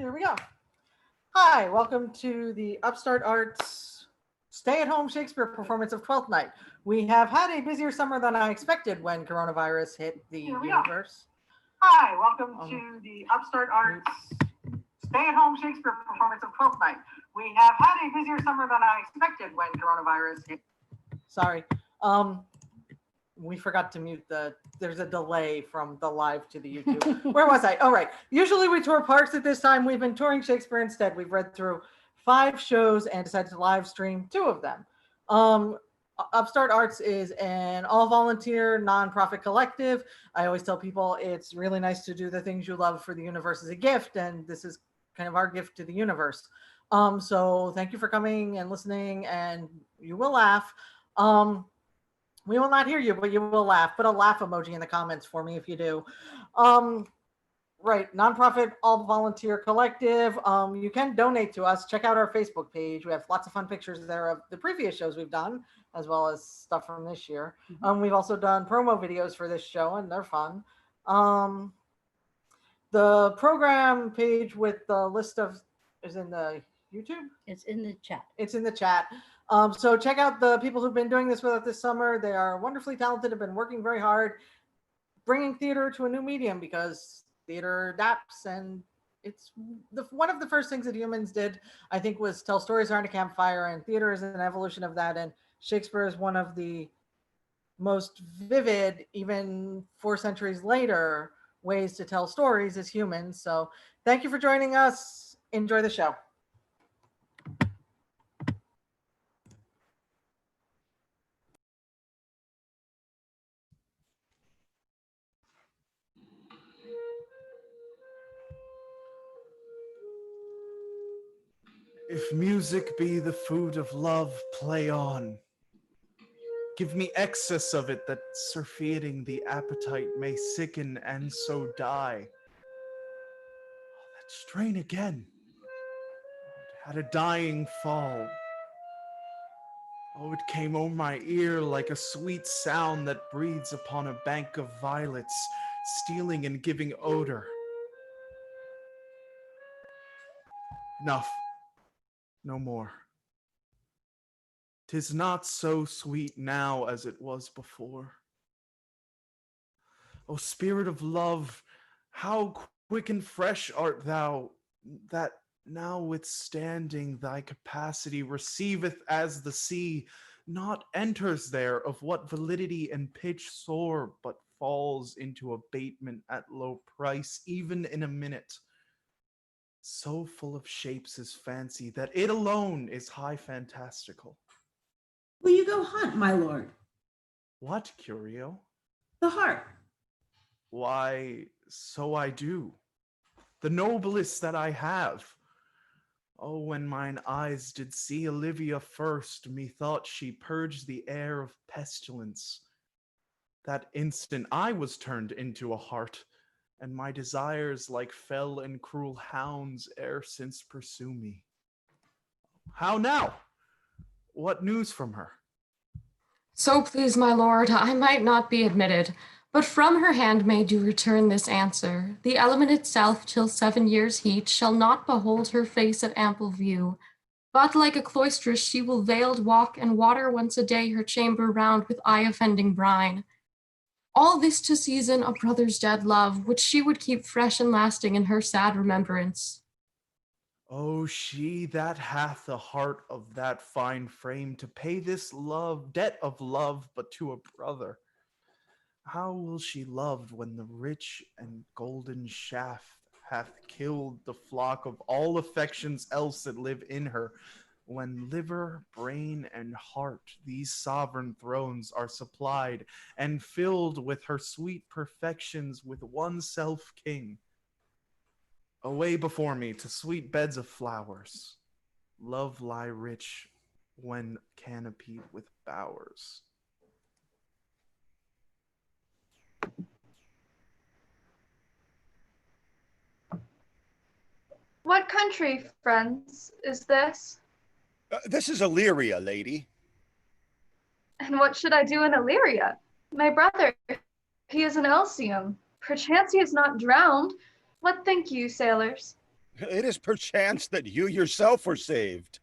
Here we go. Hi, welcome to the Upstart Arts stay-at-home Shakespeare performance of Twelfth Night. We have had a busier summer than I expected when coronavirus hit the universe. Hi, welcome to the Upstart Arts stay-at-home Shakespeare performance of Twelfth Night. We have had a busier summer than I expected when coronavirus hit. Sorry. We forgot to mute there's a delay from the live to the YouTube. Where was I? Oh, right. Usually we tour parks at this time. We've been touring Shakespeare instead. We've read through 5 shows and decided to live stream 2 of them. Upstart Arts is an all-volunteer nonprofit collective. I always tell people it's really nice to do the things you love for the universe as a gift, and this is kind of our gift to the universe. So thank you for coming and listening, and you will laugh. We will not hear you, but you will laugh. Put a laugh emoji in the comments for me if you do. Right, nonprofit, all volunteer collective. You can donate to us. Check out our Facebook page. We have lots of fun pictures there of the previous shows we've done, as well as stuff from this year. We've also done promo videos for this show, and they're fun. The program page with the list of is in the YouTube? It's in the chat. It's in the chat. So check out the people who've been doing this with us this summer. They are wonderfully talented, have been working very hard, bringing theater to a new medium because theater adapts, and it's one of the first things that humans did, I think, was tell stories around a campfire, and theater is an evolution of that, and Shakespeare is one of the most vivid, even 4 centuries later, ways to tell stories as humans. So thank you for joining us. Enjoy the show. If music be the food of love, play on. Give me excess of it, that surfeiting the appetite may sicken and so die. Oh, that strain again. It had a dying fall. Oh, it came o'er my ear like a sweet sound that breathes upon a bank of violets, stealing and giving odor. Enough. No more. 'Tis not so sweet now as it was before. O spirit of love, how quick and fresh art thou, that notwithstanding thy capacity receiveth as the sea, not enters there of what validity and pitch soar, but falls into abatement at low price, even in a minute. So full of shapes is fancy, that it alone is high fantastical. Will you go hunt, my lord? What, Curio? The hart. Why, so I do. The noblest that I have. Oh, when mine eyes did see Olivia first, methought she purged the air of pestilence. That instant I was turned into a hart, and my desires like fell and cruel hounds ere since pursue me. How now? What news from her? So please, my lord, I might not be admitted, but from her handmaid you return this answer. The element itself, till 7 years' heat, shall not behold her face at ample view, but like a cloistress she will veiled walk and water once a day her chamber round with eye-offending brine. All this to season a brother's dead love, which she would keep fresh and lasting in her sad remembrance. Oh, she that hath the heart of that fine frame to pay this debt of love but to a brother. How will she love when the rich and golden shaft hath killed the flock of all affections else that live in her, when liver, brain, and heart, these sovereign thrones, are supplied and filled with her sweet perfections with one self-king? Away before me to sweet beds of flowers. Love lie rich when canopied with bowers. What country, friends, is this? This is Illyria, lady. And what should I do in Illyria? My brother, he is in Elysium. Perchance he is not drowned. What think you, sailors? It is perchance that you yourself were saved.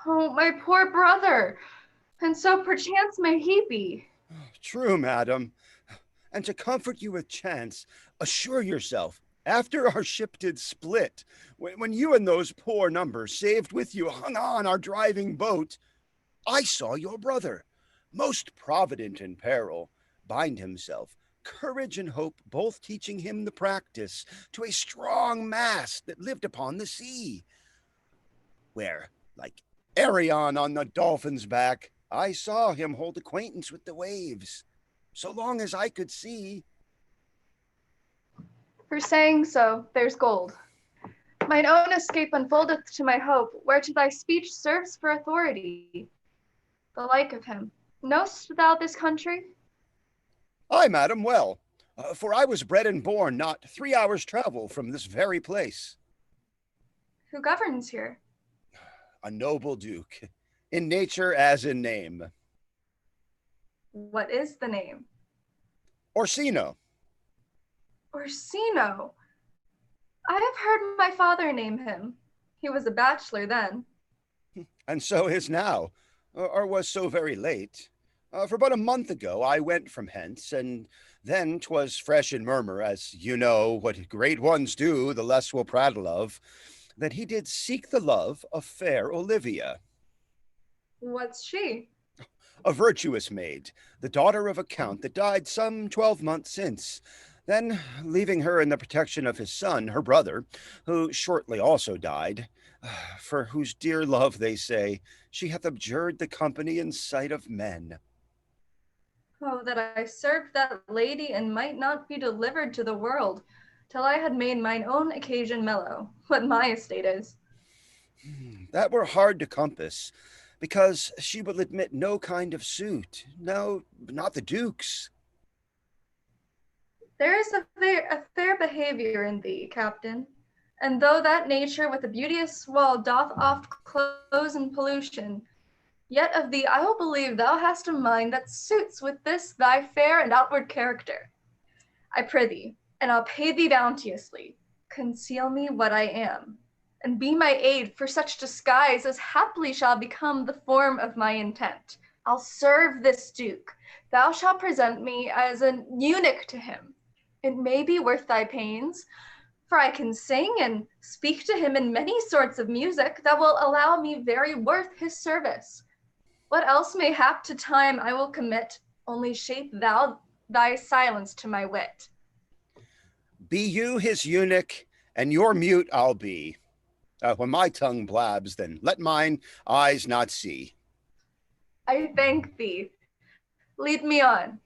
Oh, my poor brother. And so perchance may he be. True, madam. And to comfort you with chance, assure yourself, after our ship did split, when you and those poor numbers saved with you hung on our driving boat, I saw your brother, most provident in peril, bind himself, courage and hope both teaching him the practice, to a strong mast that lived upon the sea, where, like Arion on the dolphin's back, I saw him hold acquaintance with the waves, so long as I could see. For saying so, there's gold. Mine own escape unfoldeth to my hope, whereto thy speech serves for authority. The like of him. Know'st thou this country? Ay, madam, well, for I was bred and born not 3 hours' travel from this very place. Who governs here? A noble duke, in nature as in name. What is the name? Orsino. Orsino. I have heard my father name him. He was a bachelor then. And so is now, or was so very late. For but a month ago I went from hence, and then 'twas fresh in murmur, as you know, what great ones do, the less will prattle of, that he did seek the love of fair Olivia, What's she? a virtuous maid, the daughter of a count that died some 12 months since. Then, leaving her in the protection of his son, her brother, who shortly also died, for whose dear love, they say, she hath abjured the company in sight of men. Oh, that I served that lady and might not be delivered to the world, till I had made mine own occasion mellow, what my estate is. That were hard to compass, because she will admit no kind of suit, no, not the Duke's. There is a fair behavior in thee, captain, and though that nature with a beauteous wall doth oft close in pollution, yet of thee I will believe thou hast a mind that suits with this thy fair and outward character. I prithee, and I'll pay thee bounteously, conceal me what I am, and be my aid for such disguise as haply shall become the form of my intent. I'll serve this duke. Thou shalt present me as an eunuch to him. It may be worth thy pains, for I can sing and speak to him in many sorts of music that will allow me very worth his service. What else may hap to time I will commit, only shape thou thy silence to my wit. Be you his eunuch, and your mute I'll be. When my tongue blabs, then let mine eyes not see. I thank thee. Lead me on.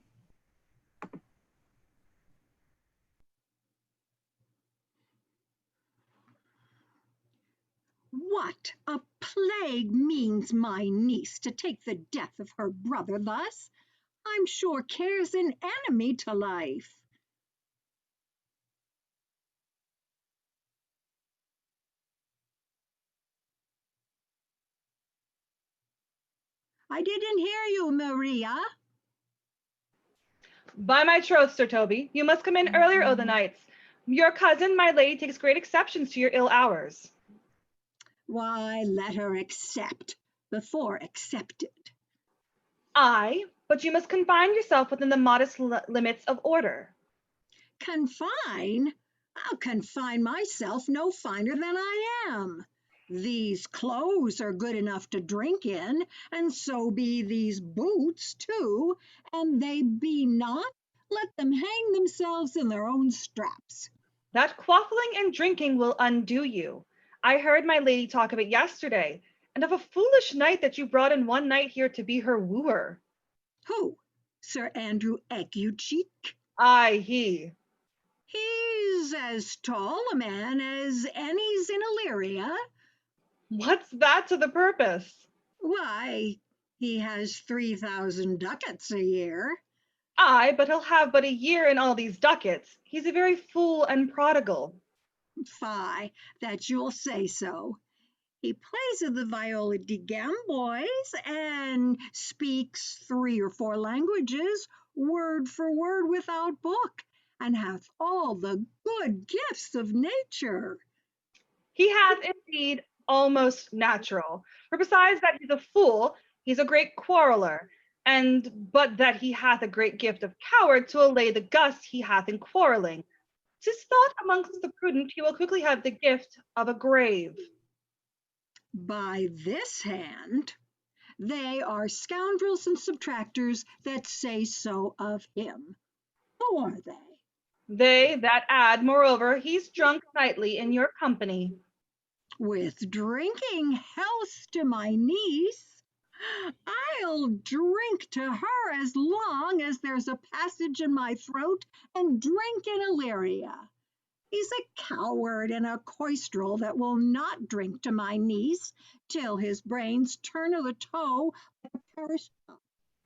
What a plague means my niece to take the death of her brother thus? I'm sure care's an enemy to life. I didn't hear you, Maria. By my troth, Sir Toby, you must come in earlier o' the nights. Your cousin, my lady, takes great exceptions to your ill hours. Why, let her accept before accepted. Aye, but you must confine yourself within the modest limits of order. Confine? I'll confine myself no finer than I am. These clothes are good enough to drink in, and so be these boots too, and they be not, let them hang themselves in their own straps. That quaffling and drinking will undo you. I heard my lady talk of it yesterday, and of a foolish knight that you brought in one night here to be her wooer. Who? Sir Andrew Aguecheek? Aye, he. He's as tall a man as any's in Illyria. What's that to the purpose? Why, he has 3,000 ducats a year. Aye, but he'll have but a year in all these ducats. He's a very fool and prodigal. Fie, that you'll say so. He plays at the viola di gamboys and speaks 3 or 4 languages, word for word without book, and hath all the good gifts of nature. He hath indeed almost natural, for besides that he's a fool, he's a great quarreller, and but that he hath a great gift of coward to allay the gust he hath in quarrelling. 'Tis thought amongst the prudent he will quickly have the gift of a grave. By this hand, they are scoundrels and subtractors that say so of him. Who are they? They that add, moreover, he's drunk nightly in your company. With drinking health to my niece, I'll drink to her as long as there's a passage in my throat and drink in Illyria. He's a coward and a coistrel that will not drink to my niece till his brains turn o' the toe like a parish pump.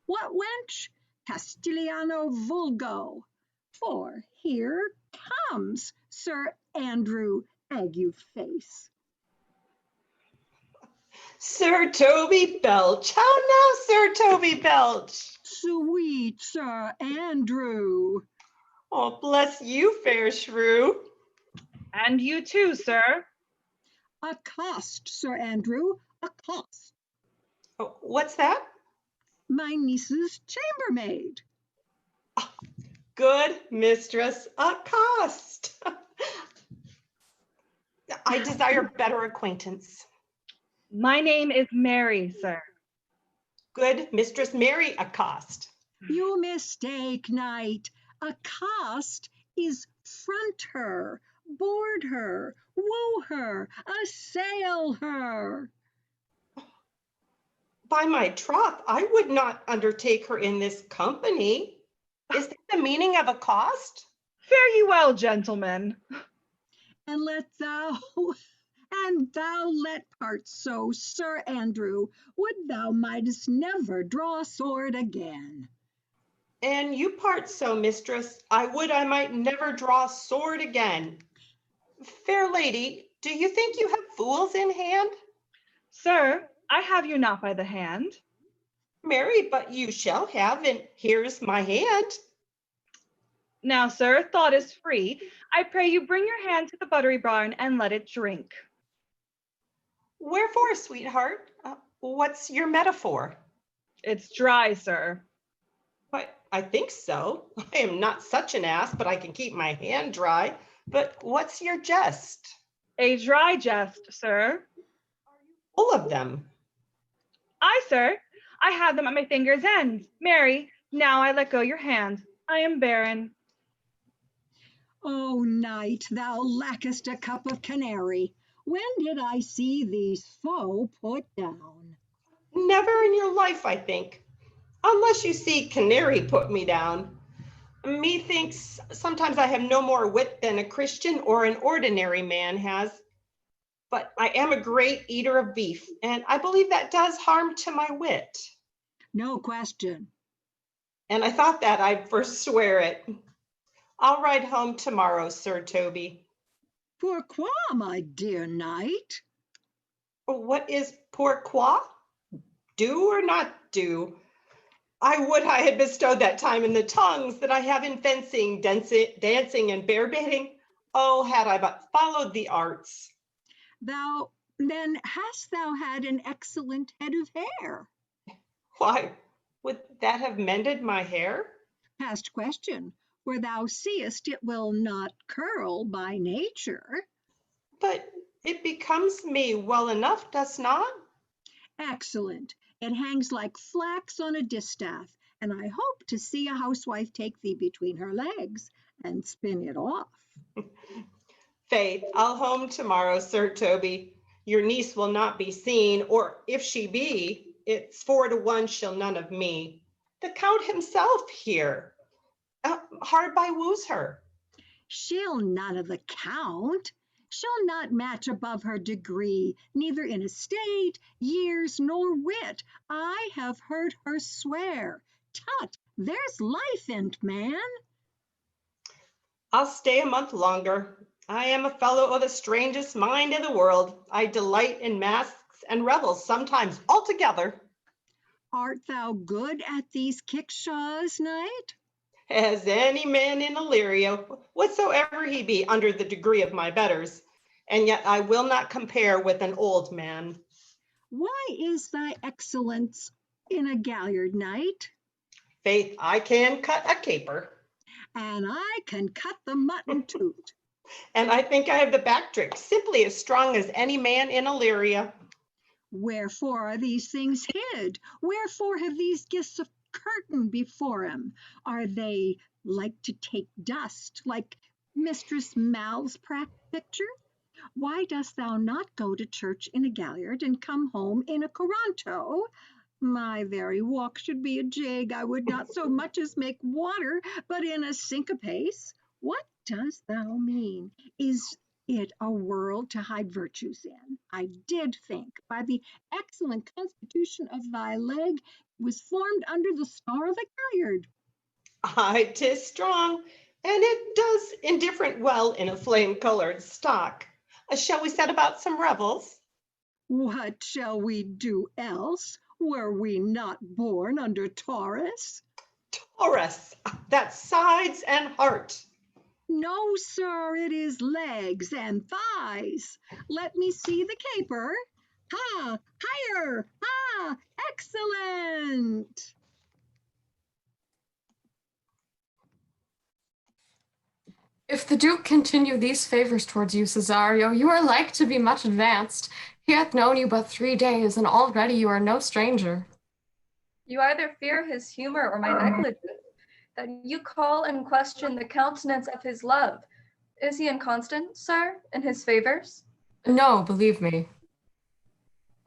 What wench? Castiliano vulgo. For here comes Sir Andrew Ague-Face. Sir Toby Belch. How now, Sir Toby Belch? Sweet Sir Andrew. Oh, bless you, fair shrew. And you too, sir. Accost, Sir Andrew, accost. Oh, what's that? My niece's chambermaid. Good mistress, accost. I desire better acquaintance. My name is Mary, sir. Good mistress Mary, accost. You mistake, knight. Accost is front her, board her, woo her, assail her. By my troth, I would not undertake her in this company. Is that the meaning of accost? Fare ye well, gentlemen. And thou let part so, Sir Andrew, would thou mightest never draw sword again. And you part so, mistress, I would I might never draw sword again. Fair lady, do you think you have fools in hand? Sir, I have you not by the hand. Marry, but you shall have, and here's my hand. Now, sir, thought is free. I pray you bring your hand to the buttery barn and let it drink. Wherefore, sweetheart? What's your metaphor? It's dry, sir. But I think so. I am not such an ass, but I can keep my hand dry. But what's your jest? A dry jest, sir. Full of them. Aye, sir. I have them at my fingers' ends. Mary, now I let go your hand. I am barren. O knight, thou lackest a cup of canary. When did I see thee so put down? Never in your life, I think. Unless you see canary put me down. Methinks sometimes I have no more wit than a Christian or an ordinary man has. But I am a great eater of beef, and I believe that does harm to my wit. No question. And I thought that I'd forswear it. I'll ride home tomorrow, Sir Toby. Pourquoi, my dear knight? What is pourquoi? Do or not do? I would I had bestowed that time in the tongues that I have in fencing, dancing, and bear baiting. Oh, had I but followed the arts. Then hast thou had an excellent head of hair? Why, would that have mended my hair? Past question, for thou seest it will not curl by nature. But it becomes me well enough, does not? Excellent. It hangs like flax on a distaff, and I hope to see a housewife take thee between her legs and spin it off. Faith, I'll home tomorrow, Sir Toby. Your niece will not be seen, or if she be, it's 4 to 1 she'll none of me. The Count himself here, hard by woos her. She'll none of the Count. She'll not match above her degree, neither in estate, years, nor wit. I have heard her swear. Tut, there's life in't, man. I'll stay a month longer. I am a fellow of the strangest mind in the world. I delight in masks and revels sometimes altogether. Art thou good at these kickshaws, knight? as any man in Illyria, whatsoever he be, under the degree of my betters. And yet I will not compare with an old man. Why is thy excellence in a galliard, knight? Faith, I can cut a caper, And I can cut the mutton toot. and I think I have the back trick, simply as strong as any man in Illyria. Wherefore are these things hid? Wherefore have these gifts of curtain before him? Are they like to take dust, like Mistress Mal's picture? Why dost thou not go to church in a galliard and come home in a coranto? My very walk should be a jig. I would not so much as make water, but in a syncopace. What dost thou mean? Is it a world to hide virtues in? I did think, by the excellent constitution of thy leg, was formed under the star of the galliard. Aye, 'tis strong, and it does indifferent well in a flame-colored stock. Shall we set about some revels? What shall we do else? Were we not born under Taurus? Taurus, that's sides and heart. No, sir, it is legs and thighs. Let me see the caper. Ha, higher, ha, excellent. If the Duke continue these favors towards you, Cesario, you are like to be much advanced. He hath known you but 3 days, and already you are no stranger. You either fear his humor or my negligence, that you call and question the countenance of his love. Is he inconstant, sir, in his favors? No, believe me.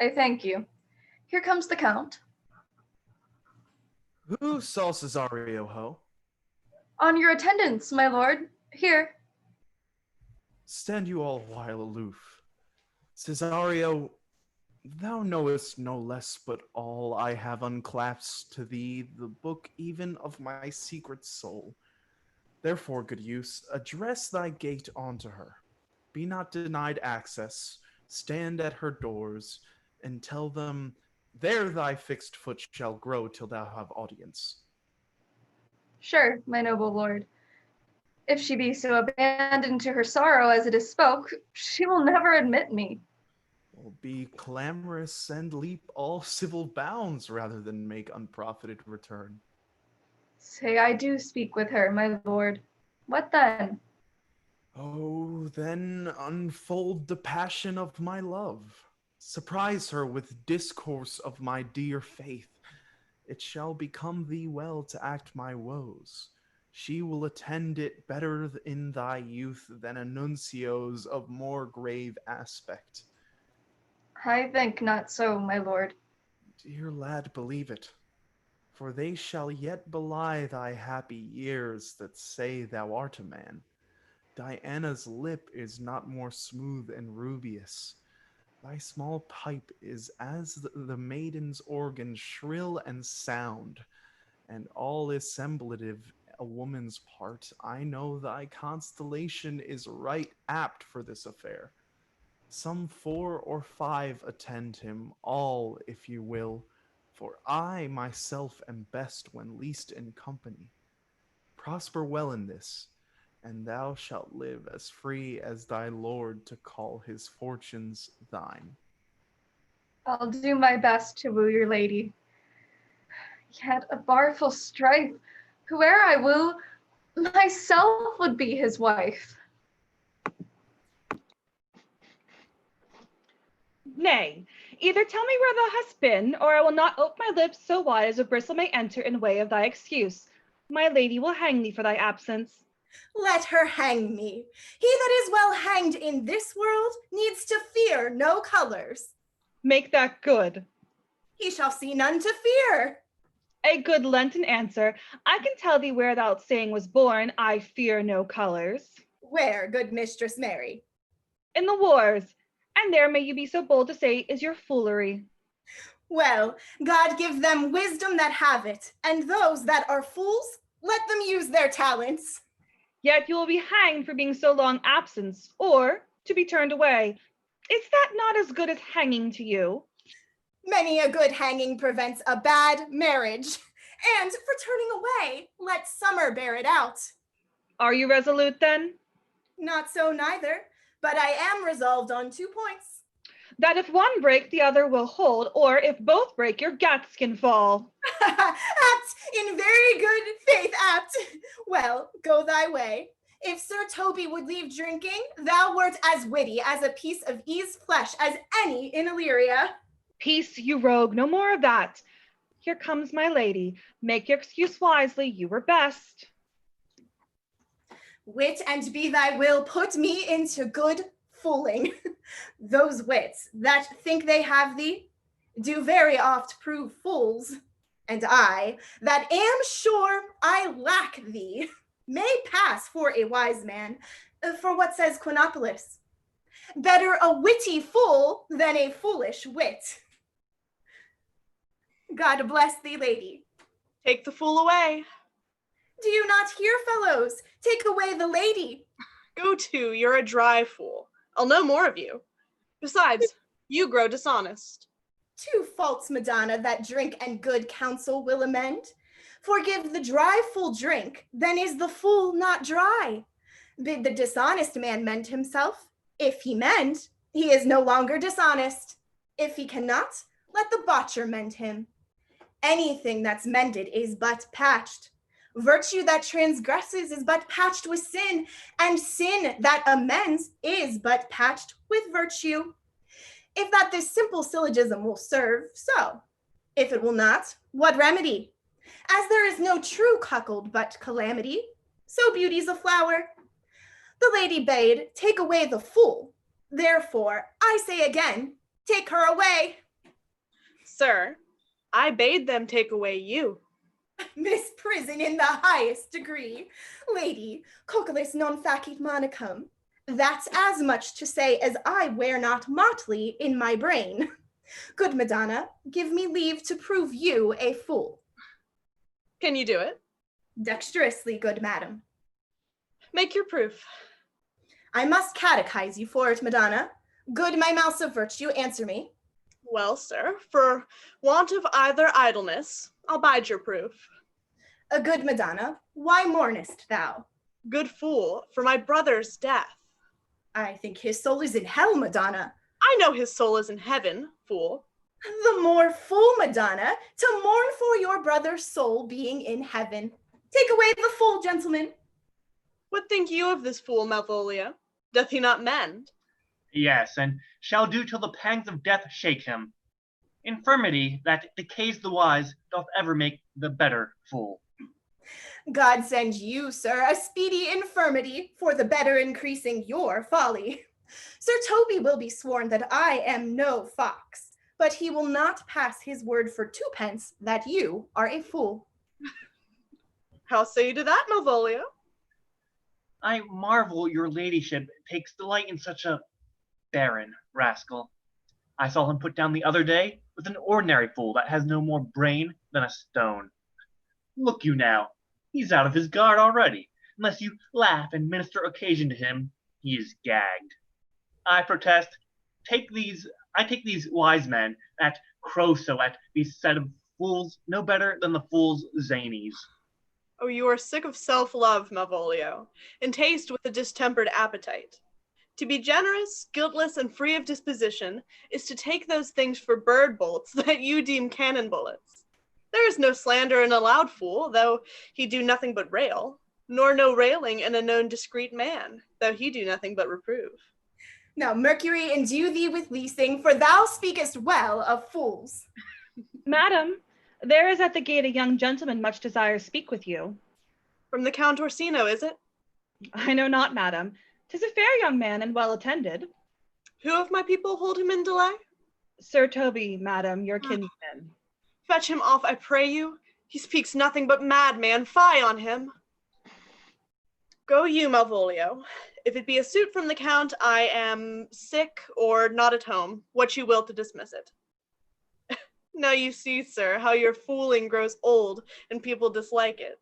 I thank you. Here comes the Count. Who saw Cesario ho? On your attendance, my lord. Here. Stand you all while aloof. Cesario, thou knowest no less but all I have unclasped to thee the book even of my secret soul. Therefore, good use, address thy gate unto her. Be not denied access, stand at her doors, and tell them, there thy fixed foot shall grow till thou have audience. Sure, my noble lord. If she be so abandoned to her sorrow as it is spoke, she will never admit me. Well, be clamorous and leap all civil bounds rather than make unprofited return. Say I do speak with her, my lord. What then? Oh, then unfold the passion of my love. Surprise her with discourse of my dear faith. It shall become thee well to act my woes. She will attend it better in thy youth than a nuncio's of more grave aspect. I think not so, my lord. Dear lad, believe it, for they shall yet belie thy happy years that say thou art a man. Diana's lip is not more smooth and rubious. Thy small pipe is as the maiden's organ, shrill and sound, and all is semblative a woman's part. I know thy constellation is right apt for this affair. Some 4 or 5 attend him, all, if you will, for I myself am best when least in company. Prosper well in this, and thou shalt live as free as thy lord to call his fortunes thine. I'll do my best to woo your lady. Yet a barful strife, whoe'er I woo, myself would be his wife. Nay, either tell me where thou hast been, or I will not ope my lips so wide as a bristle may enter in way of thy excuse. My lady will hang thee for thy absence. Let her hang me. He that is well hanged in this world needs to fear no colors. Make that good. He shall see none to fear. A good Lenten answer. I can tell thee where thou saying was born, I fear no colors. Where, good Mistress Mary? In the wars, and there may you be so bold to say is your foolery. Well, God give them wisdom that have it, and those that are fools, let them use their talents. Yet you will be hanged for being so long absent, or to be turned away. Is that not as good as hanging to you? Many a good hanging prevents a bad marriage, And for turning away, let summer bear it out. Are you resolute then? Not so neither, but I am resolved on 2 points. That if one break, the other will hold, or if both break, your gats can fall. Apt, in very good faith, apt. Well, go thy way. If Sir Toby would leave drinking, thou wert as witty as a piece of eased flesh as any in Illyria. Peace, you rogue, no more of that. Here comes my lady. Make your excuse wisely, you were best. Wit and be thy will, put me into good fooling. Those wits that think they have thee do very oft prove fools, and I, that am sure I lack thee, may pass for a wise man, for what says Quinopolis? Better a witty fool than a foolish wit. God bless thee, lady. Take the fool away. Do you not hear, fellows? Take away the lady. Go to, you're a dry fool. I'll know more of you. Besides, you grow dishonest. 2 faults, Madonna, that drink and good counsel will amend. Forgive the dry fool drink, then is the fool not dry. Bid the dishonest man mend himself. If he mend, he is no longer dishonest. If he cannot, let the botcher mend him. Anything that's mended is but patched. Virtue that transgresses is but patched with sin, and sin that amends is but patched with virtue. If that this simple syllogism will serve, so. If it will not, what remedy? As there is no true cuckold but calamity, so beauty's a flower. The lady bade, take away the fool. Therefore, I say again, take her away. Sir, I bade them take away you. Misprison in the highest degree. Lady, coculus non facit monicum. That's as much to say as I wear not motley in my brain. Good Madonna, give me leave to prove you a fool. Can you do it? Dexterously, good madam. Make your proof. I must catechize you for it, Madonna. Good my mouse of virtue, answer me. Well, sir, for want of either idleness, I'll bide your proof. A good Madonna, why mournest thou? Good fool, for my brother's death. I think his soul is in hell, Madonna. I know his soul is in heaven, fool. The more fool, Madonna, to mourn for your brother's soul being in heaven. Take away the fool, gentlemen. What think you of this fool, Malvolio? Doth he not mend? Yes, and shall do till the pangs of death shake him. Infirmity that decays the wise doth ever make the better fool. God send you, sir, a speedy infirmity for the better increasing your folly. Sir Toby will be sworn that I am no fox, but he will not pass his word for 2 pence that you are a fool. How say you to that, Malvolio? I marvel your ladyship takes delight in such a barren rascal. I saw him put down the other day with an ordinary fool that has no more brain than a stone. Look you now, he's out of his guard already. Unless you laugh and minister occasion to him, he is gagged. I protest, I take these wise men that crow so at these set of fools no better than the fools' zanies. Oh, you are sick of self-love, Malvolio, and taste with a distempered appetite. To be generous, guiltless, and free of disposition is to take those things for bird bolts that you deem cannon bullets. There is no slander in a loud fool, though he do nothing but rail, nor no railing in a known discreet man, though he do nothing but reprove. Now Mercury endue thee with leasing, for thou speakest well of fools. Madam, there is at the gate a young gentleman much desires speak with you. From the Count Orsino, is it? I know not, madam. 'Tis a fair young man and well attended. Who of my people hold him in delay? Sir Toby, madam, your kinsman. Fetch him off, I pray you. He speaks nothing but madman. Fie on him. Go you, Malvolio. If it be a suit from the Count, I am sick or not at home. What you will to dismiss it. Now you see, sir, how your fooling grows old and people dislike it.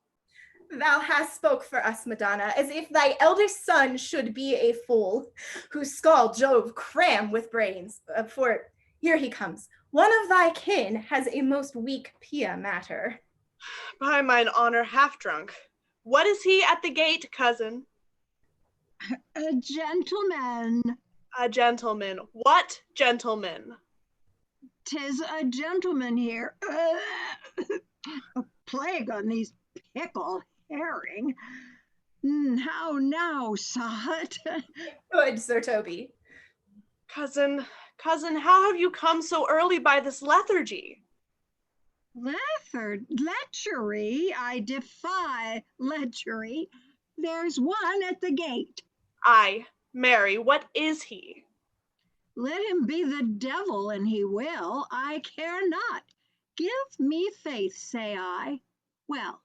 Thou hast spoke for us, Madonna, as if thy eldest son should be a fool, whose skull Jove cram with brains. For here he comes. One of thy kin has a most weak pia matter. By mine honor, half drunk. What is he at the gate, cousin? A gentleman. A gentleman. What gentleman? 'Tis a gentleman here. A plague on these pickle herring. How now, Sot? Good, Sir Toby. Cousin, how have you come so early by this lethargy? Lechery? I defy lechery. There's one at the gate. Aye, Mary, what is he? Let him be the devil, and he will. I care not. Give me faith, say I. Well,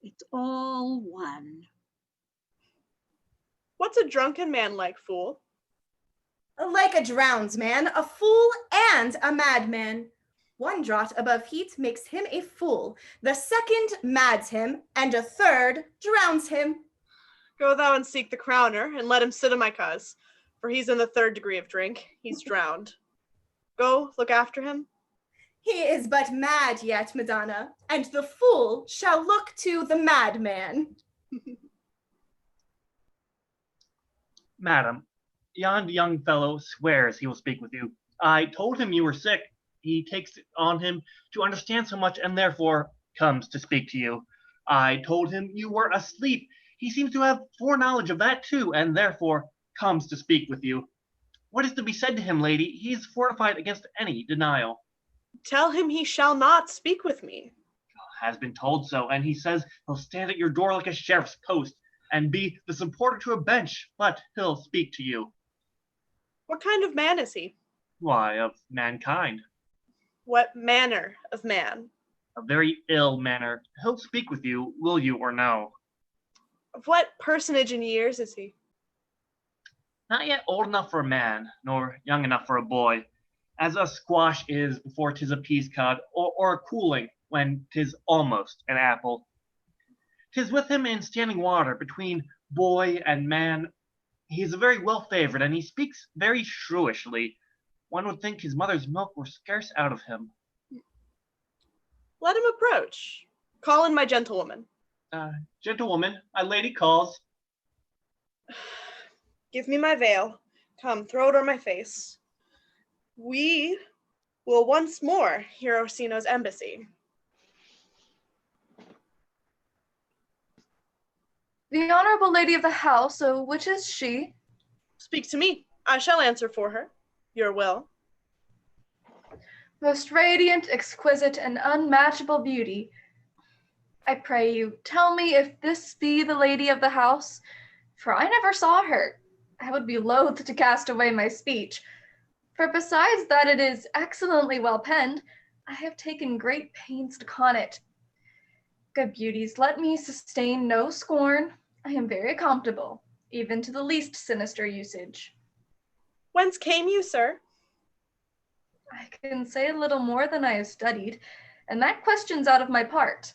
it's all one. What's a drunken man like, fool? Like a drowned man, a fool, and a madman. One draught above heat makes him a fool. The second mads him, and a third drowns him. Go thou and seek the crowner, and let him sit on my cuz, for he's in the 3rd degree of drink. He's drowned. Go, look after him. He is but mad yet, Madonna, and the fool shall look to the madman. Madam, yon young fellow swears he will speak with you. I told him you were sick. He takes it on him to understand so much and therefore comes to speak to you. I told him you were asleep. He seems to have foreknowledge of that too, and therefore comes to speak with you. What is to be said to him, lady? He is fortified against any denial. Tell him he shall not speak with me. Has been told so, and he says he'll stand at your door like a sheriff's post and be the supporter to a bench, but he'll speak to you. What kind of man is he? Why, of mankind. What manner of man? A very ill manner. He'll speak with you, will you or no? Of what personage in years is he? Not yet old enough for a man, nor young enough for a boy, as a squash is before 'tis a peas cod, or a cooling when 'tis almost an apple. 'Tis with him in standing water between boy and man. He is very well favored, and he speaks very shrewishly. One would think his mother's milk were scarce out of him. Let him approach. Call in my gentlewoman. Gentlewoman, my lady calls. Give me my veil. Come, throw it on my face. We will once more hear Orsino's embassy. The honorable lady of the house, which is she? Speak to me. I shall answer for her. Your will. Most radiant, exquisite, and unmatchable beauty, I pray you, tell me if this be the lady of the house, for I never saw her. I would be loath to cast away my speech, for besides that it is excellently well penned, I have taken great pains to con it. Good beauties, let me sustain no scorn. I am very comfortable, even to the least sinister usage. Whence came you, sir? I can say a little more than I have studied, and that question's out of my part.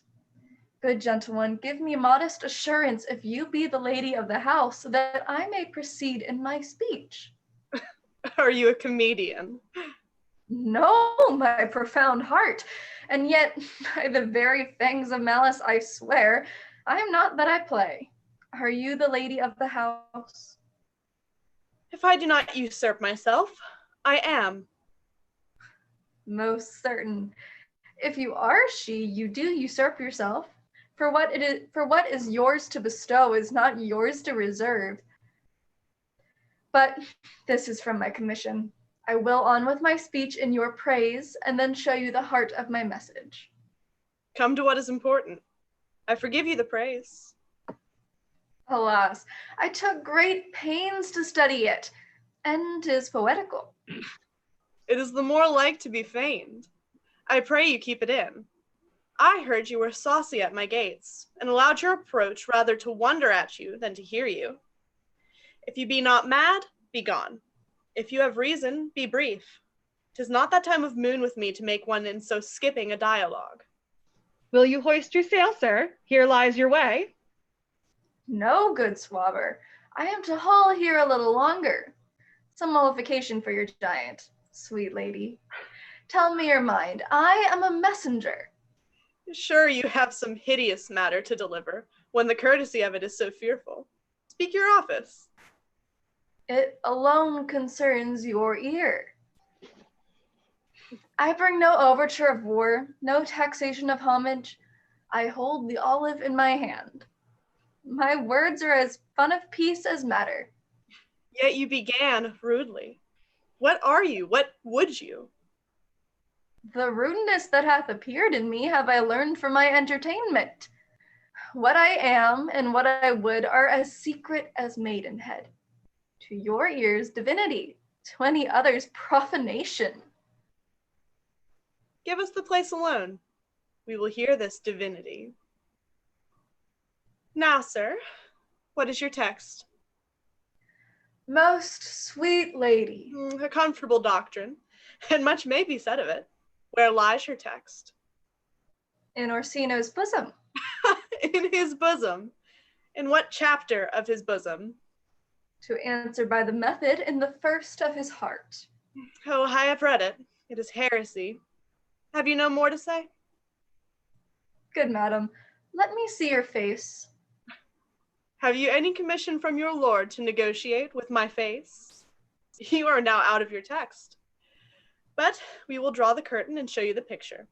Good gentleman, give me modest assurance if you be the lady of the house, so that I may proceed in my speech. Are you a comedian? No, my profound heart, and yet by the very fangs of malice I swear, I am not that I play. Are you the lady of the house? If I do not usurp myself, I am. Most certain. If you are she, you do usurp yourself. For what is yours to bestow is not yours to reserve. But this is from my commission. I will on with my speech in your praise, and then show you the heart of my message. Come to what is important. I forgive you the praise. Alas, I took great pains to study it, and 'tis poetical. It is the more like to be feigned. I pray you keep it in. I heard you were saucy at my gates, and allowed your approach rather to wonder at you than to hear you. If you be not mad, be gone. If you have reason, be brief. 'Tis not that time of moon with me to make one in so skipping a dialogue. Will you hoist your sail, sir? Here lies your way. No, good swabber. I am to hull here a little longer. Some mollification for your giant, sweet lady. Tell me your mind. I am a messenger. Sure, you have some hideous matter to deliver, when the courtesy of it is so fearful. Speak your office. It alone concerns your ear. I bring no overture of war, no taxation of homage. I hold the olive in my hand. My words are as fun of peace as matter. Yet you began rudely. What are you? What would you? The rudeness that hath appeared in me have I learned from my entertainment. What I am and what I would are as secret as maidenhead. To your ears, divinity. To any others, profanation. Give us the place alone. We will hear this divinity. Now, sir, what is your text? Most sweet lady. A comfortable doctrine, and much may be said of it. Where lies your text? In Orsino's bosom. In his bosom. In what chapter of his bosom? To answer by the method, in the first of his heart. Oh, I have read it. It is heresy. Have you no more to say? Good madam, let me see your face. Have you any commission from your lord to negotiate with my face? You are now out of your text. But we will draw the curtain and show you the picture.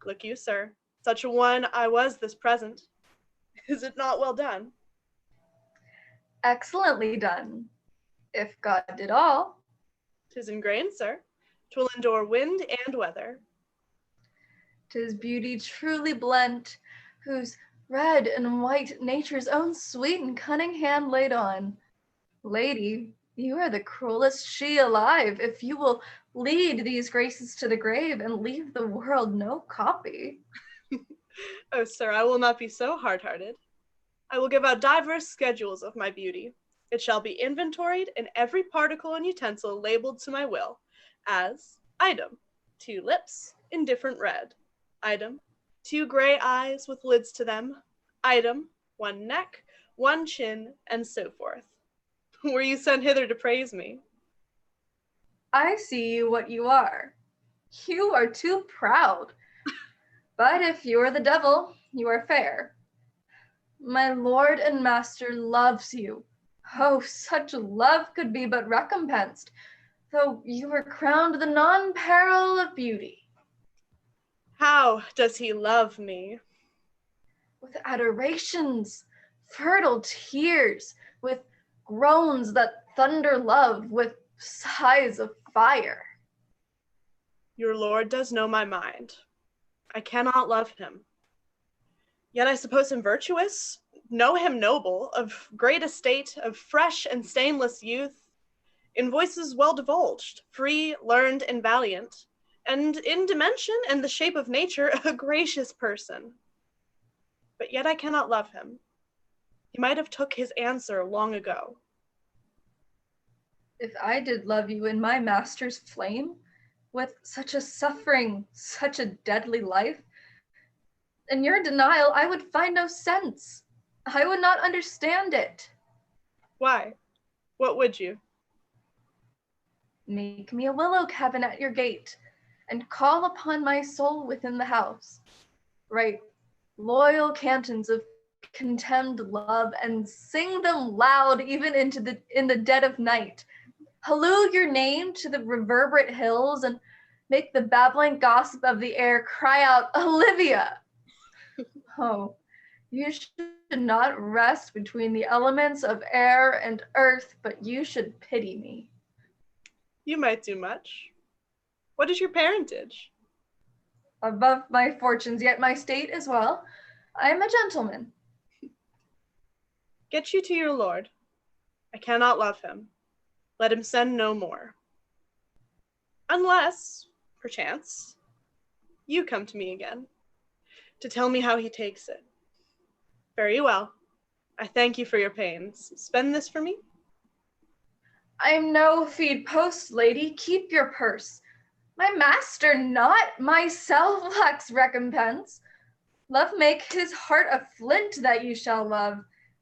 Look you, sir, such a one I was this present. Is it not well done? Excellently done. If God did all. 'Tis ingrained, sir. 'Twill endure wind and weather. 'Tis beauty truly blent, whose red and white nature's own sweet and cunning hand laid on. Lady, you are the cruelest she alive, if you will lead these graces to the grave and leave the world no copy. Oh, sir, I will not be so hard-hearted. I will give out diverse schedules of my beauty. It shall be inventoried, and every particle and utensil labeled to my will, as item, 2 lips, indifferent red, item, 2 gray eyes with lids to them, item, 1 neck, 1 chin, and so forth. Were you sent hither to praise me? I see you what you are. You are too proud. But if you are the devil, you are fair. My lord and master loves you. Oh, such love could be but recompensed, though you were crowned the non-peril of beauty. How does he love me? With adorations, fertile tears, with groans that thunder love, with sighs of fire. Your lord does know my mind. I cannot love him. Yet I suppose him virtuous, know him noble, of great estate, of fresh and stainless youth, in voices well divulged, free, learned, and valiant, and in dimension and the shape of nature a gracious person. But yet I cannot love him. He might have took his answer long ago. If I did love you in my master's flame, with such a suffering, such a deadly life, in your denial I would find no sense. I would not understand it. Why? What would you? Make me a willow cabin at your gate, and call upon my soul within the house. Write loyal cantons of contemned love, and sing them loud even in the dead of night. Halloo your name to the reverberate hills, and make the babbling gossip of the air cry out, Olivia! Oh, you should not rest between the elements of air and earth, but you should pity me. You might do much. What is your parentage? Above my fortunes, yet my state as well. I am a gentleman. Get you to your lord. I cannot love him. Let him send no more. Unless, perchance, you come to me again, to tell me how he takes it. Very well. I thank you for your pains. Spend this for me? I am no feed post, lady. Keep your purse. My master, not myself, lacks recompense. Love make his heart a flint that you shall love.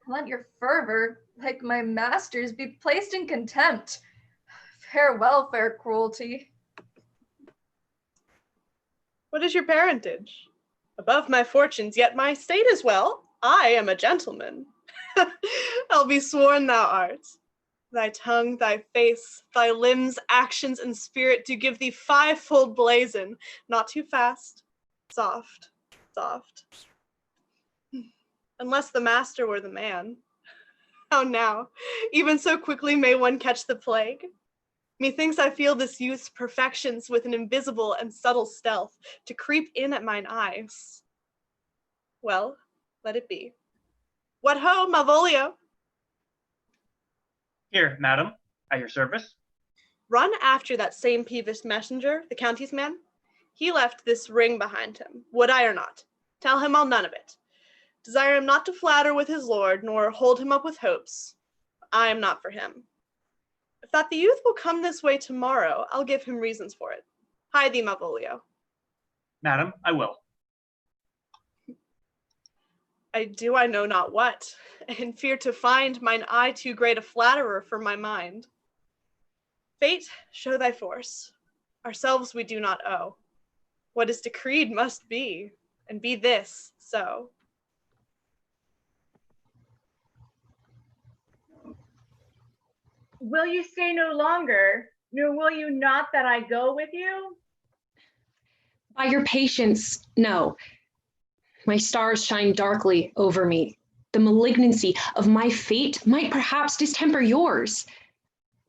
Let your fervor, like my master's, be placed in contempt. Farewell, fair cruelty. What is your parentage? Above my fortunes, yet my estate as well. I am a gentleman. I'll be sworn thou art. Thy tongue, thy face, thy limbs, actions, and spirit do give thee fivefold blazon, not too fast, soft, soft. Unless the master were the man. How now, even so quickly may one catch the plague? Methinks I feel this youth's perfections with an invisible and subtle stealth to creep in at mine eyes. Well, let it be. What ho, Malvolio? Here, madam, at your service. Run after that same peevish messenger, the county's man. He left this ring behind him, would I or not. Tell him I'll none of it. Desire him not to flatter with his lord, nor hold him up with hopes. I am not for him. If that the youth will come this way tomorrow, I'll give him reasons for it. Hie thee, Malvolio. Madam, I will. I know not what, and fear to find mine eye too great a flatterer for my mind. Fate, show thy force. Ourselves we do not owe. What is decreed must be, and be this so. Will you stay no longer, nor will you not that I go with you? By your patience, no. My stars shine darkly over me. The malignancy of my fate might perhaps distemper yours.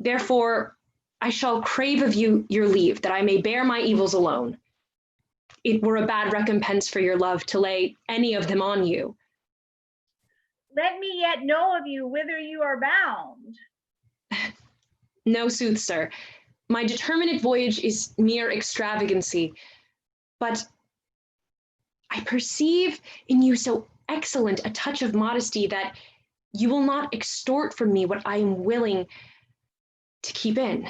Therefore, I shall crave of you your leave, that I may bear my evils alone. It were a bad recompense for your love to lay any of them on you. Let me yet know of you whither you are bound. No sooth, sir. My determinate voyage is mere extravagancy, but I perceive in you so excellent a touch of modesty that you will not extort from me what I am willing to keep in.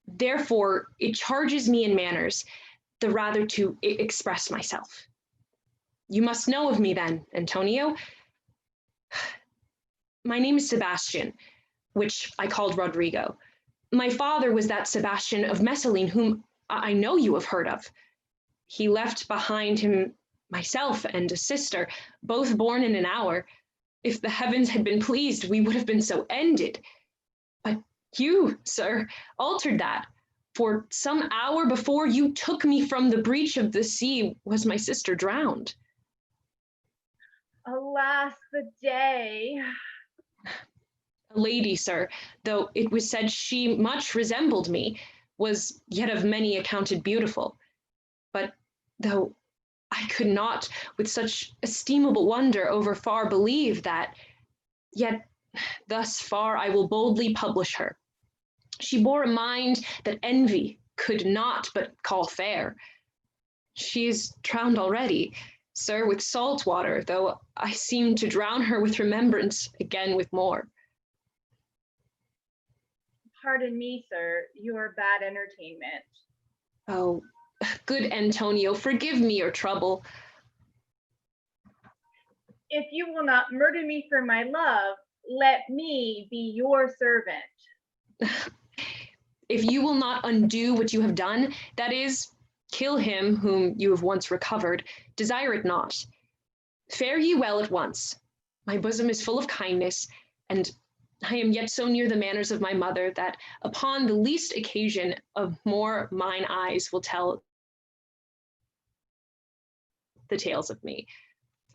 Therefore, it charges me in manners, the rather to express myself. You must know of me then, Antonio. My name is Sebastian, which I called Rodrigo. My father was that Sebastian of Messaline, whom I know you have heard of. He left behind him myself and a sister, both born in an hour. If the heavens had been pleased, we would have been so ended. But you, sir, altered that. For some hour before you took me from the breach of the sea was my sister drowned. Alas, the day. A lady, sir, though it was said she much resembled me, was yet of many accounted beautiful. But though I could not with such estimable wonder over far believe that, yet thus far I will boldly publish her. She bore a mind that envy could not but call fair. She is drowned already, sir, with salt water, though I seem to drown her with remembrance again with more. Pardon me, sir, your bad entertainment. Oh, good Antonio, forgive me your trouble. If you will not murder me for my love, let me be your servant. If you will not undo what you have done, that is, kill him whom you have once recovered, desire it not. Fare ye well at once. My bosom is full of kindness, and I am yet so near the manners of my mother that upon the least occasion of more mine eyes will tell the tales of me.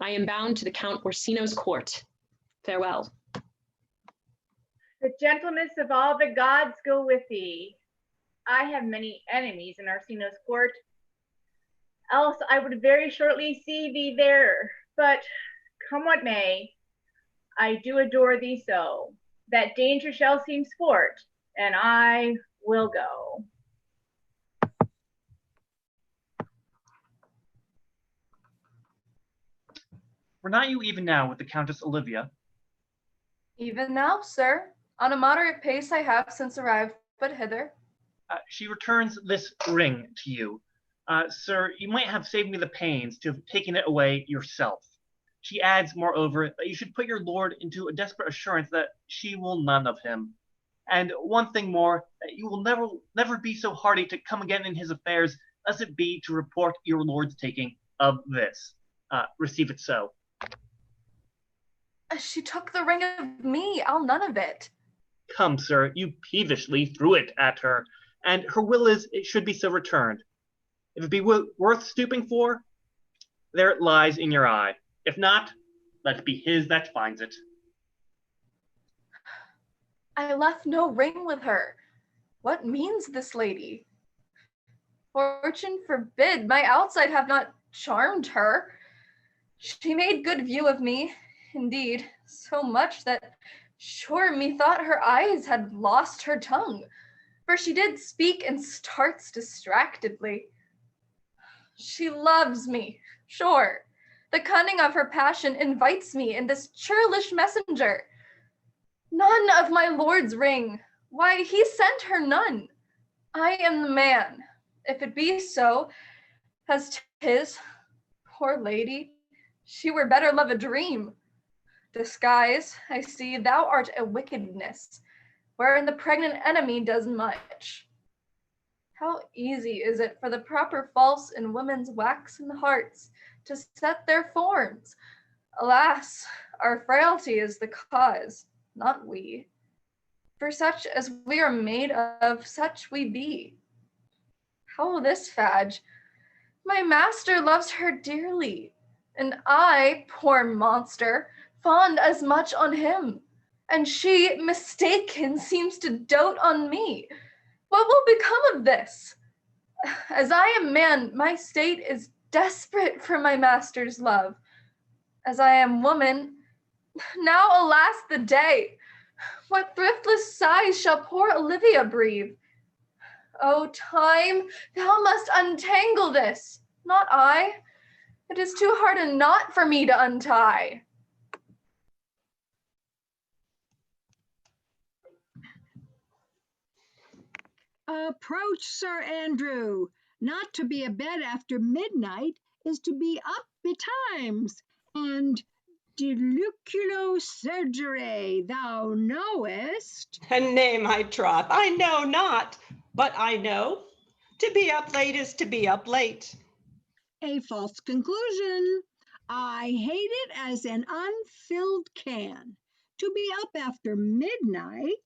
I am bound to the Count Orsino's court. Farewell. The gentleness of all the gods go with thee. I have many enemies in Orsino's court, else I would very shortly see thee there. But come what may, I do adore thee so, that danger shall seem sport, and I will go. Were not you even now with the Countess Olivia? Even now, sir, on a moderate pace I have since arrived but hither. She returns this ring to you. Sir, you might have saved me the pains to have taken it away yourself. She adds, moreover, that you should put your lord into a desperate assurance that she will none of him. And one thing more, that you will never be so hardy to come again in his affairs, lest it be to report your lord's taking of this. Receive it so. She took the ring of me. I'll none of it. Come, sir, you peevishly threw it at her, and her will is it should be so returned. If it be worth stooping for, there it lies in your eye. If not, let it be his that finds it. I left no ring with her. What means this lady? Fortune forbid, my outside have not charmed her. She made good view of me, indeed, so much that sure methought her eyes had lost her tongue, for she did speak and starts distractedly. She loves me, sure. The cunning of her passion invites me in this churlish messenger. None of my lord's ring. Why, he sent her none. I am the man. If it be so, as 'tis, poor lady, she were better love a dream. Disguise, I see, thou art a wickedness, wherein the pregnant enemy does much. How easy is it for the proper false in women's waxen hearts to set their forms? Alas, our frailty is the cause, not we. For such as we are made of, such we be. How this, Fadge? My master loves her dearly, and I, poor monster, fond as much on him, and she, mistaken, seems to dote on me. What will become of this? As I am man, my state is desperate for my master's love. As I am woman, now alas the day, what thriftless sighs shall poor Olivia breathe? O time, thou must untangle this, not I. It is too hard a knot for me to untie. Approach, Sir Andrew. Not to be abed after midnight is to be up betimes, and deliculo surgere, thou knowest. Nay, my troth, I know not, but I know. To be up late is to be up late. A false conclusion. I hate it as an unfilled can. To be up after midnight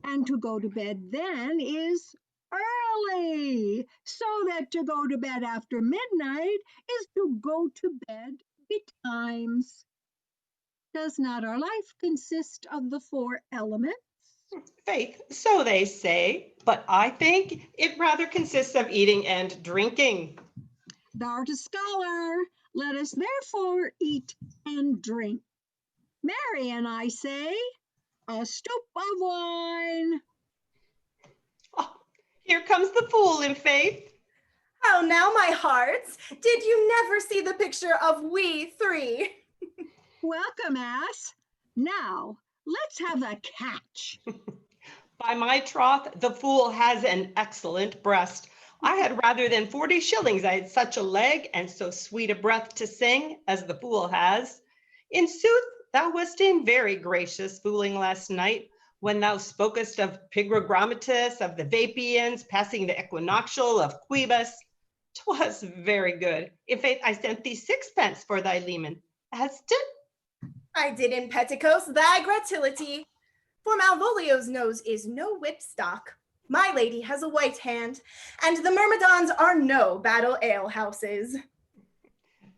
and to go to bed then is early, so that to go to bed after midnight is to go to bed betimes. Does not our life consist of the four elements? Faith, so they say, but I think it rather consists of eating and drinking. Thou art a scholar. Let us therefore eat and drink. Marry, and I say, a stoup of wine. Oh, here comes the fool in faith. How now, my hearts? Did you never see the picture of we three? Welcome, ass. Now, let's have a catch. By my troth, the fool has an excellent breast. I had rather than 40 shillings I had such a leg and so sweet a breath to sing as the fool has. In sooth, thou wast in very gracious fooling last night, when thou spokest of Pigrogrammatus, of the Vapians, passing the equinoctial of Quibus. 'Twas very good. In faith, I sent thee 6pence for thy leman. Hast it? I did in petticoats thy gratility. For Malvolio's nose is no whipstock. My lady has a white hand, and the Myrmidons are no battle alehouses.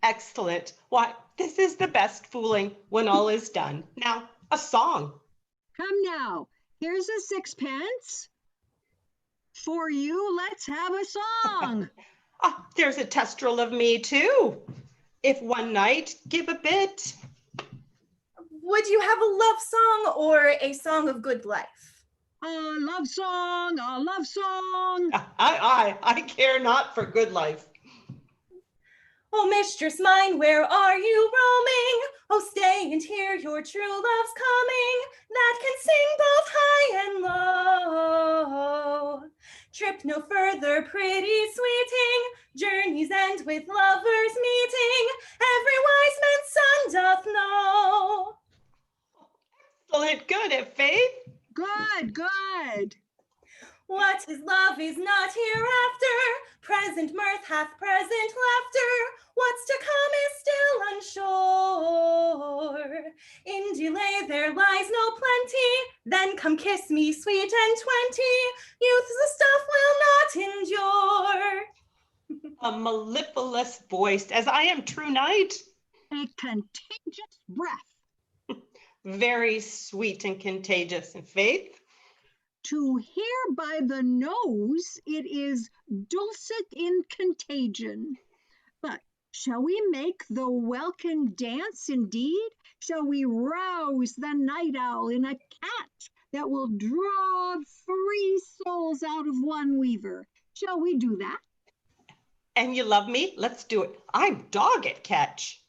Excellent. Why, this is the best fooling when all is done. Now, a song. Come now, here's a 6pence. For you, let's have a song. There's a testrel of me too. If one night, give a bit. Would you have a love song or a song of good life? A love song, a love song. I care not for good life. Oh, mistress mine, where are you roaming? Oh, stay and hear your true love's coming, that can sing both high and low. Trip no further, pretty sweeting, journeys end with lovers meeting, every wise man's son doth know. Excellent, good, if faith. Good, good. What is love is not hereafter. Present mirth hath present laughter. What's to come is still unsure. In delay there lies no plenty. Then come kiss me, sweet and 20. Youth's stuff will not endure. A mellifluous voice, as I am true knight. A contagious breath. Very sweet and contagious in faith. To hear by the nose, it is dulcet in contagion. But shall we make the welkin dance indeed? Shall we rouse the night owl in a catch that will draw 3 souls out of one weaver? Shall we do that? And you love me? Let's do it. I'm dog at catch.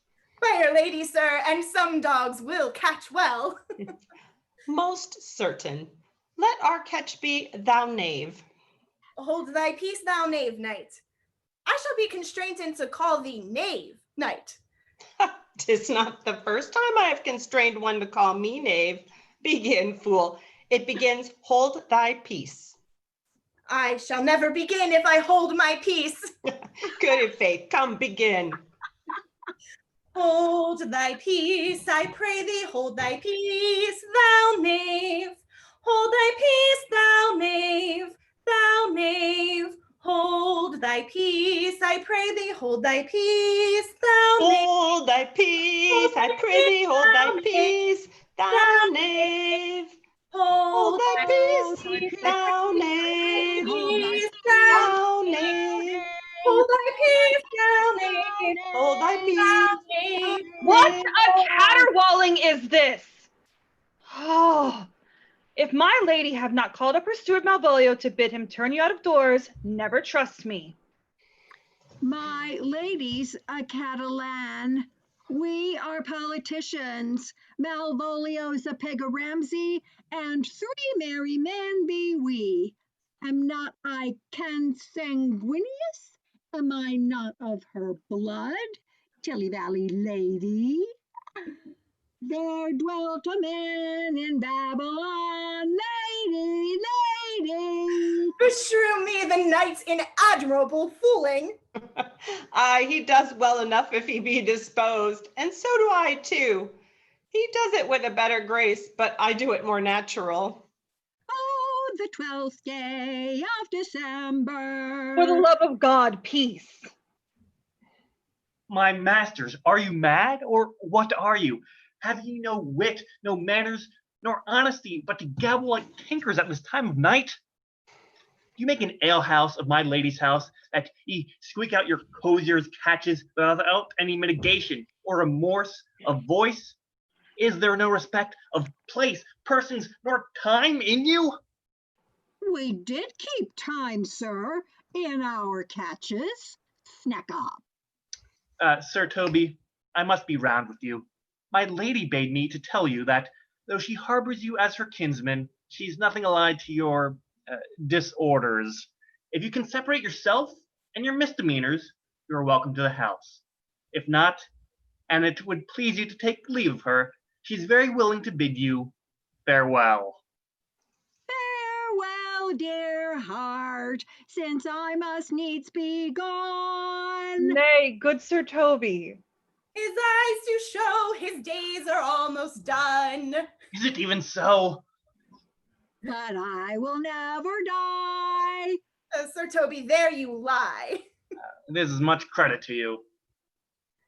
Fair lady, sir, and some dogs will catch well. Most certain. Let our catch be thou knave. Hold thy peace, thou knave knight. I shall be constrained to call thee knave knight. 'Tis not the first time I have constrained one to call me knave. Begin, fool. It begins, hold thy peace. I shall never begin if I hold my peace. Good in faith. Come, begin. Hold thy peace, I pray thee, hold thy peace, thou knave. Hold thy peace, thou knave, thou knave. Hold thy peace, I pray thee, hold thy peace, thou knave. Hold thy peace, I pray thee, hold thy peace, thou knave. Hold thy peace, thou knave. Thou knave. Hold thy peace, thou knave. Hold thy peace. What a caterwauling is this? Oh, if my lady have not called up her steward Malvolio to bid him turn you out of doors, never trust me. My ladies, a Catalan. We are politicians. Malvolio's a Pegaramsey, and 3 merry men be we. Am not I consanguineous? Am I not of her blood? Tilly Valley lady. There dwelt a man in Babylon, lady, lady. Beshrew me the knight's in admirable fooling. Aye, he does well enough if he be disposed, and so do I too. He does it with a better grace, but I do it more natural. Oh, the 12th day of December. For the love of God, peace. My masters, are you mad, or what are you? Have ye no wit, no manners, nor honesty, but to gabble like tinkers at this time of night? You make an alehouse of my lady's house, that ye squeak out your cosiers' catches without any mitigation or remorse of voice? Is there no respect of place, persons, nor time in you? We did keep time, sir, in our catches. Snack up. Sir Toby, I must be round with you. My lady bade me to tell you that, though she harbors you as her kinsman, she's nothing allied to your disorders. If you can separate yourself and your misdemeanors, you are welcome to the house. If not, and it would please you to take leave of her, she's very willing to bid you farewell. Farewell, dear heart, since I must needs be gone. Nay, good Sir Toby. His eyes do show his days are almost done. Is it even so? But I will never die. Sir Toby, there you lie. This is much credit to you.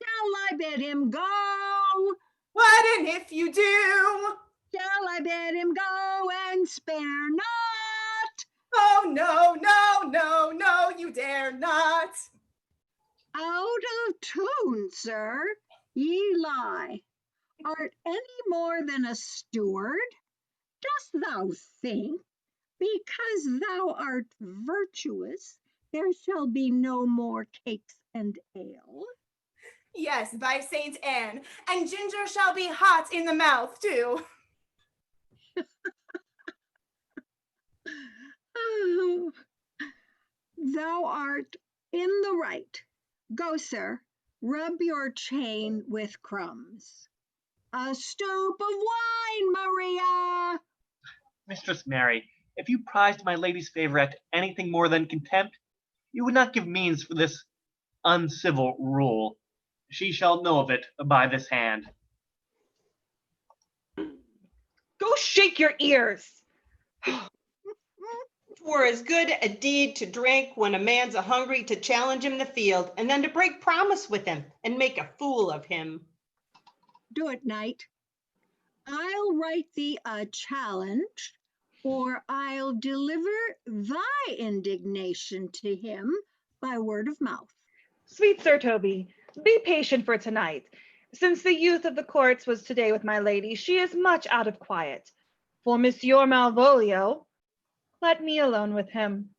Shall I bid him go? What and if you do? Shall I bid him go and spare not? Oh, no, no, no, no, you dare not. Out of tune, sir, ye lie. Art any more than a steward? Dost thou think, because thou art virtuous, there shall be no more cakes and ale? Yes, by Saint Anne, and ginger shall be hot in the mouth, too. Oh, thou art in the right. Go, sir, rub your chain with crumbs. A stoup of wine, Maria. Mistress Mary, If you prized my lady's favor at anything more than contempt, you would not give means for this uncivil rule. She shall know of it by this hand. Go shake your ears. 'Twere as good a deed to drink when a man's a hungry to challenge him in the field, and then to break promise with him and make a fool of him. Do it, knight. I'll write thee a challenge, or I'll deliver thy indignation to him by word of mouth. Sweet Sir Toby, be patient for tonight. Since the youth of the courts was today with my lady, she is much out of quiet. For Monsieur Malvolio, let me alone with him.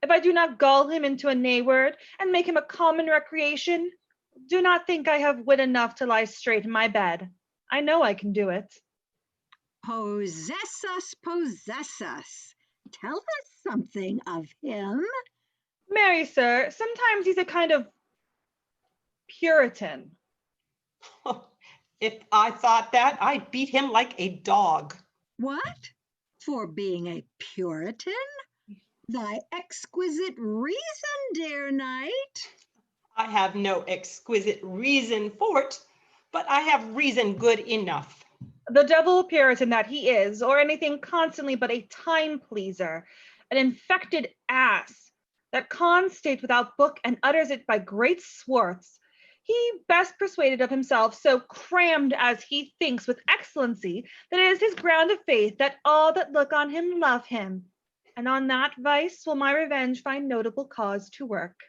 If I do not gull him into a nay word and make him a common recreation, do not think I have wit enough to lie straight in my bed. I know I can do it. Possess us, possess us. Tell us something of him. Marry, sir, sometimes he's a kind of Puritan. If I thought that, I'd beat him like a dog. What? For being a Puritan? Thy exquisite reason, dear knight. I have no exquisite reason for't, but I have reason good enough. The devil Puritan that he is, or anything constantly but a time pleaser, an infected ass that constate without book and utters it by great swarths. He best persuaded of himself, so crammed as he thinks with excellency, that it is his ground of faith that all that look on him love him. And on that vice will my revenge find notable cause to work.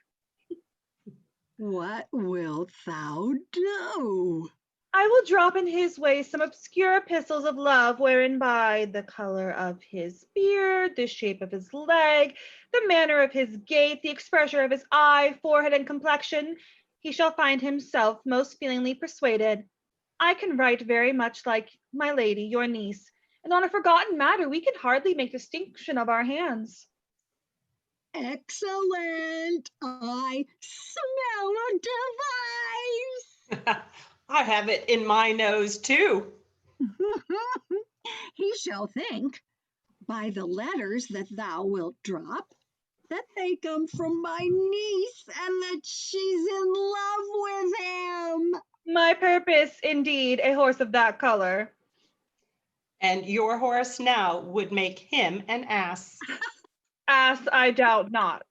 What wilt thou do? I will drop in his way some obscure epistles of love, wherein by the color of his beard, the shape of his leg, the manner of his gait, the expression of his eye, forehead, and complexion, he shall find himself most feelingly persuaded. I can write very much like my lady, your niece, and on a forgotten matter we can hardly make distinction of our hands. Excellent! I smell a device! I have it in my nose too. He shall think, by the letters that thou wilt drop, that they come from my niece and that she's in love with him. My purpose, indeed, a horse of that color. And your horse now would make him an ass. Ass, I doubt not.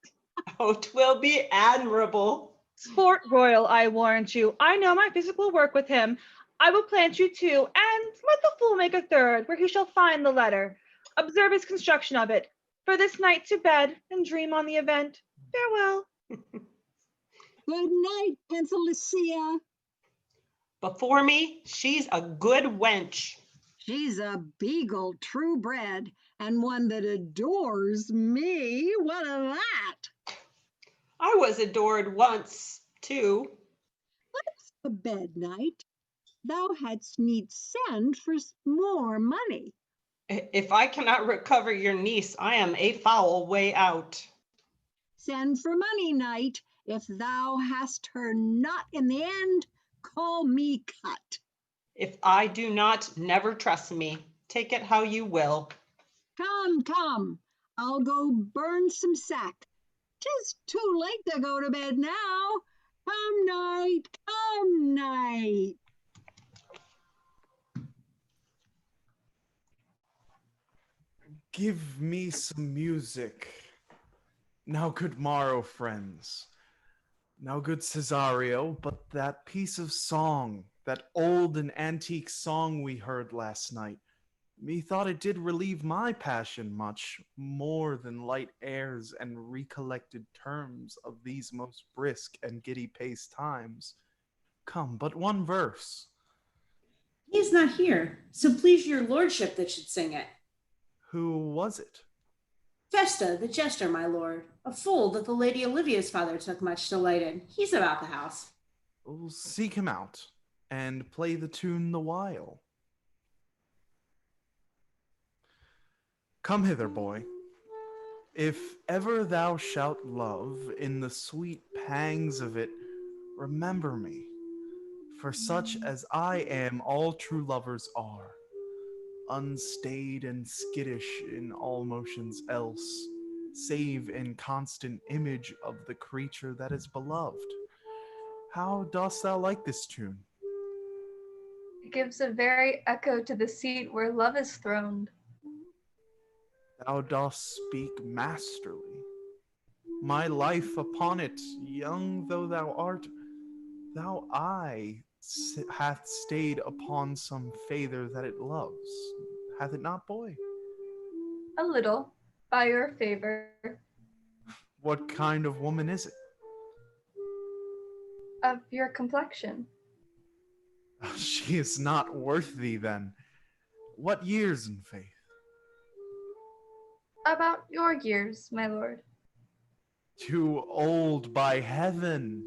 Oh, 'twill be admirable. Sport royal, I warrant you. I know my physical work with him. I will plant you two, and let the fool make a third, where he shall find the letter. Observe his construction of it. For this night to bed, and dream on the event. Farewell. Good night, Penthelicia. Before me, she's a good wench. She's a beagle true bred, and one that adores me. What of that? I was adored once, too. Let's to bed, knight. Thou hadst need send for more money. If I cannot recover your niece, I am a foul way out. Send for money, knight. If thou hast her not in the end, call me cut. If I do not, never trust me. Take it how you will. Come, come, I'll go burn some sack. 'Tis too late to go to bed now. Come, night, come, night. Give me some music. Now, good morrow, friends. Now, good Cesario, but that piece of song, that old and antique song we heard last night, methought it did relieve my passion much more than light airs and recollected terms of these most brisk and giddy paced times. Come, but one verse. He is not here, so please your lordship that should sing it. Who was it? Festa, the jester, my lord, a fool that the Lady Olivia's father took much delight in. He's about the house. We'll seek him out and play the tune the while. Come hither, boy. If ever thou shalt love in the sweet pangs of it, remember me, for such as I am all true lovers are. unstayed and skittish in all motions else, save in constant image of the creature that is beloved. How dost thou like this tune? It gives a very echo to the seat where love is throned. Thou dost speak masterly. My life upon it, young though thou art, thou eye hath stayed upon some father that it loves. Hath it not, boy? A little, by your favor, What kind of woman is it? of your complexion. She is not worth thee, then. What years in faith? About your years, my lord. Too old by heaven.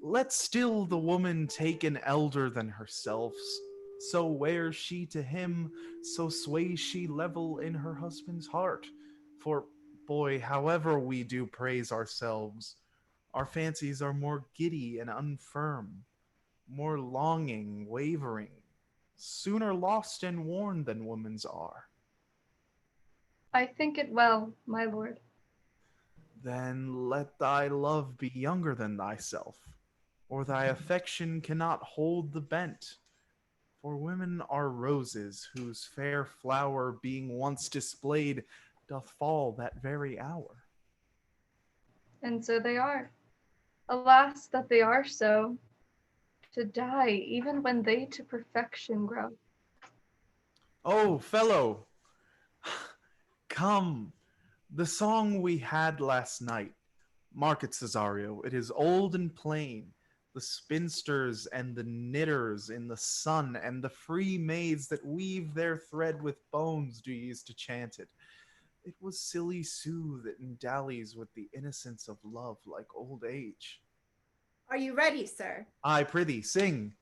Let still the woman take an elder than herself. So wears she to him, so sways she level in her husband's heart. For, boy, however we do praise ourselves, our fancies are more giddy and unfirm, more longing, wavering, sooner lost and worn than women's are. I think it well, my lord. Then let thy love be younger than thyself, or thy affection cannot hold the bent. For women are roses, whose fair flower, being once displayed, doth fall that very hour. And so they are. Alas, that they are so, to die even when they to perfection grow. Oh, fellow, come, the song we had last night. Mark it, Cesario, it is old and plain. The spinsters and the knitters in the sun, and the free maids that weave their thread with bones do use to chant it. It was silly Sue that dallies with the innocence of love like old age. Are you ready, sir? I prithee, sing.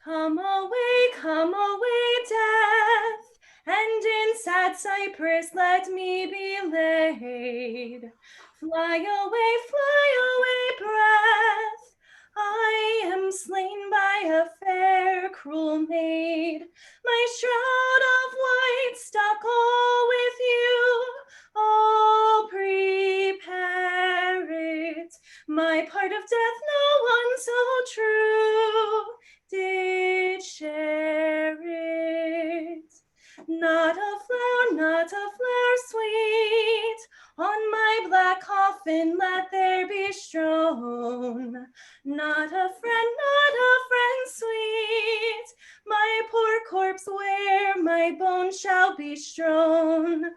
Come away, death, and in sad cypress let me be laid. Fly away, breath. I am slain by a fair, cruel maid. My shroud of white stuck all with you. Oh, prepare it. My part of death no one so true did share it. Not a flower sweet, on my black coffin let there be strewn. Not a friend sweet, my poor corpse where my bones shall be strewn. 1,000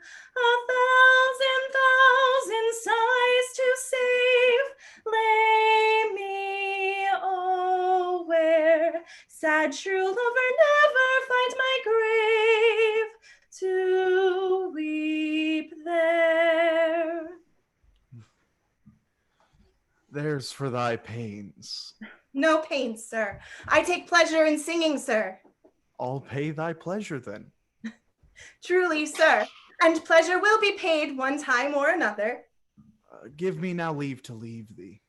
sighs to save, lay me, oh, where sad true lover never find my grave to weep there. There's for thy pains. No pains, sir. I take pleasure in singing, sir. I'll pay thy pleasure then. Truly, sir, and pleasure will be paid one time or another. Give me now leave to leave thee.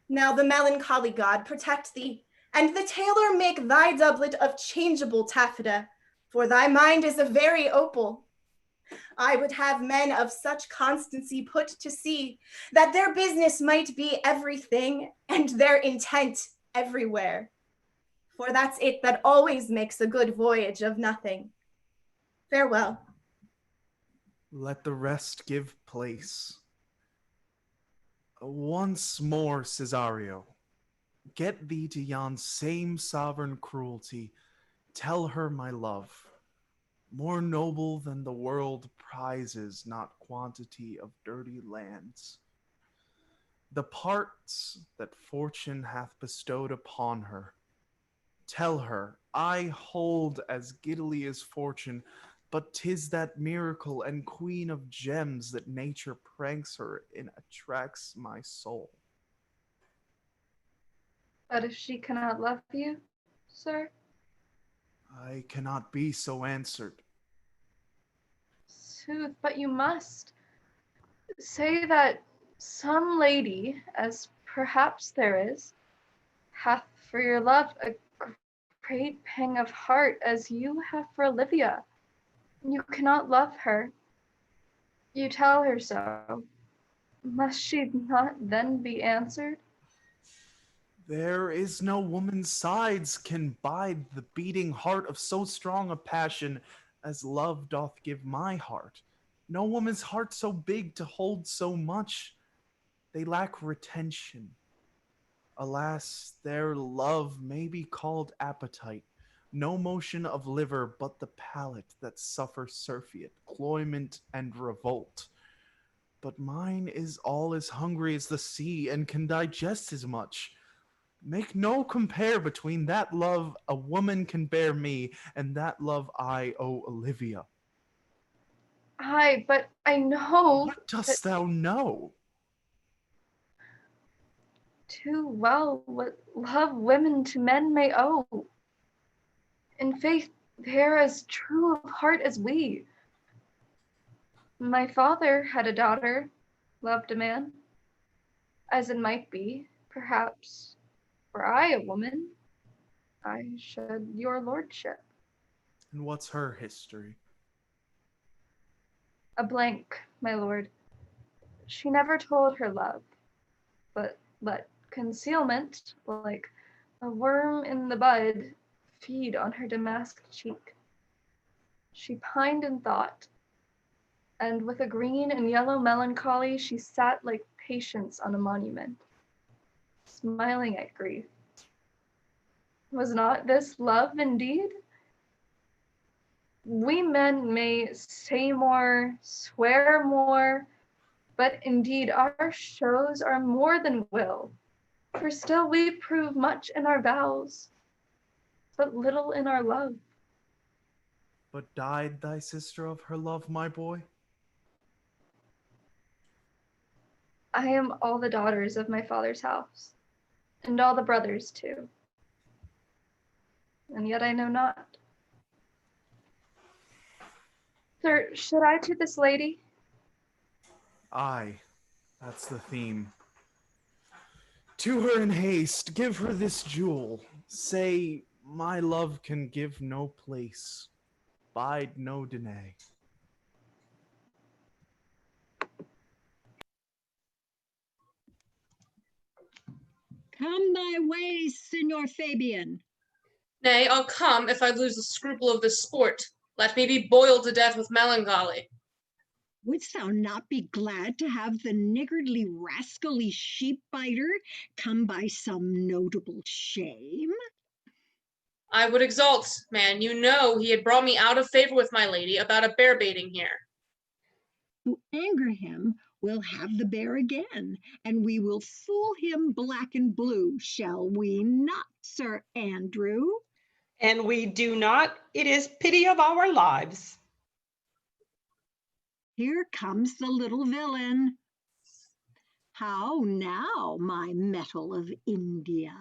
Now the melancholy god protect thee, and the tailor make thy doublet of changeable taffeta, for thy mind is a very opal. I would have men of such constancy put to sea, that their business might be everything, and their intent everywhere. For that's it that always makes a good voyage of nothing. Farewell. Let the rest give place. Once more, Cesario, get thee to yon same sovereign cruelty. Tell her my love, more noble than the world prizes not quantity of dirty lands. The parts that fortune hath bestowed upon her, tell her I hold as giddily as fortune, but 'tis that miracle and queen of gems that nature pranks her in attracts my soul. But if she cannot love you, sir? I cannot be so answered. Sooth, but you must. Say that some lady, as perhaps there is, hath for your love a great pang of heart as you have for Olivia. You cannot love her. You tell her so. Must she not then be answered? There is no woman's sides can bide the beating heart of so strong a passion as love doth give my heart. No woman's heart so big to hold so much. They lack retention. Alas, their love may be called appetite. No motion of liver but the palate that suffers surfeit, cloyment, and revolt. But mine is all as hungry as the sea and can digest as much. Make no compare between that love a woman can bear me and that love I owe Olivia. Aye, but I know What dost thou know? too well what love women to men may owe. In faith, they are as true of heart as we. My father had a daughter, loved a man, as it might be, perhaps, were I a woman, I should your lordship. And what's her history? A blank, my lord. She never told her love, but let concealment, like a worm in the bud, feed on her damask cheek. She pined in thought, and with a green and yellow melancholy she sat like Patience on a monument, smiling at grief. Was not this love indeed? We men may say more, swear more, but indeed our shows are more than will, for still we prove much in our vows, but little in our love. But died thy sister of her love, my boy? I am all the daughters of my father's house, and all the brothers too. And yet I know not. Sir, should I to this lady? Aye, that's the theme. To her in haste, give her this jewel. Say, my love can give no place, bide no denay. Come thy ways, Signor Fabian. Nay, I'll come if I lose the scruple of this sport. Let me be boiled to death with melancholy. Wouldst thou not be glad to have the niggardly, rascally sheep-biter come by some notable shame? I would exult, man. You know he had brought me out of favor with my lady about a bear baiting here. To anger him, we'll have the bear again, and we will fool him black and blue, shall we not, Sir Andrew? And we do not. It is pity of our lives. Here comes the little villain. How now, my metal of India?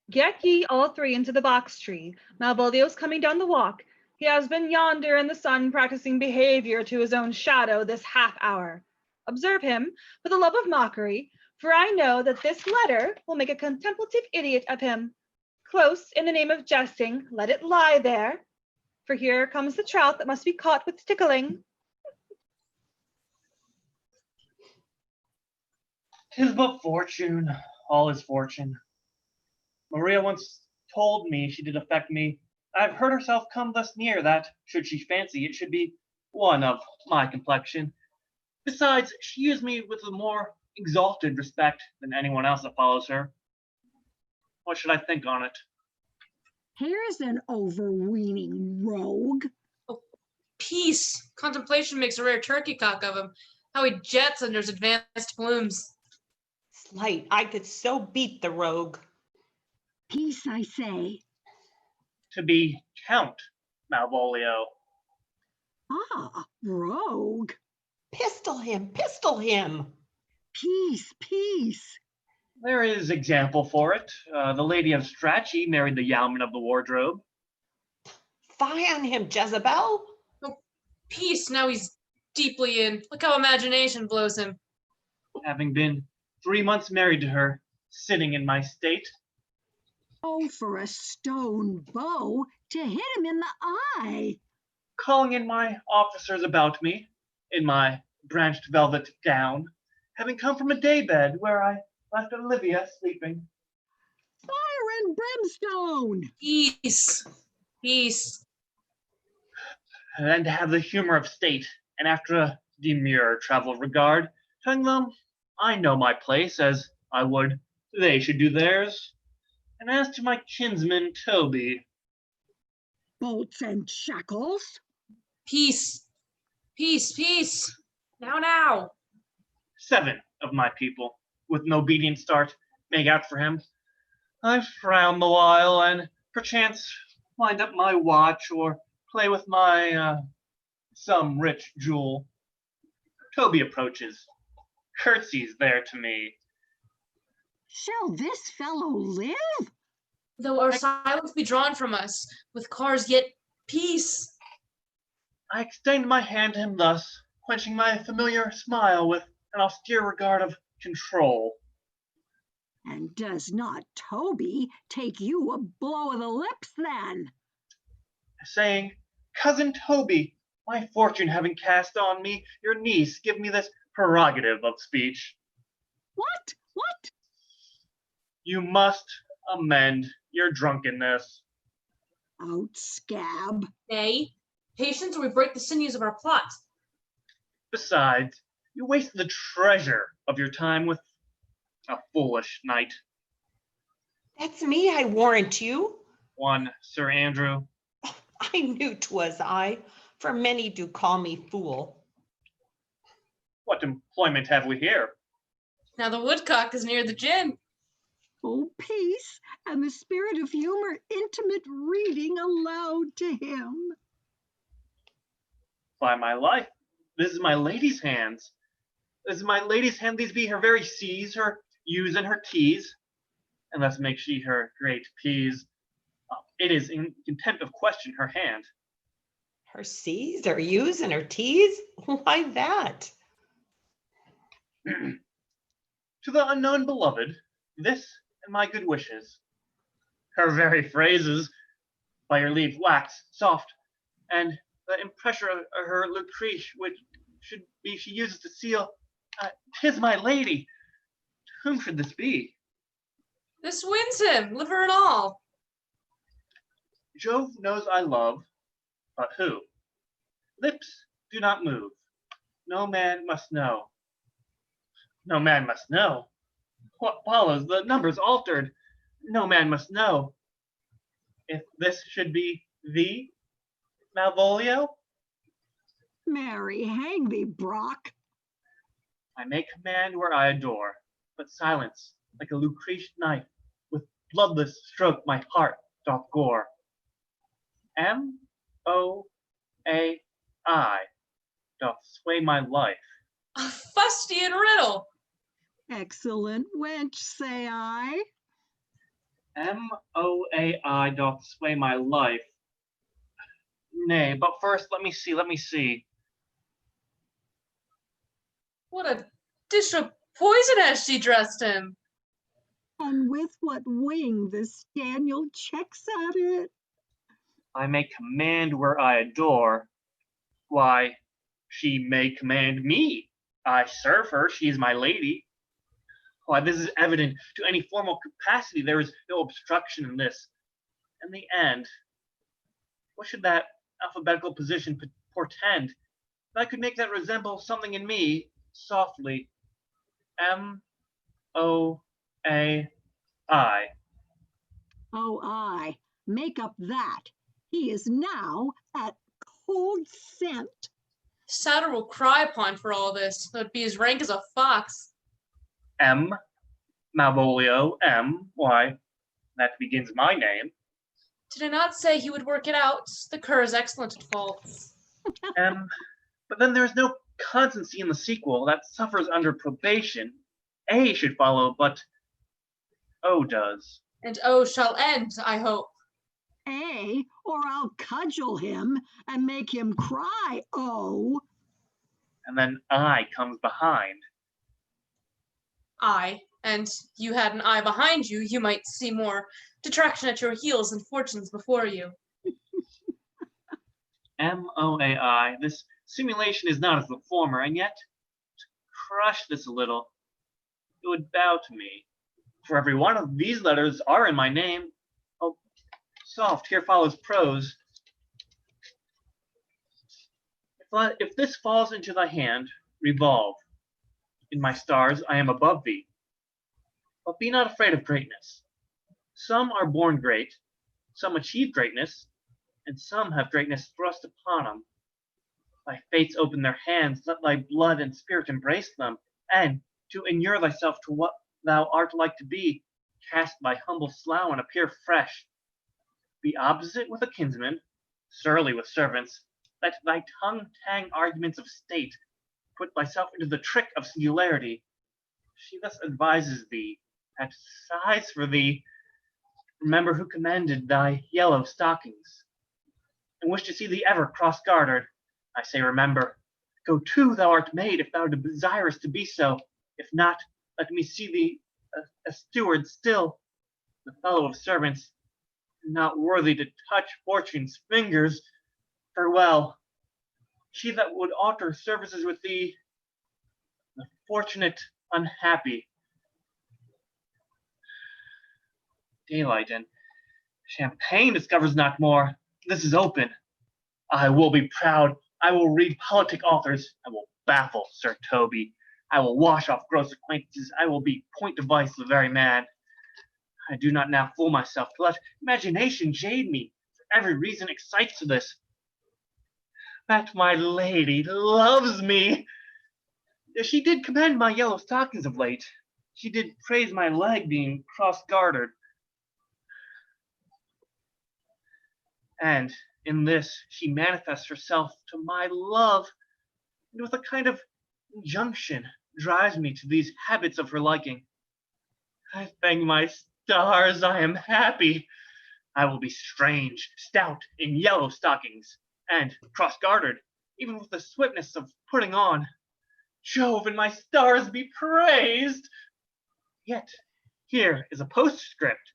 Get ye all three into the box tree. Malvolio's coming down the walk. He has been yonder in the sun practicing behavior to his own shadow this half hour. Observe him for the love of mockery, for I know that this letter will make a contemplative idiot of him. Close, in the name of jesting, let it lie there, for here comes the trout that must be caught with tickling. 'Tis but fortune, all is fortune. Maria once told me she did affect me. I've heard herself come thus near that, should she fancy it should be one of my complexion. Besides, she used me with a more exalted respect than anyone else that follows her. What should I think on it? Here's an overweening rogue. Oh, peace. Contemplation makes a rare turkey cock of him. How he jets under his advanced plumes. Slight, I could so beat the rogue. Peace, I say. To be Count Malvolio. Ah, rogue. Pistol him, pistol him. Peace, peace. There is example for it. The Lady of Strachey married the Yeoman of the Wardrobe. Fie on him, Jezebel. Oh, peace. Now he's deeply in. Look how imagination blows him. Having been 3 months married to her, sitting in my state. Oh, for a stone bow to hit him in the eye. Calling in my officers about me, in my branched velvet gown, having come from a daybed where I left Olivia sleeping. Fire and brimstone! Peace. Peace. And then to have the humor of state, and after a demure travel regard, telling them I know my place as I would they should do theirs. And as to my kinsman Toby, Bolts and shackles? Peace. Peace. Peace. Now. 7 of my people, with an obedient start, make out for him. I frown the while, and perchance wind up my watch, or play with my, some rich jewel. Toby approaches, curtsies there to me. Shall this fellow live? Though our silence be drawn from us, with cars yet peace. I extend my hand to him thus, quenching my familiar smile with an austere regard of control. And does not Toby take you a blow of the lips then? Saying, Cousin Toby, my fortune having cast on me, your niece, give me this prerogative of speech. What? You must amend your drunkenness. Out, scab. Nay, patience or we break the sinews of our plot. Besides, you waste the treasure of your time with a foolish knight. That's me, I warrant you. One Sir Andrew. I knew 'twas I, for many do call me fool. What employment have we here? Now the woodcock is near the gin. Oh, peace, and the spirit of humor, intimate reading aloud to him. By my life, this is my lady's hands. This is my lady's hand, these be her very C's, her U's and her T's, and thus makes she her great P's. It is in contempt of question her hand. Her C's, her U's, and her T's? Why that? To the unknown beloved, this and my good wishes. Her very phrases, by your leave, wax, soft, and the impressure of her Lucrece, which should be she uses to seal, 'tis my lady. To whom should this be? This wins him, liver and all. Jove knows I love, but who? Lips do not move. No man must know. No man must know. What follows? The number's altered. No man must know. If this should be thee, Malvolio, Marry, hang thee, Brock. I may command where I adore, but silence, like a Lucretian knife, with bloodless stroke my heart doth gore. M-O-A-I doth sway my life. A fustian riddle. Excellent wench, say I. M-O-A-I doth sway my life. Nay, but first let me see. What a dish of poison has she dressed him. And with what wing this Daniel checks at it. I may command where I adore. Why, she may command me. I serve her, she is my lady. Why, this is evident to any formal capacity. There is no obstruction in this. In the end, what should that alphabetical position portend? That I could make that resemble something in me, softly. M-O-A-I. Oh, I. Make up that. He is now at cold scent. Satyr will cry upon for all this, though it be as rank as a fox. M. Malvolio, M. Why, that begins my name. Did I not say he would work it out? The cur is excellent at faults. But then there's no constancy in the sequel. That suffers under probation. A should follow, but O does. And O shall end, I hope. A, or I'll cudgel him and make him cry, oh. And then I comes behind. I. and you had an eye behind you, you might see more detraction at your heels and fortunes before you. MOAI, this simulation is not as the former, and yet, to crush this a little, it would bow to me. For every one of these letters are in my name. Oh, soft, here follows prose. If this falls into thy hand, revolve. In my stars I am above thee. But be not afraid of greatness. Some are born great, some achieve greatness, and some have greatness thrust upon them. Thy fates open their hands, let thy blood and spirit embrace them, and, to inure thyself to what thou art like to be, cast thy humble slough and appear fresh. Be opposite with a kinsman, surly with servants, let thy tongue tang arguments of state, put thyself into the trick of singularity. She thus advises thee, and sighs for thee. Remember who commanded thy yellow stockings, and wish to see thee ever cross-gartered. I say remember. Go to, thou art made, if thou desirest to be so. If not, let me see thee a steward still, the fellow of servants, not worthy to touch fortune's fingers. Farewell. She that would alter services with thee, the fortunate unhappy. Daylight and champagne discovers not more. This is open. I will be proud. I will read politic authors. I will baffle Sir Toby. I will wash off gross acquaintances. I will be point device the very man. I do not now fool myself to let imagination jade me, for every reason excites to this. That my lady loves me. She did commend my yellow stockings of late. She did praise my leg being cross-gartered. And in this she manifests herself to my love, and with a kind of injunction drives me to these habits of her liking. I thank my stars I am happy. I will be strange, stout, in yellow stockings, and cross-gartered, even with the swiftness of putting on. Jove and my stars be praised! Yet here is a postscript.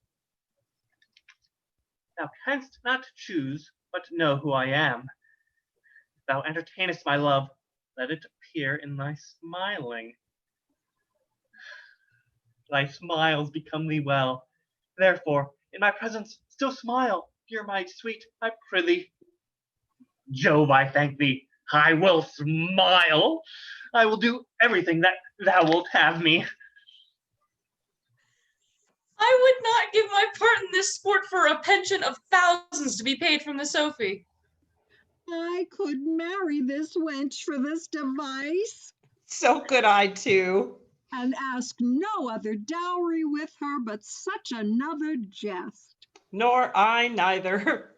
Thou canst not choose but know who I am. If thou entertainest my love, let it appear in thy smiling. Thy smiles become thee well. Therefore, in my presence, still smile, dear my sweet, I prithee. Jove, I thank thee. I will smile. I will do everything that thou wilt have me. I would not give my part in this sport for a pension of thousands to be paid from the Sophie. I could marry this wench for this device. So could I too. And ask no other dowry with her but such another jest. Nor I neither.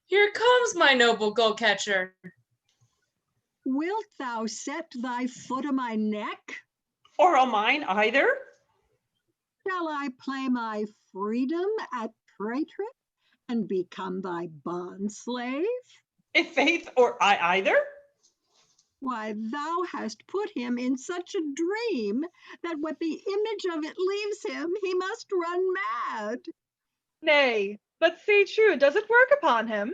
Here comes my noble gull-catcher. Wilt thou set thy foot on my neck? Or on mine either? Shall I play my freedom at praetry and become thy bondslave? If faith or I either? Why, thou hast put him in such a dream that what the image of it leaves him, he must run mad. Nay, but say true, does it work upon him?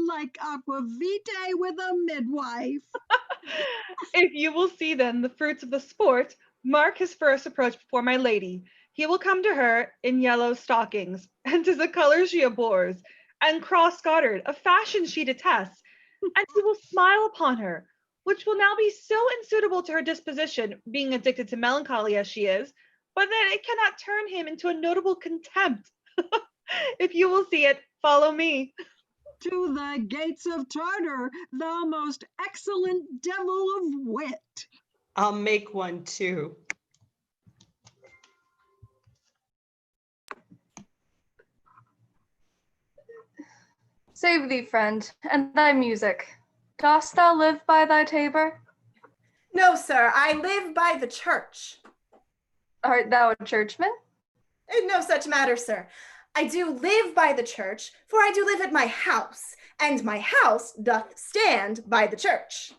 Like aquavitae with a midwife. If you will see then the fruits of the sport, mark his first approach before my lady. He will come to her in yellow stockings, and 'tis a color she abhors, and cross-gartered, a fashion she detests, and he will smile upon her, which will now be so unsuitable to her disposition, being addicted to melancholy as she is, but that it cannot turn him into a notable contempt. If you will see it, follow me. To the gates of Tartar, thou most excellent devil of wit. I'll make one too. Save thee, friend, and thy music. Dost thou live by thy tabor? No, sir, I live by the church. Art thou a churchman? No such matter, sir. I do live by the church, for I do live at my house, and my house doth stand by the church.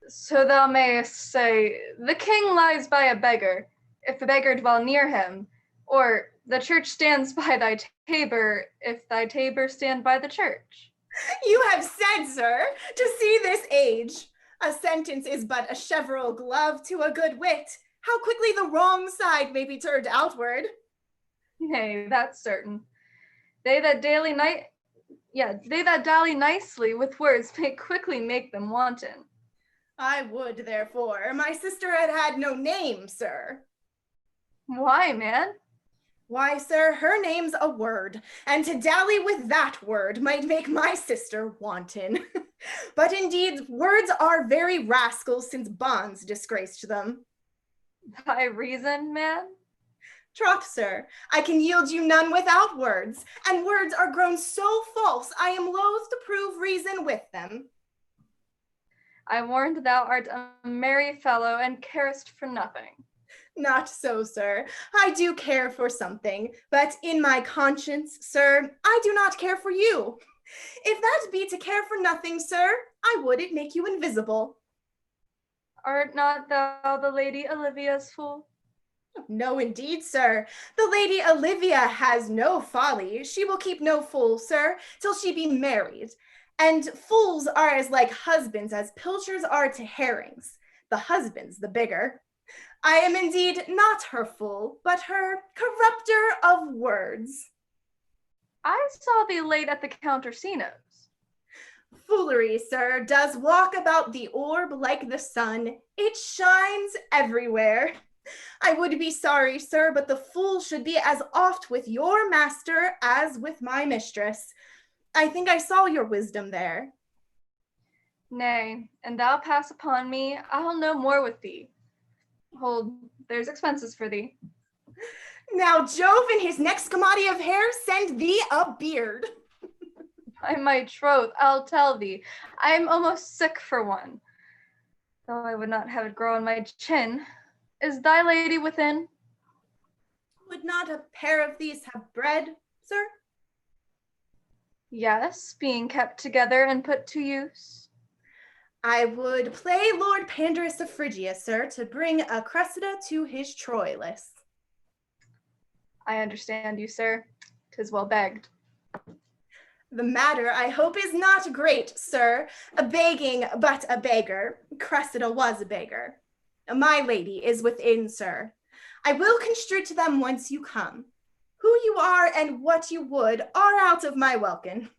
So thou mayest say, the king lies by a beggar, if the beggar dwell near him, or the church stands by thy tabor, if thy tabor stand by the church. You have said, sir, to see this age. A sentence is but a cheverel glove to a good wit. How quickly the wrong side may be turned outward. Nay, that's certain. They that dally nicely with words may quickly make them wanton. I would, therefore, my sister had had no name, sir. Why, man? Why, sir, her name's a word, and to dally with that word might make my sister wanton. But indeed, words are very rascals since bonds disgraced them. Thy reason, man? Troth, sir, I can yield you none without words, and words are grown so false, I am loath to prove reason with them. I warned thou art a merry fellow, and carest for nothing. Not so, sir. I do care for something, but in my conscience, sir, I do not care for you. If that be to care for nothing, sir, I would it make you invisible. Art not thou the Lady Olivia's fool? No, indeed, sir. The Lady Olivia has no folly. She will keep no fool, sir, till she be married. And fools are as like husbands as pilchers are to herrings. The husband's the bigger. I am indeed not her fool, but her corrupter of words. I saw thee late at the countersinos. Foolery, sir, does walk about the orb like the sun. It shines everywhere. I would be sorry, sir, but the fool should be as oft with your master as with my mistress. I think I saw your wisdom there. Nay, and thou pass upon me, I'll no more with thee. Hold, there's expenses for thee. Now Jove in his next commodity of hair send thee a beard. By my troth, I'll tell thee, I am almost sick for one, though I would not have it grow on my chin. Is thy lady within? Would not a pair of these have bread, sir? Yes, being kept together and put to use. I would play Lord Pandarus of Phrygia, sir, to bring a Cressida to his Troilus. I understand you, sir. 'Tis well begged. The matter, I hope, is not great, sir. A begging, but a beggar. Cressida was a beggar. My lady is within, sir. I will construe to them whence you come. Who you are and what you would are out of my welkin.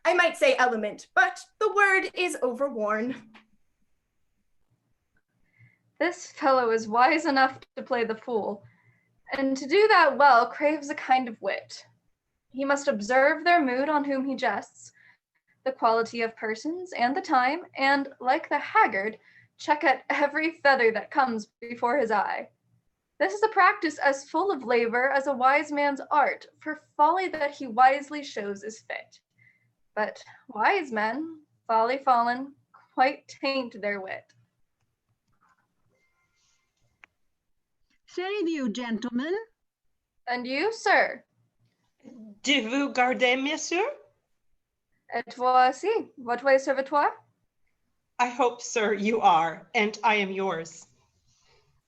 I might say element, but the word is overworn. This fellow is wise enough to play the fool, and to do that well craves a kind of wit. He must observe their mood on whom he jests, the quality of persons and the time, and, like the haggard, check at every feather that comes before his eye. This is a practice as full of labor as a wise man's art, for folly that he wisely shows is fit. But wise men, folly fallen, quite taint their wit. Save you, gentlemen. And you, sir? De vous garder, monsieur? Et toi aussi. What way servitoire? I hope, sir, you are, and I am yours.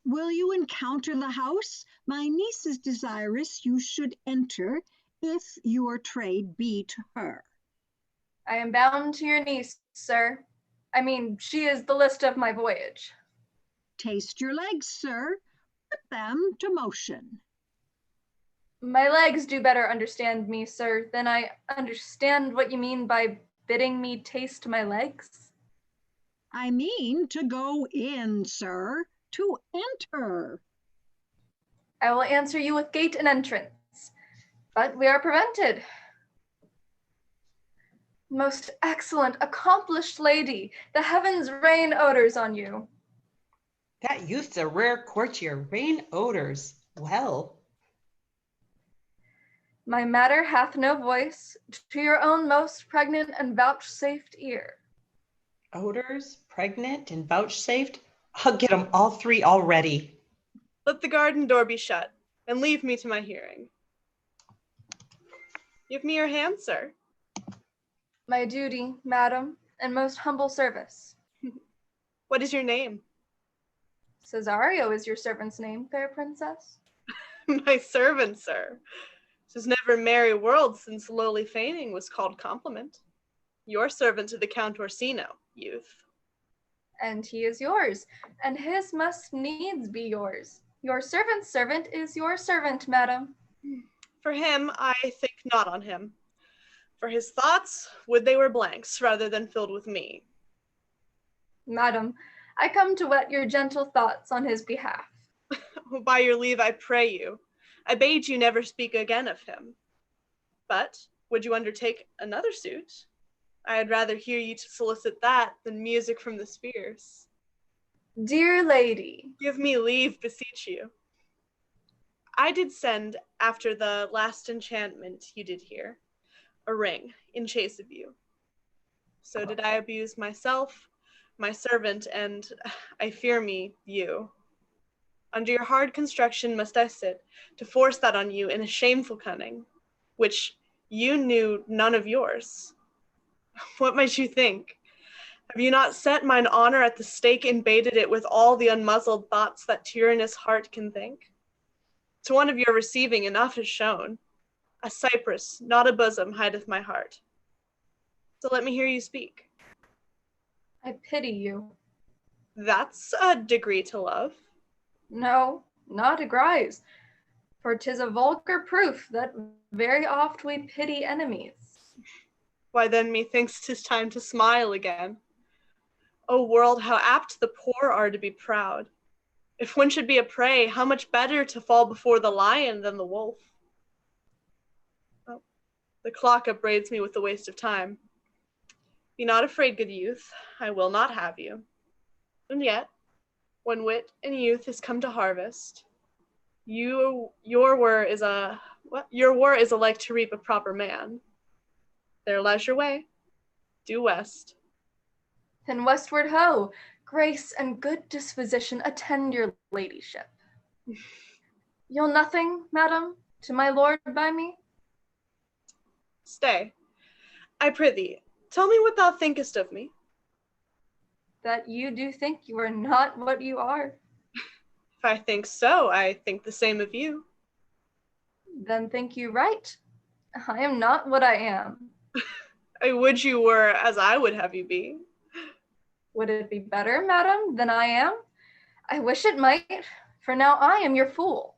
Will you encounter the house? My niece is desirous you should enter, if your trade be to her. I am bound to your niece, sir. I mean, she is the list of my voyage. Taste your legs, sir. Put them to motion. My legs do better understand me, sir, than I understand what you mean by bidding me taste my legs. I mean to go in, sir, to enter. I will answer you with gate and entrance, but we are prevented. Most excellent, accomplished lady, the heavens rain odors on you. That youth's a rare courtier, rain odors. Well. My matter hath no voice to your own most pregnant and vouchsafed ear. Odors, pregnant, and vouchsafed? I'll get them all three already. Let the garden door be shut, and leave me to my hearing. Give me your hand, sir. My duty, madam, and most humble service. What is your name? Cesario is your servant's name, fair princess. My servant, sir. 'Tis never merry world since lowly feigning was called compliment. Your servant to the Count Orsino, youth. And he is yours, and his must needs be yours. Your servant's servant is your servant, madam. For him, I think not on him. For his thoughts, would they were blanks rather than filled with me. Madam, I come to wet your gentle thoughts on his behalf. By your leave, I pray you. I bade you never speak again of him. But would you undertake another suit? I had rather hear you to solicit that than music from the spheres. Dear lady. Give me leave, beseech you. I did send, after the last enchantment you did hear, a ring in chase of you. So did I abuse myself, my servant, and, I fear me, you. Under your hard construction must I sit, to force that on you in a shameful cunning, which you knew none of yours. What might you think? Have you not set mine honor at the stake and baited it with all the unmuzzled thoughts that tyrannous heart can think? To one of your receiving enough is shown. A cypress, not a bosom, hideth my heart. So let me hear you speak. I pity you. That's a degree to love. No, not a grise, for 'tis a vulgar proof that very oft we pity enemies. Why then methinks 'tis time to smile again. O world, how apt the poor are to be proud. If one should be a prey, how much better to fall before the lion than the wolf. Oh, the clock upbraids me with the waste of time. Be not afraid, good youth, I will not have you. And yet, when wit and youth is come to harvest, your war is alike to reap a proper man. There lies your way. Due west. Then westward ho! Grace and good disposition attend your ladyship. You'll nothing, madam, to my lord by me? Stay. I prithee, tell me what thou thinkest of me. That you do think you are not what you are. If I think so, I think the same of you. Then think you right. I am not what I am. I would you were as I would have you be. Would it be better, madam, than I am? I wish it might, for now I am your fool.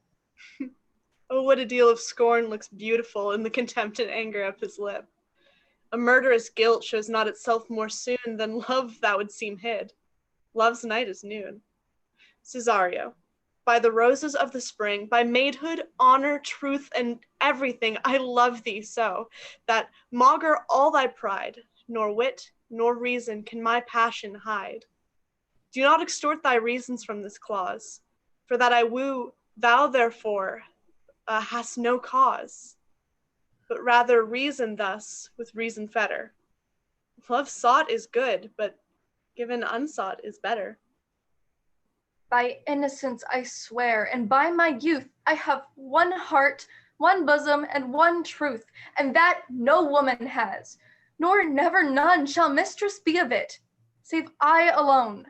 Oh, what a deal of scorn looks beautiful in the contempt and anger of his lip. A murderous guilt shows not itself more soon than love that would seem hid. Love's night is noon. Cesario, by the roses of the spring, by maidhood, honor, truth, and everything, I love thee so, that maugre all thy pride, nor wit, nor reason can my passion hide. Do not extort thy reasons from this clause, for that I woo, thou therefore hast no cause, but rather reason thus with reason fetter. Love sought is good, but given unsought is better. By innocence I swear, and by my youth, I have one heart, one bosom, and one truth, and that no woman has, nor never none shall mistress be of it, save I alone.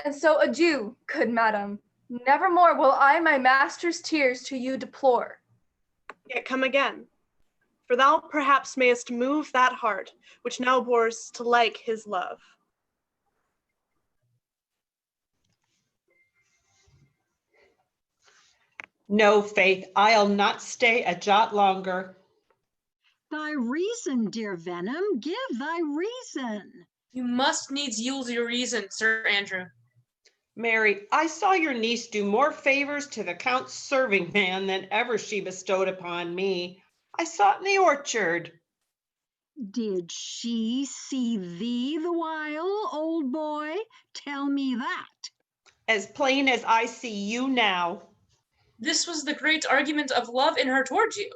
And so adieu, good madam. Nevermore will I my master's tears to you deplore. Yet come again, for thou perhaps mayest move that heart which now bores to like his love. No, Faith, I'll not stay a jot longer. Thy reason, dear Venom, give thy reason. You must needs yield your reason, Sir Andrew. Mary, I saw your niece do more favors to the Count's serving man than ever she bestowed upon me. I saw it in the orchard. Did she see thee the while, old boy? Tell me that. As plain as I see you now. This was the great argument of love in her towards you.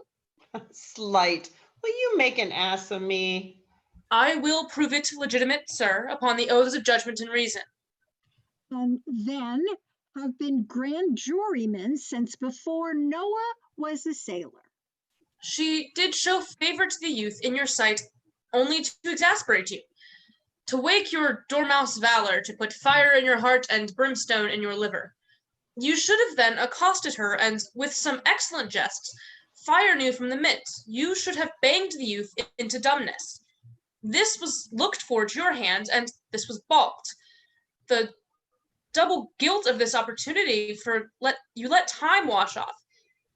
Slight, will you make an ass of me? I will prove it legitimate, sir, upon the oaths of judgment and reason. And then have been grand jurymen since before Noah was a sailor. She did show favor to the youth in your sight only to exasperate you. to wake your dormouse valor, to put fire in your heart and brimstone in your liver. You should have then accosted her, and with some excellent jests, fire new from the mint, you should have banged the youth into dumbness. This was looked for to your hand, and this was balked. The double guilt of this opportunity you let time wash off,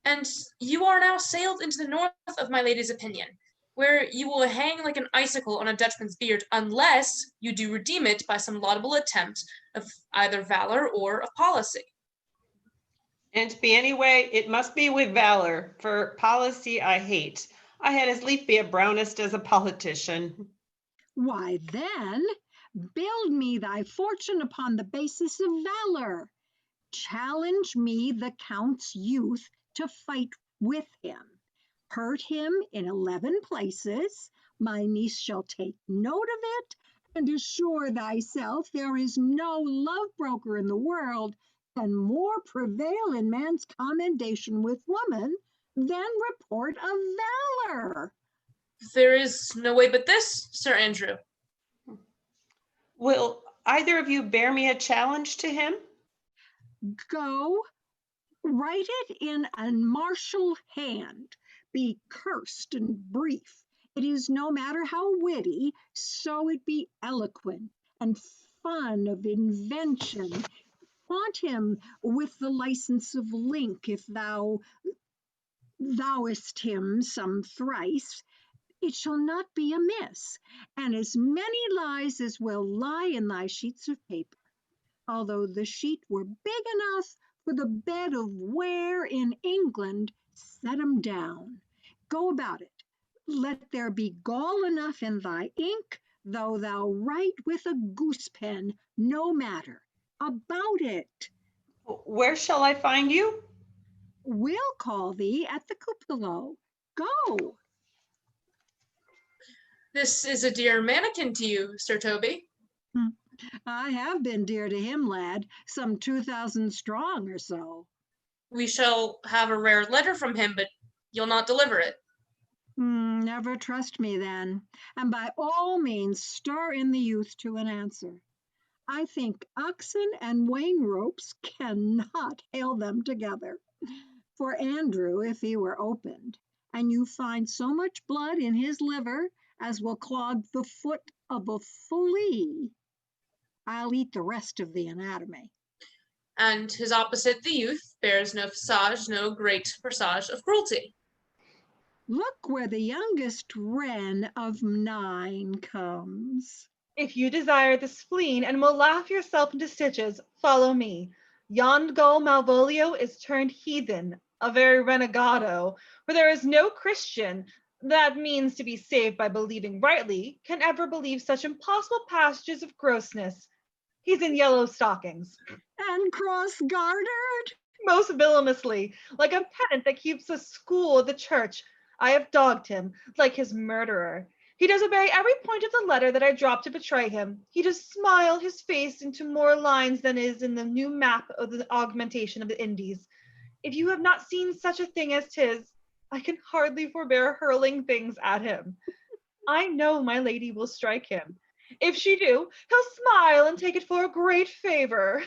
and you are now sailed into the north of my lady's opinion, where you will hang like an icicle on a Dutchman's beard, unless you do redeem it by some laudable attempt of either valor or of policy. And to be anyway, it must be with valor, for policy I hate. I had as lief be a brownist as a politician. Why then, build me thy fortune upon the basis of valor. Challenge me, the Count's youth, to fight with him. Hurt him in 11 places. My niece shall take note of it, and assure thyself there is no love broker in the world can more prevail in man's commendation with woman than report of valor. There is no way but this, Sir Andrew. Will either of you bear me a challenge to him? Go, write it in a martial hand. Be cursed and brief. It is no matter how witty, so it be eloquent and fun of invention. Haunt him with the license of link, if thou'st him some thrice, it shall not be amiss, and as many lies as will lie in thy sheets of paper, although the sheet were big enough for the bed of ware in England, set 'em down. Go about it. Let there be gall enough in thy ink, though thou write with a goose pen, no matter. About it. Where shall I find you? We'll call thee at the cupola. Go. This is a dear mannikin to you, Sir Toby. I have been dear to him, lad, some 2,000 strong or so. We shall have a rare letter from him, but you'll not deliver it. Never trust me then, and by all means stir in the youth to an answer. I think oxen and wain ropes cannot hail them together. For Andrew, if he were opened, and you find so much blood in his liver as will clog the foot of a flea, I'll eat the rest of the anatomy. And his opposite, the youth, bears no visage, no great presage of cruelty. Look where the youngest wren of 9 comes. If you desire the spleen and will laugh yourself into stitches, follow me. Yond gull Malvolio is turned heathen, a very renegado, for there is no Christian that means to be saved by believing rightly can ever believe such impossible passages of grossness. He's in yellow stockings. And cross-gartered? Most villainously, like a pedant that keeps a school at the church. I have dogged him, like his murderer. He does obey every point of the letter that I drop to betray him. He does smile his face into more lines than is in the new map of the augmentation of the Indies. If you have not seen such a thing as 'tis, I can hardly forbear hurling things at him. I know my lady will strike him. If she do, he'll smile and take it for a great favor.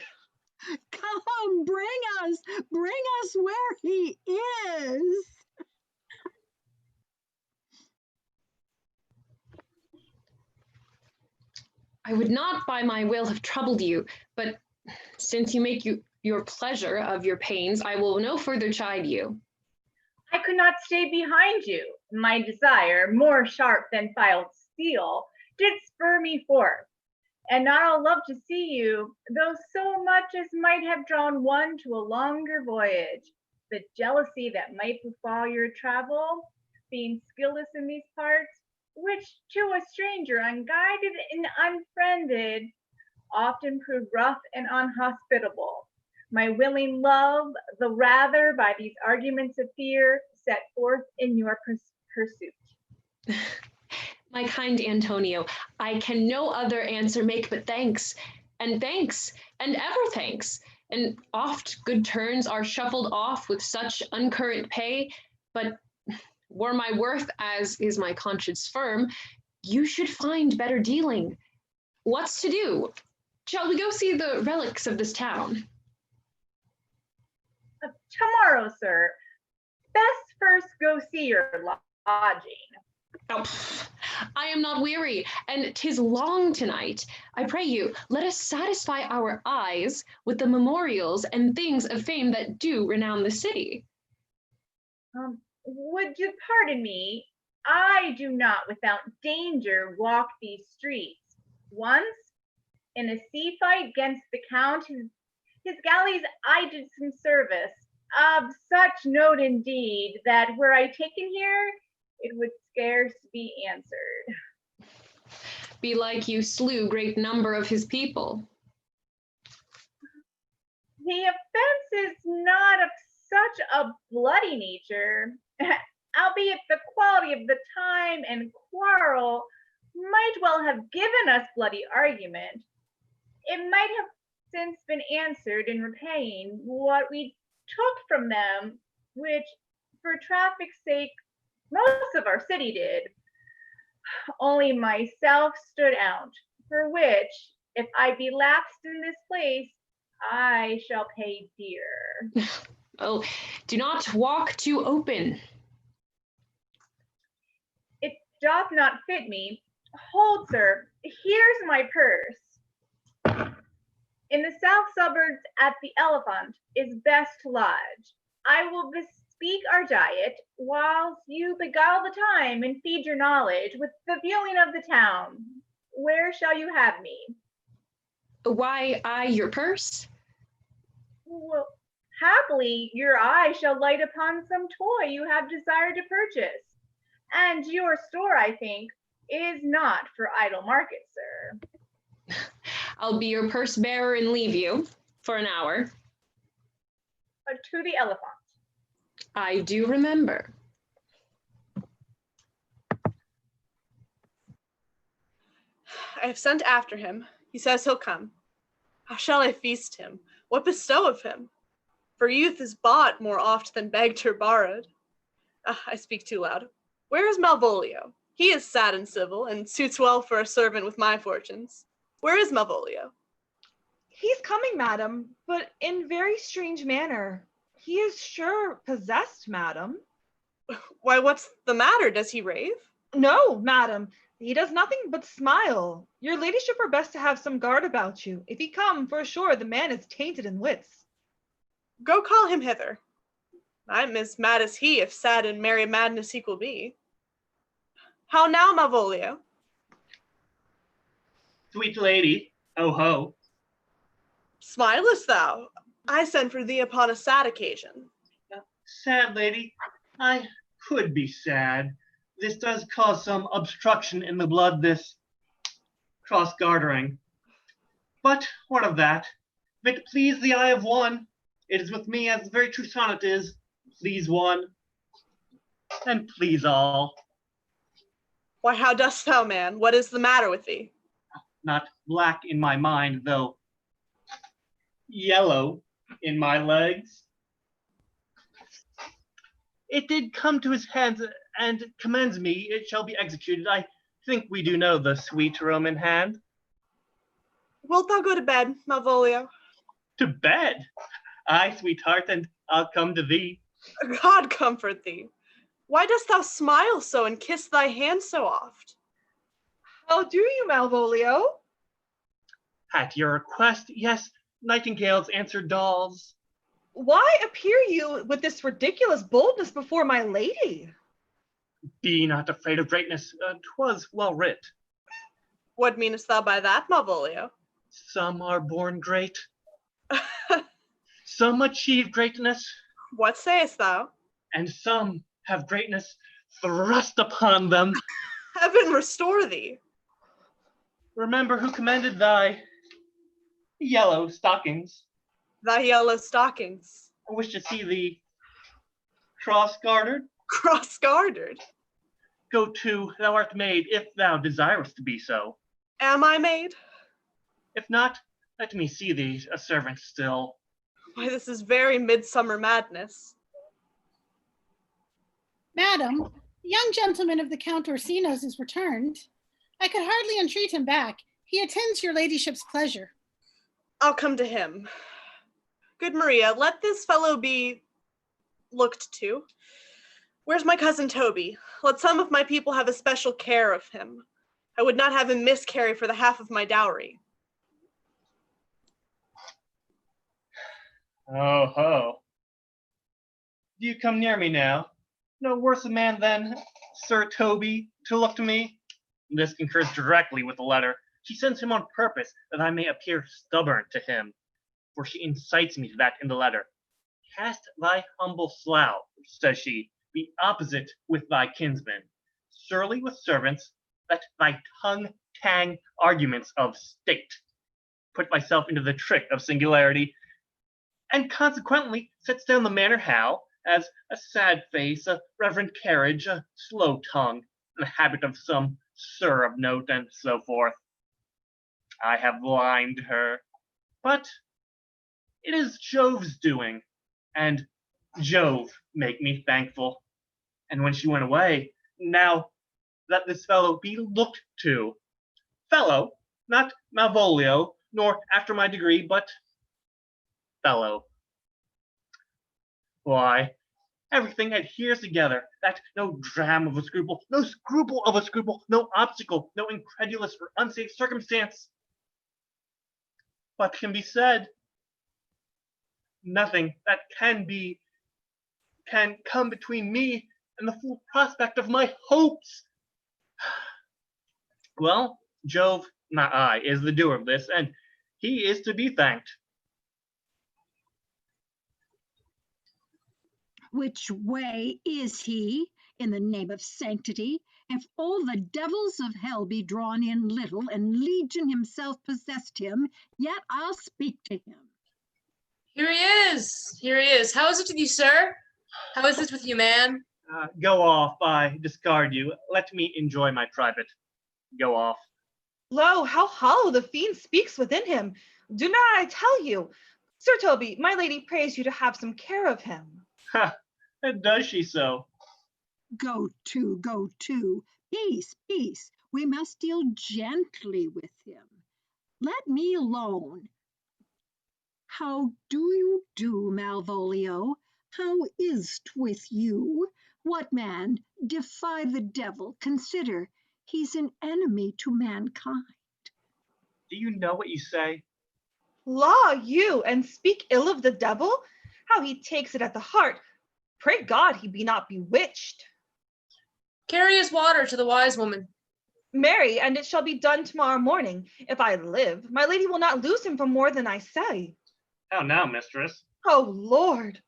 Come, bring us where he is. I would not by my will have troubled you, but since you make your pleasure of your pains, I will no further chide you. I could not stay behind you. My desire, more sharp than filed steel, did spur me forth. And not all love to see you, though so much as might have drawn one to a longer voyage. The jealousy that might befall your travel, being skilless in these parts, which to a stranger unguided and unfriended often prove rough and unhospitable. My willing love, the rather by these arguments of fear, set forth in your pursuit. My kind Antonio, I can no other answer make but thanks, and ever thanks. And oft good turns are shuffled off with such uncurrent pay, but were my worth as is my conscience firm, you should find better dealing. what's to do? Shall we go see the relics of this town? Tomorrow, sir. Best first go see your lodging. Oh, I am not weary, and 'tis long tonight. I pray you, let us satisfy our eyes with the memorials and things of fame that do renown the city. Would you pardon me? I do not without danger walk these streets. Once, in a sea fight against the Count, his galleys I did some service, of such note indeed, that were I taken here, it would scarce be answered. Belike you slew great number of his people. The offense is not of such a bloody nature, albeit the quality of the time and quarrel might well have given us bloody argument. It might have since been answered in repaying what we took from them, which for traffic's sake most of our city did. Only myself stood out, for which, if I be lapsed in this place, I shall pay dear. Oh, do not walk too open. It doth not fit me. Hold, sir, here's my purse. In the south suburbs at the Elephant is best to lodge. I will bespeak our diet, whilst you beguile the time and feed your knowledge with the viewing of the town. Where shall you have me? Why, I your purse? Well, happily your eye shall light upon some toy you have desired to purchase. And your store, I think, is not for idle market, sir. I'll be your purse bearer and leave you for an hour. To the Elephant. I do remember. I have sent after him. He says he'll come. How shall I feast him? What bestow of him? For youth is bought more oft than begged or borrowed. I speak too loud. Where is Malvolio? He is sad and civil, and suits well for a servant with my fortunes. Where is Malvolio? He's coming, madam, but in very strange manner. He is sure possessed, madam. Why, what's the matter? Does he rave? No, madam. He does nothing but smile. Your ladyship are best to have some guard about you. If he come, for sure the man is tainted in wits. Go call him hither. I'm as mad as he, if sad and merry madness equal be. How now, Malvolio? Sweet lady, oh ho. Smilest thou? I sent for thee upon a sad occasion. Sad lady, I could be sad. This does cause some obstruction in the blood, this cross-gartering. But what of that? If it please the eye of one, it is with me as the very true sonnet is, please one, and please all. Why, how dost thou, man? What is the matter with thee? Not black in my mind, though yellow in my legs. It did come to his hands and commends me, it shall be executed. I think we do know the sweet Roman hand. Wilt thou go to bed, Malvolio? To bed? Aye, sweetheart, and I'll come to thee. God comfort thee. Why dost thou smile so and kiss thy hand so oft? How do you, Malvolio? At your request, yes, nightingales answer dolls. Why appear you with this ridiculous boldness before my lady? Be not afraid of greatness, 'twas well writ. What meanest thou by that, Malvolio? Some are born great. Some achieve greatness. What sayest thou? And some have greatness thrust upon them. Heaven restore thee. Remember who commended thy yellow stockings. Thy yellow stockings. I wish to see thee cross-gartered. Cross-gartered? Go to, thou art made, if thou desirest to be so. Am I made? If not, let me see thee a servant still. Why, this is very midsummer madness. Madam, the young gentleman of the Count Orsino's is returned. I could hardly entreat him back. He attends your ladyship's pleasure. I'll come to him. Good Maria, let this fellow be looked to. Where's my cousin Toby? Let some of my people have a special care of him. I would not have him miscarry for the half of my dowry. Oh ho. Do you come near me now? No worse a man than Sir Toby to look to me? This concurs directly with the letter. She sends him on purpose that I may appear stubborn to him, for she incites me to that in the letter. Cast thy humble slough, says she, be opposite with thy kinsman, surly with servants, let thy tongue tang arguments of state. Put myself into the trick of singularity, and consequently sets down the manner how, as a sad face, a reverent carriage, a slow tongue, and a habit of some sir of note, and so forth. I have limed her, but it is Jove's doing, and Jove make me thankful. And when she went away, now let this fellow be looked to. Fellow, not Malvolio, nor after my degree, but fellow. Why, everything adheres together, that no dram of a scruple, no scruple of a scruple, no obstacle, no incredulous or unsafe circumstance. What can be said? Nothing that can come between me and the full prospect of my hopes. Well, Jove, not I, is the doer of this, and he is to be thanked. Which way is he, in the name of sanctity? If all the devils of hell be drawn in little, and Legion himself possessed him, yet I'll speak to him. Here he is. Here he is. How is it with you, sir? How is it with you, man? Go off, I discard you. Let me enjoy my private. Go off. Lo, how hollow the fiend speaks within him. Do not I tell you? Sir Toby, my lady prays you to have some care of him. Ha! And does she so? Go to. Peace, peace. We must deal gently with him. Let me alone. How do you do, Malvolio? How is't with you? What man? Defy the devil. Consider, he's an enemy to mankind. Do you know what you say? Law, you, and speak ill of the devil? How he takes it at the heart. Pray God he be not bewitched. Carry his water to the wise woman. Marry, and it shall be done tomorrow morning. If I live, my lady will not lose him for more than I say. How now, mistress? Oh, Lord.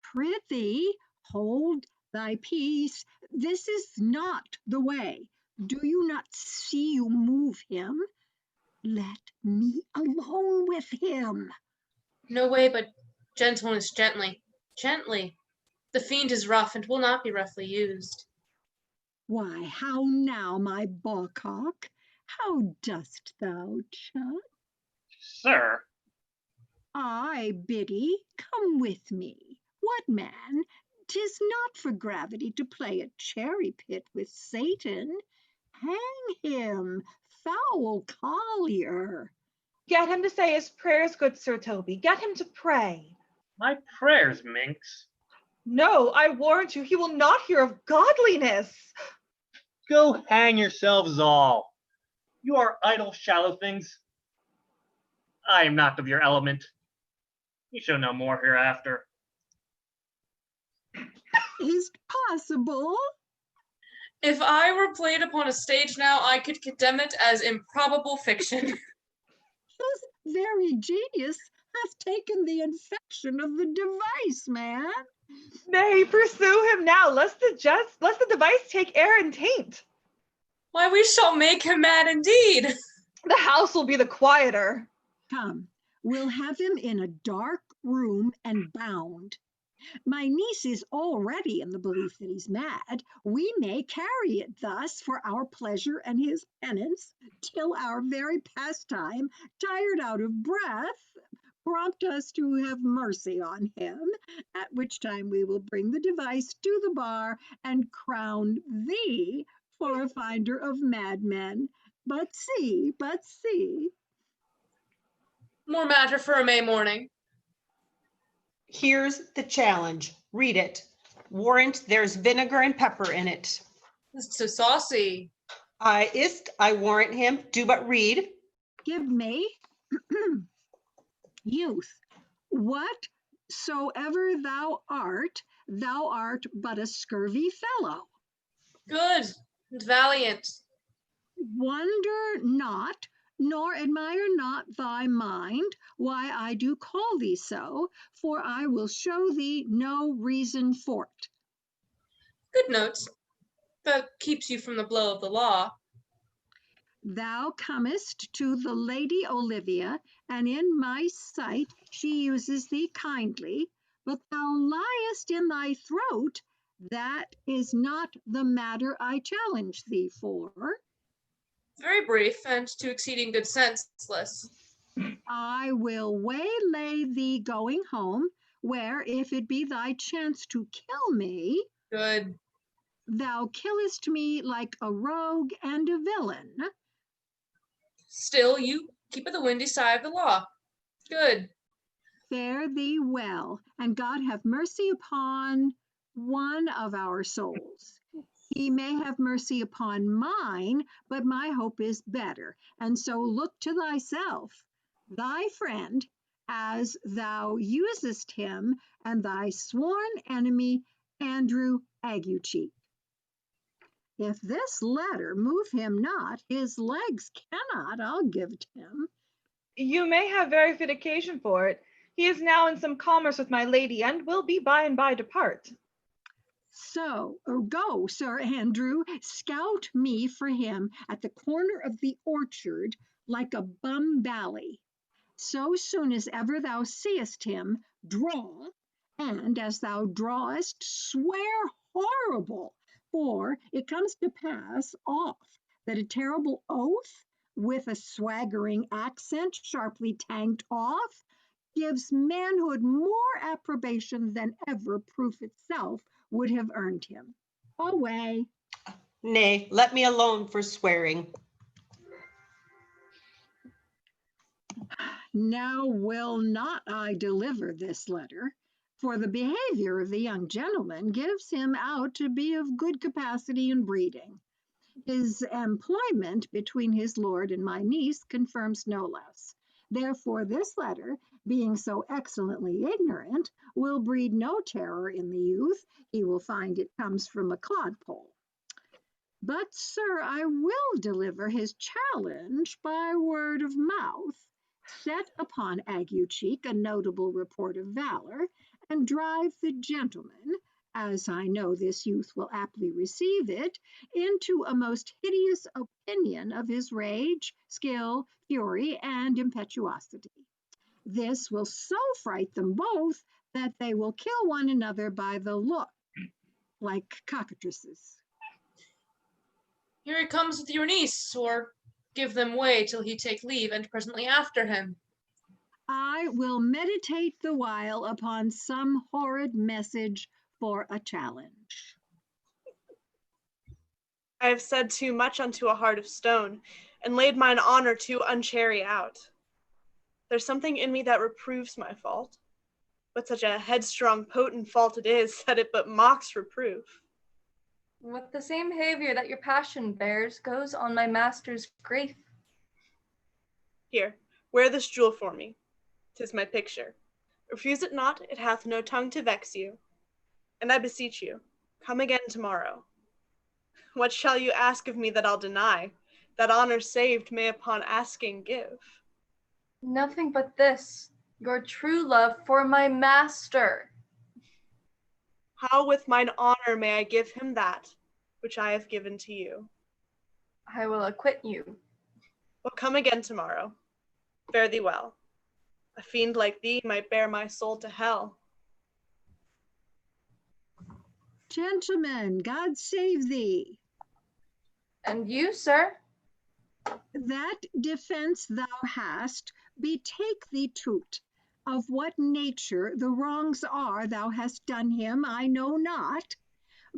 Prithee, hold thy peace. This is not the way. Do you not see you move him? Let me alone with him. No way but gentleness, gently, gently. The fiend is rough and will not be roughly used. Why, how now, my bawcock? How dost thou, Chuck? Sir. Ay, Biddy, come with me. What man? 'Tis not for gravity to play at cherry pit with Satan. Hang him, foul collier. Get him to say his prayers, good Sir Toby. Get him to pray. My prayers, minx. No, I warrant you, he will not hear of godliness. Go hang yourselves all. You are idle, shallow things. I am not of your element. You shall know more hereafter. Is't possible? If I were played upon a stage now, I could condemn it as improbable fiction. His very genius hath taken the infection of the device, man. Nay, pursue him now, lest the device take air and taint. Why, we shall make him mad indeed. The house will be the quieter. Come, we'll have him in a dark room and bound. My niece is already in the belief that he's mad. We may carry it thus for our pleasure and his penance, till our very pastime, tired out of breath, prompt us to have mercy on him, at which time we will bring the device to the bar and crown thee for a finder of madmen. But see. More matter for a May morning. Here's the challenge. Read it. Warrant there's vinegar and pepper in it. It's so saucy. I warrant him. Do but read. Give me youth. Whatsoever thou art but a scurvy fellow. Good and valiant. Wonder not, nor admire not thy mind, why I do call thee so, for I will show thee no reason for't. Good note. That keeps you from the blow of the law. Thou comest to the Lady Olivia, and in my sight she uses thee kindly, but thou liest in thy throat. That is not the matter I challenge thee for. Very brief and to exceeding good senseless. I will waylay thee going home, where if it be thy chance to kill me, good, thou killest me like a rogue and a villain. Still, you keep at the windy side of the law. Good. Fare thee well, and God have mercy upon one of our souls. He may have mercy upon mine, but my hope is better. And so look to thyself, thy friend, as thou usest him, and thy sworn enemy, Andrew Aguecheek. If this letter move him not, his legs cannot, I'll give it him. You may have very fit occasion for it. He is now in some commerce with my lady, and will be by and by depart. So go, Sir Andrew, scout me for him at the corner of the orchard like a bum bally. So soon as ever thou seest him, draw, and as thou drawest, swear horrible, for it comes to pass oft that a terrible oath with a swaggering accent sharply tanked off gives manhood more approbation than ever proof itself would have earned him. Away. Nay, let me alone for swearing. Now will not I deliver this letter, for the behavior of the young gentleman gives him out to be of good capacity and breeding. His employment between his lord and my niece confirms no less. Therefore, this letter, being so excellently ignorant, will breed no terror in the youth. He will find it comes from a clodpole. But, sir, I will deliver his challenge by word of mouth, set upon Aguecheek a notable report of valor, and drive the gentleman, as I know this youth will aptly receive it, into a most hideous opinion of his rage, skill, fury, and impetuosity. This will so fright them both that they will kill one another by the look, like cockatrices. Here he comes with your niece, or give them way till he take leave, and presently after him. I will meditate the while upon some horrid message for a challenge. I have said too much unto a heart of stone, and laid mine honor too unchary out. There's something in me that reproves my fault, but such a headstrong, potent fault it is that it but mocks reproof. With the same behavior that your passion bears goes on my master's grief. Here, wear this jewel for me. 'Tis my picture. Refuse it not, it hath no tongue to vex you. And I beseech you, come again tomorrow. What shall you ask of me that I'll deny? That honor saved may upon asking give. Nothing but this, your true love for my master. How with mine honor may I give him that which I have given to you? I will acquit you. Well, come again tomorrow. Fare thee well. A fiend like thee might bear my soul to hell. Gentlemen, God save thee. And you, sir? That defense thou hast, betake thee to't. Of what nature the wrongs are thou hast done him, I know not.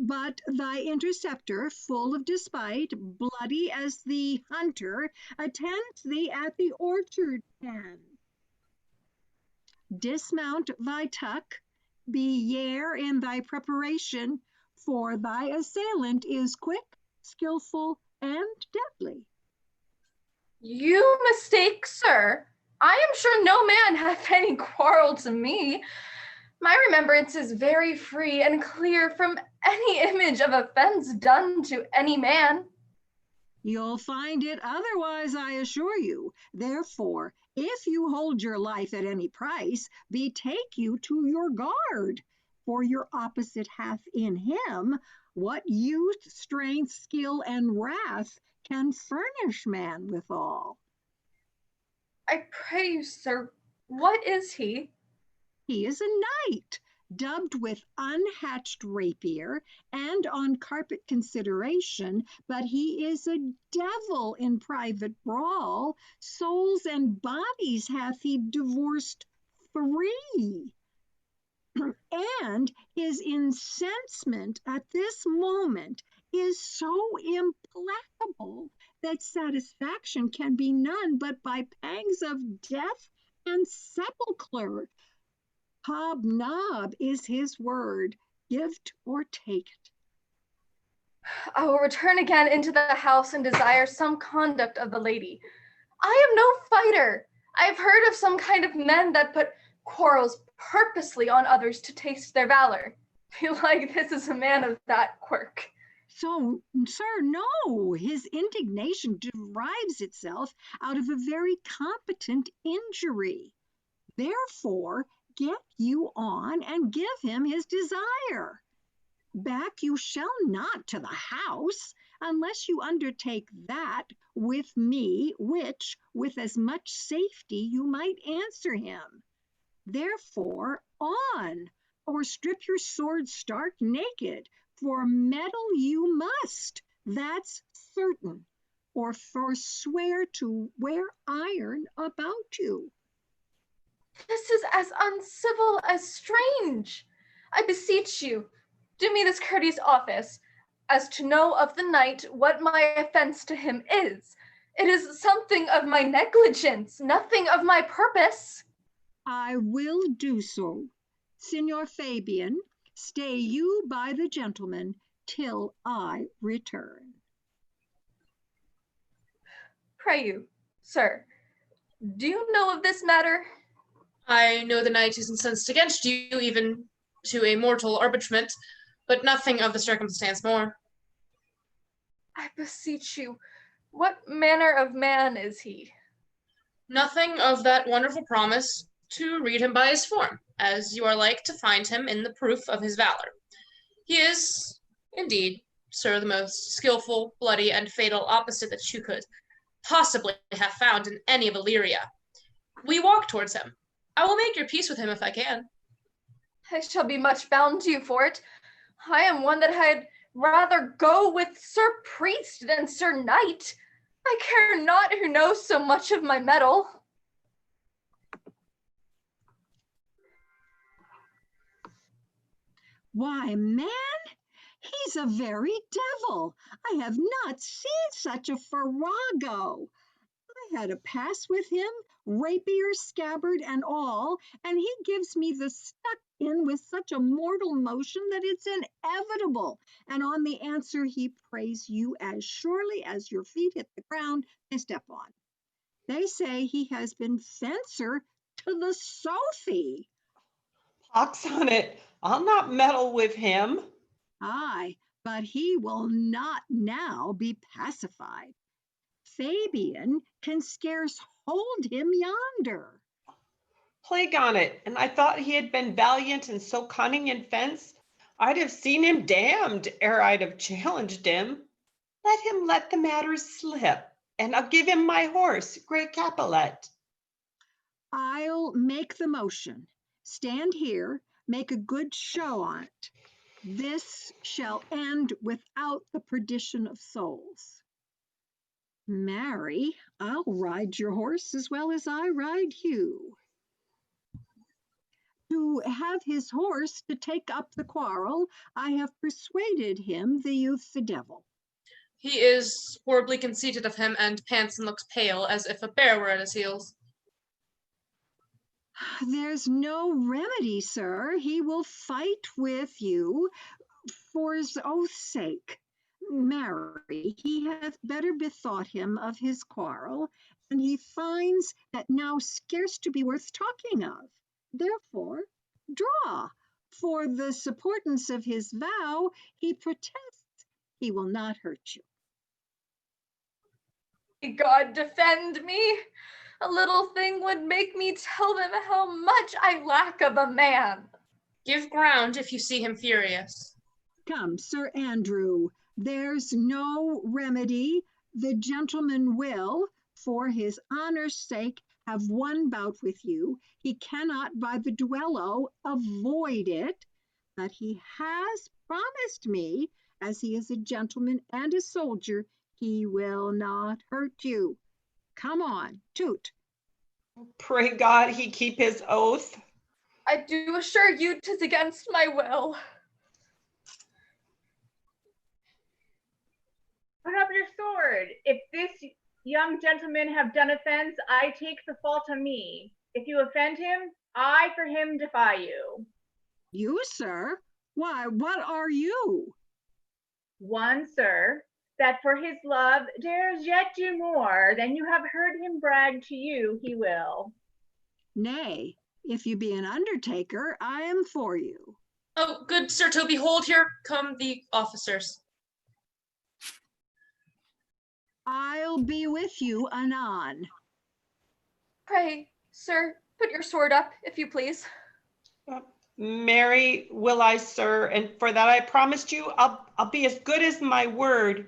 But thy interceptor, full of despite, bloody as the hunter, attends thee at the orchard pen. Dismount thy tuck, be yare in thy preparation, for thy assailant is quick, skillful, and deadly. You mistake, sir. I am sure no man hath any quarrel to me. My remembrance is very free and clear from any image of offense done to any man. You'll find it otherwise, I assure you. Therefore, if you hold your life at any price, betake you to your guard, for your opposite hath in him what youth, strength, skill, and wrath can furnish man withal. I pray you, sir, what is he? He is a knight, dubbed with unhatched rapier and on carpet consideration, but he is a devil in private brawl. Souls and bodies hath he divorced 3. And his incensement at this moment is so implacable that satisfaction can be none but by pangs of death and sepulchre. Hobnob is his word. Give't or take it. I will return again into the house and desire some conduct of the lady. I am no fighter. I have heard of some kind of men that put quarrels purposely on others to taste their valor. Belike this is a man of that quirk. So, sir, no, his indignation derives itself out of a very competent injury. Therefore, get you on and give him his desire. Back you shall not to the house, unless you undertake that with me, which with as much safety you might answer him. Therefore, on, or strip your sword stark naked, for meddle you must, that's certain, or forswear to wear iron about you. This is as uncivil as strange. I beseech you, do me this courteous office, as to know of the knight what my offense to him is. It is something of my negligence, nothing of my purpose. I will do so. Signor Fabian, stay you by the gentleman till I return. Pray you, sir, do you know of this matter? I know the knight is incensed against you, even to a mortal arbitrament, but nothing of the circumstance more. I beseech you, what manner of man is he? Nothing of that wonderful promise to read him by his form, as you are like to find him in the proof of his valor. He is, indeed, sir, the most skillful, bloody, and fatal opposite that you could possibly have found in any of Illyria. We walk towards him. I will make your peace with him if I can. I shall be much bound to you for it. I am one that had rather go with Sir Priest than Sir Knight. I care not who knows so much of my mettle. Why, man, he's a very devil. I have not seen such a farrago. I had a pass with him, rapier, scabbard, and all, and he gives me the stuck in with such a mortal motion that it's inevitable. And on the answer, he prays you as surely as your feet hit the ground, they step on. They say he has been fencer to the Sophie. Pox on it, I'll not meddle with him. Aye, but he will not now be pacified. Fabian can scarce hold him yonder. Plague on it, and I thought he had been valiant and so cunning in fence, I'd have seen him damned ere I'd have challenged him. Let him let the matter slip, and I'll give him my horse, Great Capulet. I'll make the motion. Stand here, make a good show on't. This shall end without the perdition of souls. Marry, I'll ride your horse as well as I ride you. To have his horse to take up the quarrel, I have persuaded him the youth's a devil. He is horribly conceited of him and pants and looks pale, as if a bear were at his heels. There's no remedy, sir. He will fight with you for his oath's sake. Marry, he hath better bethought him of his quarrel, and he finds that now scarce to be worth talking of. Therefore, draw. For the supportance of his vow, he protests he will not hurt you. God defend me. A little thing would make me tell them how much I lack of a man. Give ground if you see him furious. Come, Sir Andrew, there's no remedy. The gentleman will, for his honor's sake, have one bout with you. He cannot by the duello avoid it, but he has promised me, as he is a gentleman and a soldier, he will not hurt you. Come on, toot. Pray God he keep his oath. I do assure you 'tis against my will. Put up your sword. If this young gentleman have done offense, I take the fault on me. If you offend him, I for him defy you. You, sir? Why, what are you? One, sir, that for his love dares yet do more than you have heard him brag to you he will. Nay, if you be an undertaker, I am for you. Oh, good Sir Toby, hold, here come the officers. I'll be with you anon. Pray, sir, put your sword up, if you please. Marry will I, sir, and for that I promised you, I'll be as good as my word.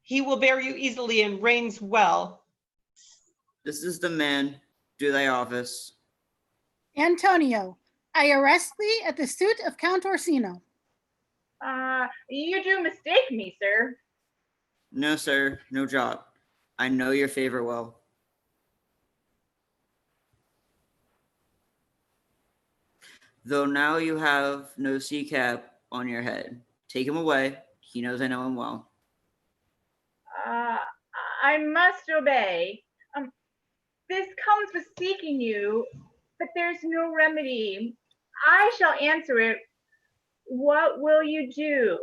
He will bear you easily and reigns well. This is the man. Do thy office. Antonio, I arrest thee at the suit of Count Orsino. You do mistake me, sir. No, sir, no job. I know your favor well. Though now you have no sea cap on your head. Take him away. He knows I know him well. I must obey. This comes with seeking you, but there's no remedy. I shall answer it. What will you do?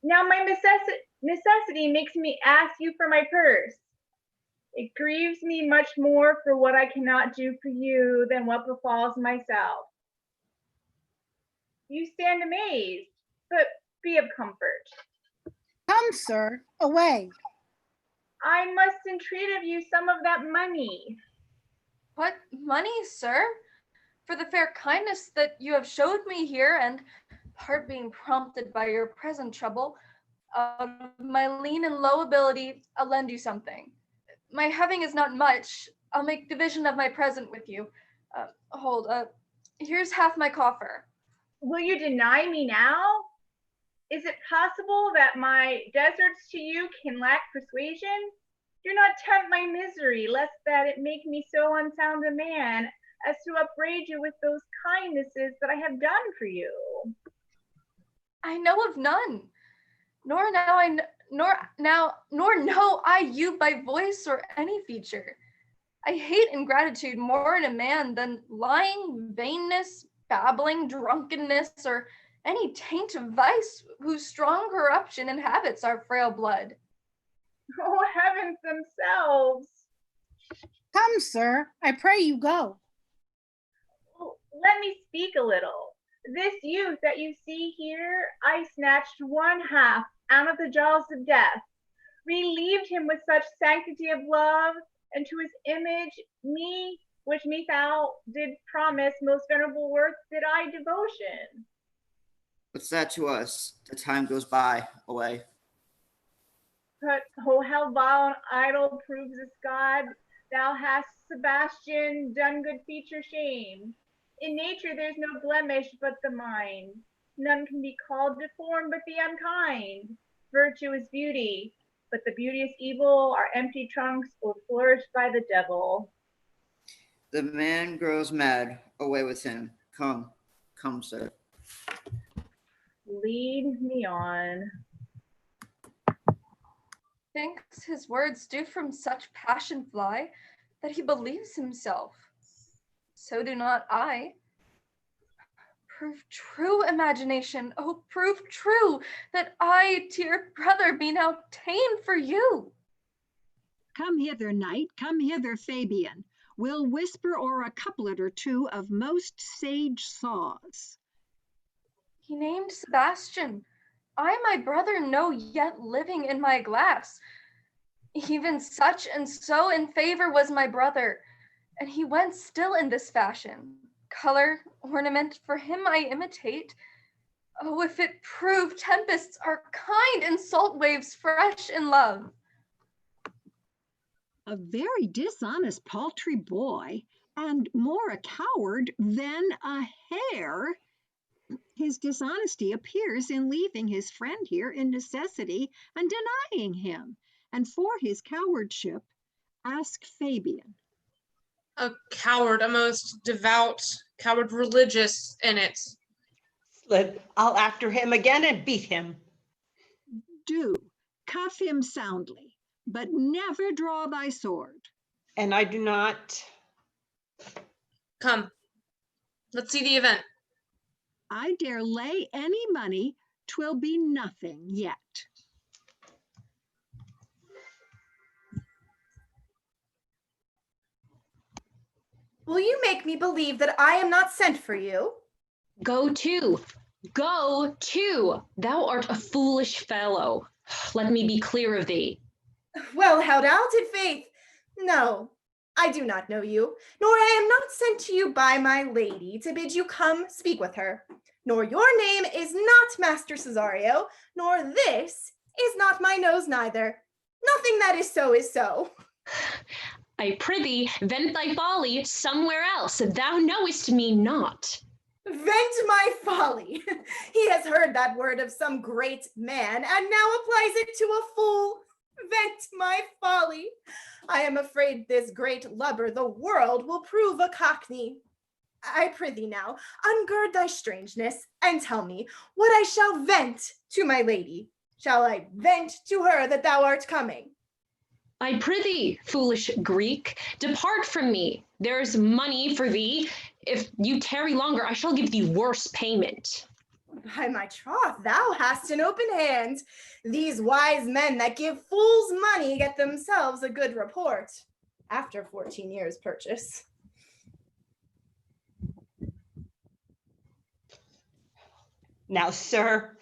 Now my necessity makes me ask you for my purse. It grieves me much more for what I cannot do for you than what befalls myself. You stand amazed, but be of comfort. Come, sir, away. I must entreat of you some of that money. What money, sir? For the fair kindness that you have showed me here, and part being prompted by your present trouble, my lean and low ability, I'll lend you something. My having is not much. I'll make division of my present with you. Hold, here's half my coffer. Will you deny me now? Is it possible that my deserts to you can lack persuasion? Do not tempt my misery, lest that it make me so unsound a man as to upbraid you with those kindnesses that I have done for you. I know of none, nor know I you by voice or any feature. I hate ingratitude more in a man than lying, vainness, babbling, drunkenness, or any taint of vice whose strong corruption inhabits our frail blood. Oh, heavens themselves! Come, sir, I pray you go. Let me speak a little. This youth that you see here, I snatched one half out of the jaws of death, relieved him with such sanctity of love, and to his image, me, which me thou did promise most venerable worth, did I devotion. What's that to us? The time goes by, away. But oh, how vile and idle proves this God. Thou hast, Sebastian, done good feature shame. In nature there's no blemish but the mind. None can be called deformed but the unkind. Virtue is beauty, but the beauteous evil are empty trunks or flourished by the devil. The man grows mad, away with him. Come, come, sir. Lead me on. Thinks his words do from such passion fly that he believes himself. So do not I. Prove true, imagination, oh, prove true, that I, dear brother, be now ta'en for you. Come hither, knight, come hither, Fabian. We'll whisper o'er a couplet or two of most sage saws. He named Sebastian. I my brother know yet living in my glass. Even such and so in favor was my brother, and he went still in this fashion. Color, ornament, for him I imitate. Oh, if it prove tempests are kind and salt waves fresh in love. A very dishonest, paltry boy, and more a coward than a hare. His dishonesty appears in leaving his friend here in necessity and denying him. And for his cowardship, ask Fabian. A coward, a most devout coward, religious in it. Slid, I'll after him again and beat him. Do, cuff him soundly, but never draw thy sword. And I do not. Come, let's see the event. I dare lay any money, 'twill be nothing yet. Will you make me believe that I am not sent for you? Go to, go to. Thou art a foolish fellow. Let me be clear of thee. Well, how doubted, faith? No, I do not know you, nor I am not sent to you by my lady to bid you come speak with her. Nor your name is not Master Cesario, nor this is not my nose neither. Nothing that is so is so. I prithee, vent thy folly somewhere else. Thou knowest me not. Vent my folly. He has heard that word of some great man, and now applies it to a fool. Vent my folly. I am afraid this great lubber the world will prove a cockney. I prithee now, ungird thy strangeness, and tell me what I shall vent to my lady. Shall I vent to her that thou art coming? I prithee, foolish Greek, depart from me. There is money for thee. If you tarry longer, I shall give thee worse payment. By my troth, thou hast an open hand. These wise men that give fools money get themselves a good report after 14 years' purchase. Now, sir,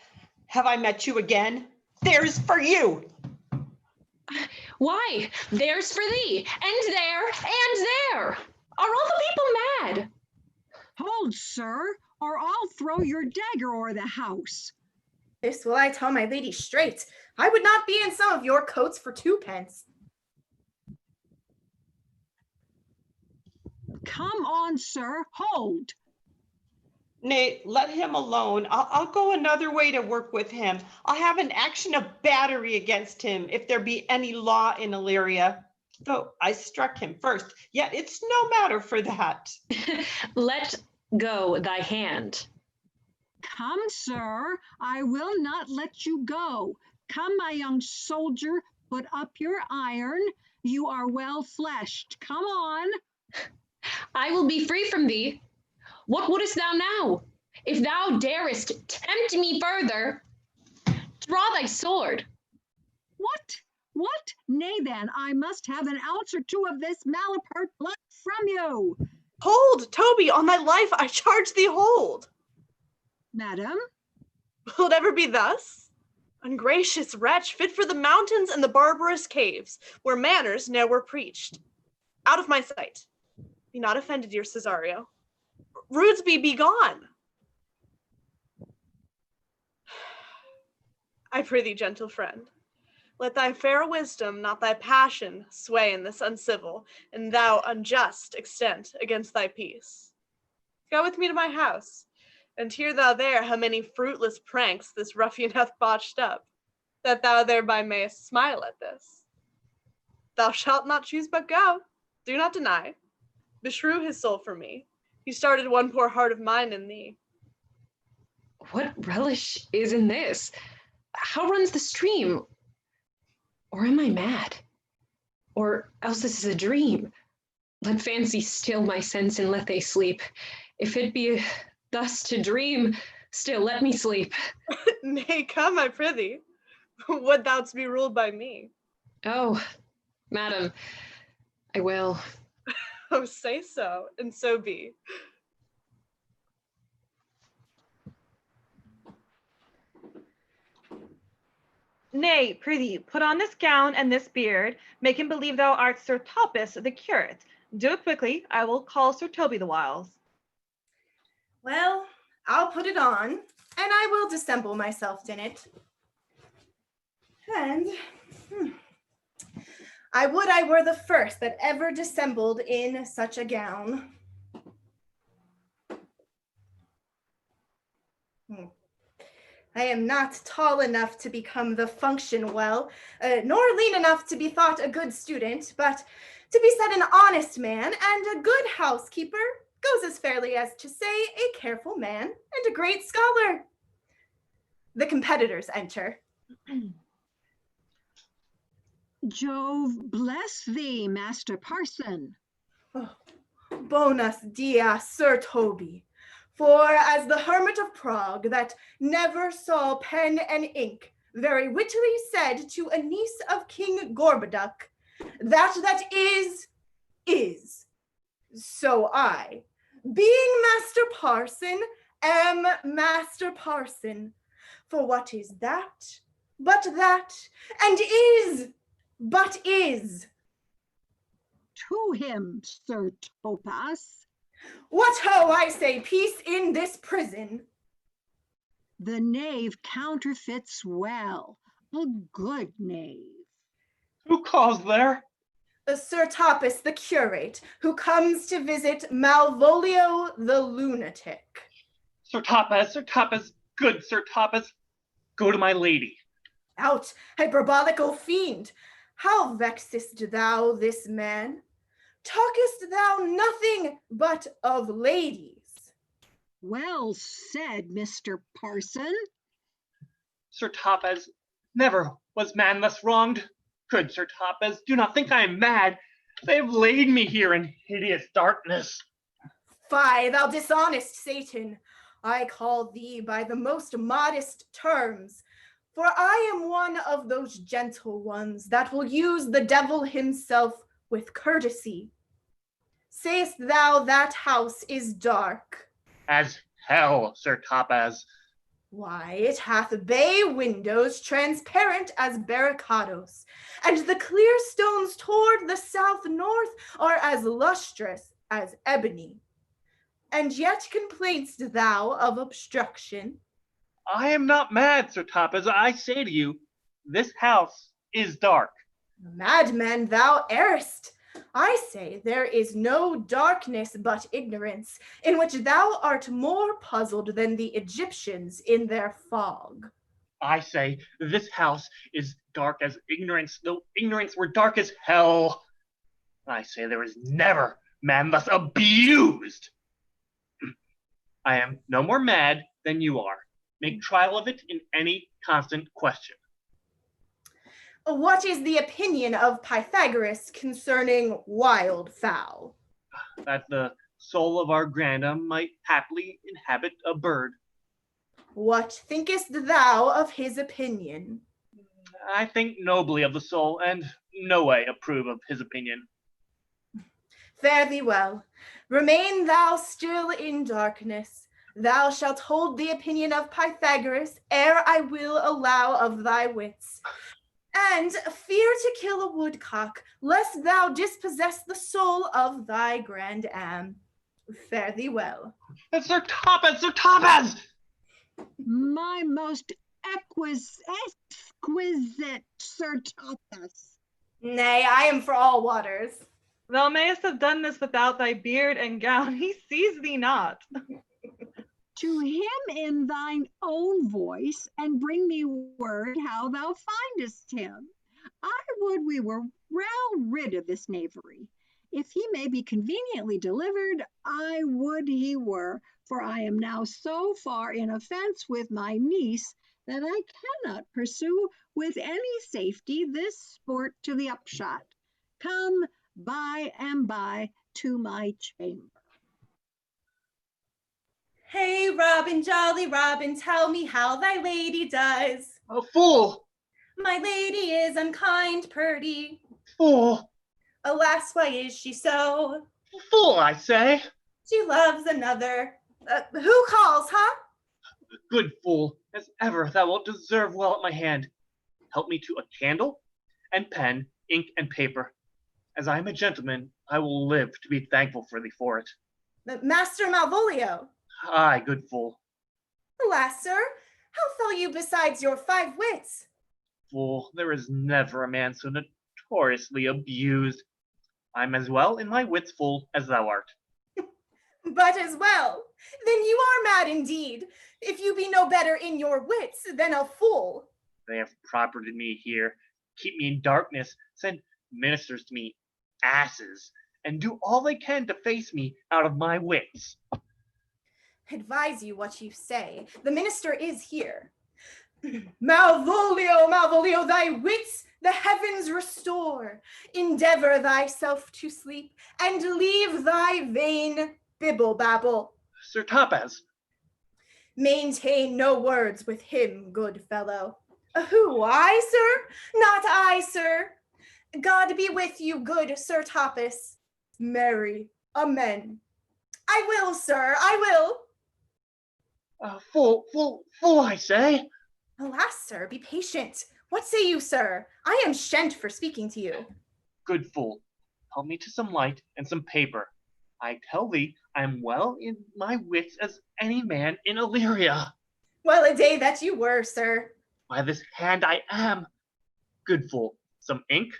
have I met you again? There's for you. Why, there's for thee, and there, and there. Are all the people mad? Hold, sir, or I'll throw your dagger o'er the house. This will I tell my lady straight. I would not be in some of your coats for 2 pence. Come on, sir, hold. Nay, let him alone. I'll go another way to work with him. I'll have an action of battery against him if there be any law in Illyria. Though I struck him first, yet it's no matter for that. Let go thy hand. Come, sir, I will not let you go. Come, my young soldier, put up your iron. You are well fleshed. Come on. I will be free from thee. What wouldest thou now? If thou darest tempt me further, draw thy sword. What? What? Nay then, I must have an ounce or two of this malapert blood from you. Hold, Toby, on thy life, I charge thee hold. Madam? Will it ever be thus? Ungracious wretch, fit for the mountains and the barbarous caves, where manners ne'er were preached. Out of my sight. Be not offended, dear Cesario. Rudesby, be gone. I prithee, gentle friend, let thy fair wisdom, not thy passion, sway in this uncivil and thou unjust extent against thy peace. Go with me to my house, and hear thou there how many fruitless pranks this ruffian hath botched up, that thou thereby mayest smile at this. Thou shalt not choose but go. Do not deny. Beshrew his soul for me. He started one poor heart of mine in thee. What relish is in this? How runs the stream? Or am I mad? Or else this is a dream? Let fancy still my sense and let they sleep. If it be thus to dream, still let me sleep. Nay, come, I prithee. Would thou be ruled by me? Oh, madam, I will. Oh, say so, and so be. Nay, prithee, put on this gown and this beard. Make him believe thou art Sir Topas, the curate. Do it quickly. I will call Sir Toby the whiles. Well, I'll put it on, and I will dissemble myself in it. And I would I were the first that ever dissembled in such a gown. I am not tall enough to become the function well, nor lean enough to be thought a good student, but to be said an honest man and a good housekeeper goes as fairly as to say a careful man and a great scholar. The competitors enter. Jove bless thee, Master Parson. Oh, bonus dia, Sir Toby. For as the hermit of Prague that never saw pen and ink very wittily said to a niece of King Gorboduc, that is. So I, being Master Parson, am Master Parson. For what is that, and is, but is. To him, Sir Topas. What ho, I say, peace in this prison. The knave counterfeits well, a good knave. Who calls there? Sir Topas, the curate, who comes to visit Malvolio the lunatic. Sir Topas, good Sir Topas, go to my lady. Out, hyperbolical fiend, how vexest thou this man? Talkest thou nothing but of ladies? Well said, Mr. Parson. Sir Topas, never was man thus wronged. Good Sir Topas, do not think I am mad. They have laid me here in hideous darkness. Fie, thou dishonest Satan! I call thee by the most modest terms, for I am one of those gentle ones that will use the devil himself with courtesy. Sayest thou that house is dark? As hell, Sir Topas. Why, it hath bay windows transparent as barricadoes, and the clear stones toward the south-north are as lustrous as ebony. And yet complainst thou of obstruction? I am not mad, Sir Topas. I say to you, this house is dark. Madman, thou errest. I say there is no darkness but ignorance, in which thou art more puzzled than the Egyptians in their fog. I say this house is dark as ignorance, though ignorance were dark as hell. I say there is never man thus abused. I am no more mad than you are. Make trial of it in any constant question. What is the opinion of Pythagoras concerning wildfowl? That the soul of our grandam might haply inhabit a bird. What thinkest thou of his opinion? I think nobly of the soul, and no way approve of his opinion. Fare thee well. Remain thou still in darkness. Thou shalt hold the opinion of Pythagoras ere I will allow of thy wits. And fear to kill a woodcock, lest thou dispossess the soul of thy grandam. Fare thee well. Sir Topas! My most exquisite Sir Topas. Nay, I am for all waters. Thou mayest have done this without thy beard and gown. He sees thee not. To him in thine own voice, and bring me word how thou findest him. I would we were well rid of this knavery. If he may be conveniently delivered, I would he were, for I am now so far in offense with my niece that I cannot pursue with any safety this sport to the upshot. Come by and by to my chamber. Hey, Robin, jolly Robin, tell me how thy lady does. A fool! My lady is unkind, Purdy. Fool! Alas, why is she so? Fool, I say! She loves another. Who calls, huh? Good fool, as ever thou wilt deserve well at my hand. Help me to a candle, and pen, ink, and paper. As I am a gentleman, I will live to be thankful for thee for it. Master Malvolio. Aye, good fool. Alas, sir, how fell you besides your 5 wits? Fool, there is never a man so notoriously abused. I'm as well in my wits full as thou art. But as well, then you are mad indeed, if you be no better in your wits than a fool. They have propertied me here, keep me in darkness, send ministers to me, asses, and do all they can to face me out of my wits. Advise you what you say. The minister is here. Malvolio, Malvolio, thy wits the heavens restore. Endeavor thyself to sleep, and leave thy vain bibble babble. Sir Topaz. Maintain no words with him, good fellow. Who, I, sir? Not I, sir. God be with you, good Sir Topaz. Marry, amen. I will, sir, I will. Fool, I say. Alas, sir, be patient. What say you, sir? I am shent for speaking to you. Good fool, help me to some light and some paper. I tell thee, I am well in my wits as any man in Illyria. Well a day that you were, sir. By this hand I am. Good fool, some ink,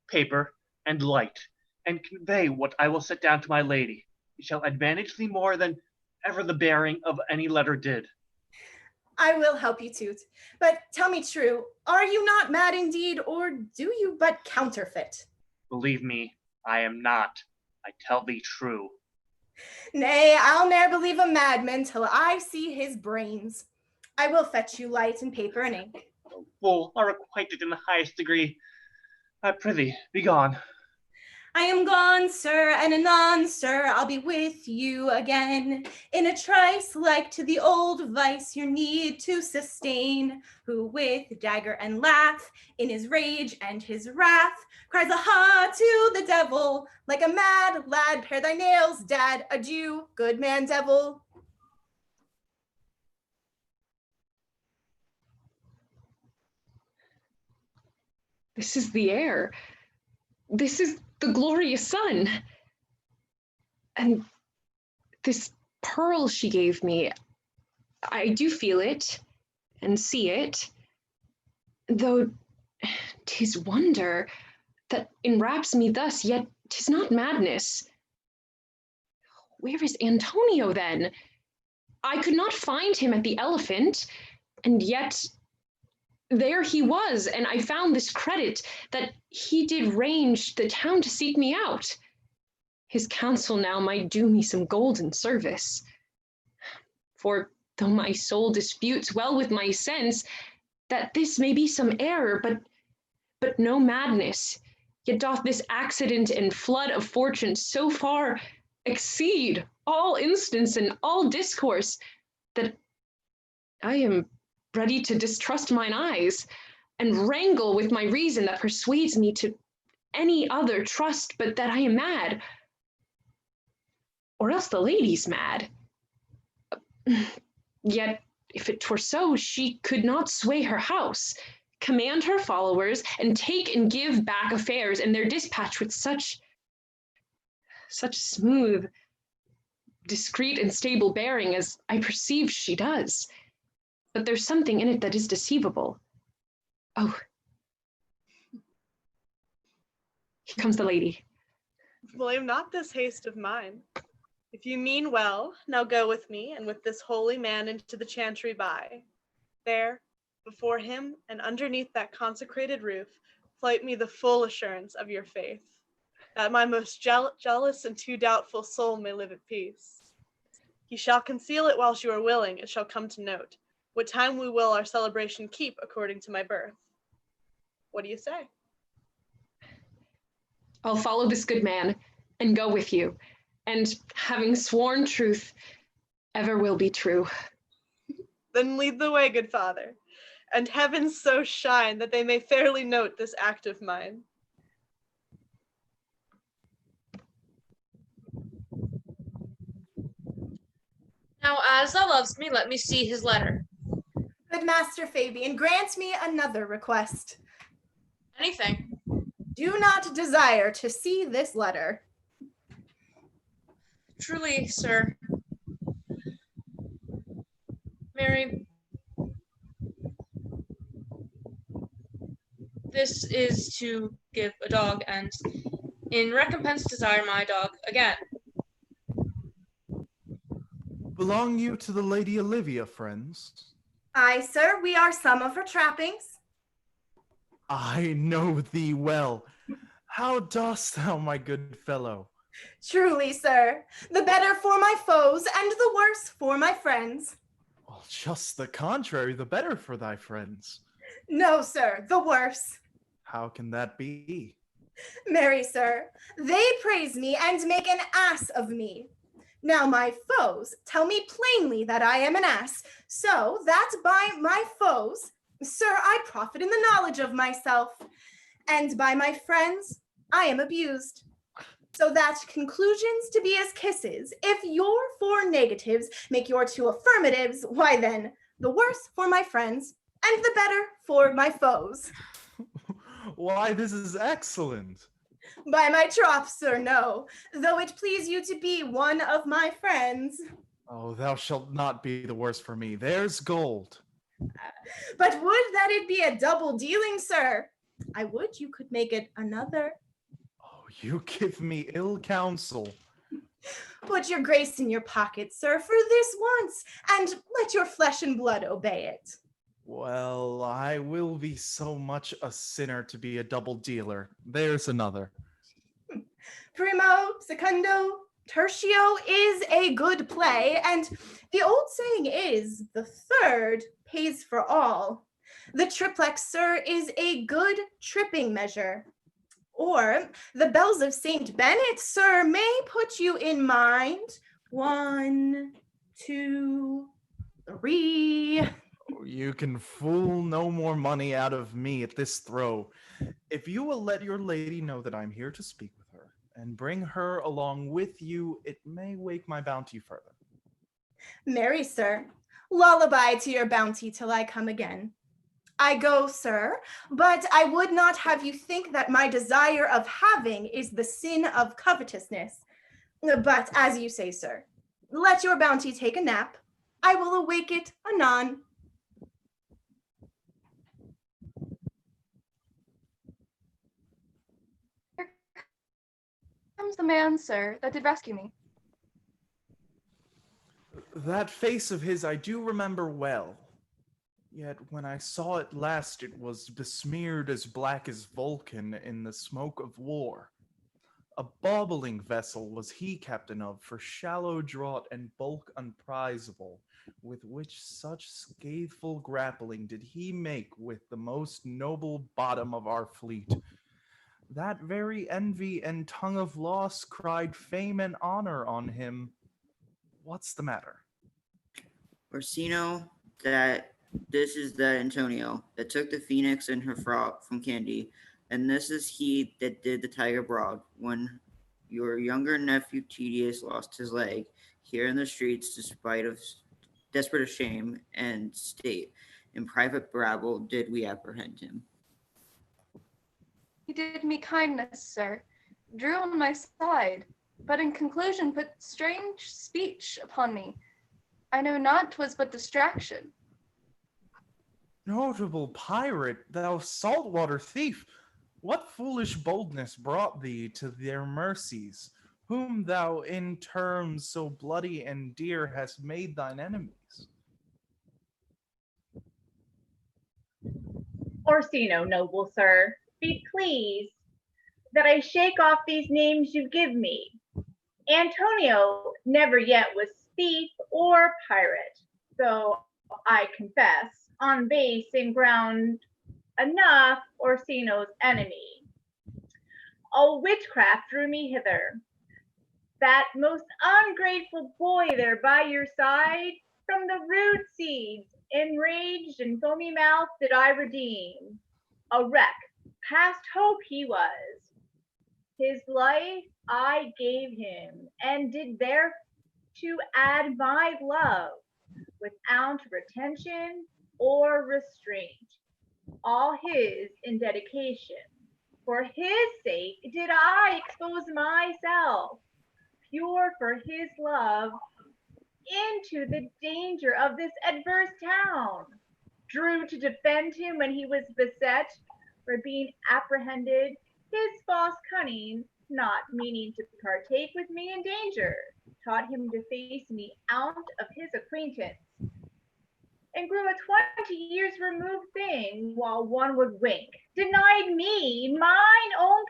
paper, and light, and convey what I will set down to my lady. It shall advantage thee more than ever the bearing of any letter did. I will help you, Toot. But tell me true, are you not mad indeed, or do you but counterfeit? Believe me, I am not. I tell thee true. Nay, I'll ne'er believe a madman till I see his brains. I will fetch you light and paper and ink. Fool, are acquainted in the highest degree. I prithee, be gone. I am gone, sir, and anon, sir, I'll be with you again. In a trice, like to the old vice your need to sustain, who with dagger and laugh, in his rage and his wrath, cries aha to the devil, like a mad lad, pare thy nails, dad, adieu, good man devil. This is the air. This is the glorious sun. And this pearl she gave me, I do feel it and see it, though 'tis wonder that enwraps me thus, yet 'tis not madness. Where is Antonio then? I could not find him at the Elephant, and yet there he was, and I found this credit that he did range the town to seek me out. His counsel now might do me some golden service. For though my soul disputes well with my sense that this may be some error, but no madness, yet doth this accident and flood of fortune so far exceed all instance and all discourse that I am ready to distrust mine eyes and wrangle with my reason that persuades me to any other trust but that I am mad, or else the lady's mad. Yet if it were so, she could not sway her house, command her followers, and take and give back affairs and their dispatch with such smooth, discreet, and stable bearing as I perceive she does. But there's something in it that is deceivable. Oh, here comes the lady. Blame not this haste of mine. If you mean well, now go with me and with this holy man into the chantry by. There, before him and underneath that consecrated roof, plight me the full assurance of your faith. that my most jealous and too doubtful soul may live at peace. He shall conceal it whilst you are willing, it shall come to note. What time we will our celebration keep according to my birth. What do you say? I'll follow this good man and go with you, and having sworn truth, ever will be true. Then lead the way, good father, and heavens so shine that they may fairly note this act of mine. Now, as thou lovest me, let me see his letter. Good Master Fabian, grant me another request. Anything. Do not desire to see this letter. Truly, sir. Mary, this is to give a dog, and in recompense desire my dog again. Belong you to the Lady Olivia, friends? Aye, sir, we are some of her trappings. I know thee well. How dost thou, my good fellow? Truly, sir, the better for my foes and the worse for my friends. Well, just the contrary, the better for thy friends. No, sir, the worse. How can that be? Marry, sir, they praise me and make an ass of me. Now my foes tell me plainly that I am an ass, so that by my foes, sir, I profit in the knowledge of myself, and by my friends, I am abused. So that conclusions to be as kisses, if your four negatives make your two affirmatives, why then, the worse for my friends, and the better for my foes. Why, this is excellent. By my troth, sir, no, though it please you to be one of my friends. Oh, thou shalt not be the worse for me. There's gold. But would that it be a double dealing, sir? I would you could make it another. Oh, you give me ill counsel. Put your grace in your pocket, sir, for this once, and let your flesh and blood obey it. Well, I will be so much a sinner to be a double dealer. There's another. Primo, secundo, tertio is a good play, and the old saying is, the third pays for all. The triplex, sir, is a good tripping measure. Or the bells of St. Bennet, sir, may put you in mind. 1, 2, 3. You can fool no more money out of me at this throw. If you will let your lady know that I'm here to speak with her, and bring her along with you, it may wake my bounty further. Marry, sir, lullaby to your bounty till I come again. I go, sir, but I would not have you think that my desire of having is the sin of covetousness. But as you say, sir, let your bounty take a nap. I will awake it anon. Here comes the man, sir, that did rescue me. That face of his I do remember well. Yet when I saw it last, it was besmeared as black as Vulcan in the smoke of war. A bobbling vessel was he captain of, for shallow draught and bulk unprizable, with which such scatheful grappling did he make with the most noble bottom of our fleet. That very envy and tongue of loss cried fame and honor on him. What's the matter? Orsino, that this is the Antonio that took the phoenix and her frog from Candy, and this is he that did the tiger broad when your younger nephew Tedious lost his leg here in the streets despite of desperate of shame and state. In private brabble did we apprehend him. He did me kindness, sir, drew on my side, but in conclusion put strange speech upon me. I know not 'twas but distraction. Notable pirate, thou saltwater thief, what foolish boldness brought thee to their mercies, whom thou in terms so bloody and dear hast made thine enemies? Orsino, noble sir, be pleased. that I shake off these names you give me. Antonio never yet was thief or pirate, though I confess, on base and ground enough Orsino's enemy. All witchcraft drew me hither. That most ungrateful boy there by your side, from the rude seeds, enraged and foamy mouth, did I redeem. A wreck, past hope he was. His life I gave him, and did there to add my love, without retention or restraint, all his in dedication. For his sake did I expose myself, pure for his love, into the danger of this adverse town. Drew to defend him when he was beset, for being apprehended, his false cunning, not meaning to partake with me in danger, taught him to face me out of his acquaintance, and grew a 20 years removed thing, while one would wink, denied me mine own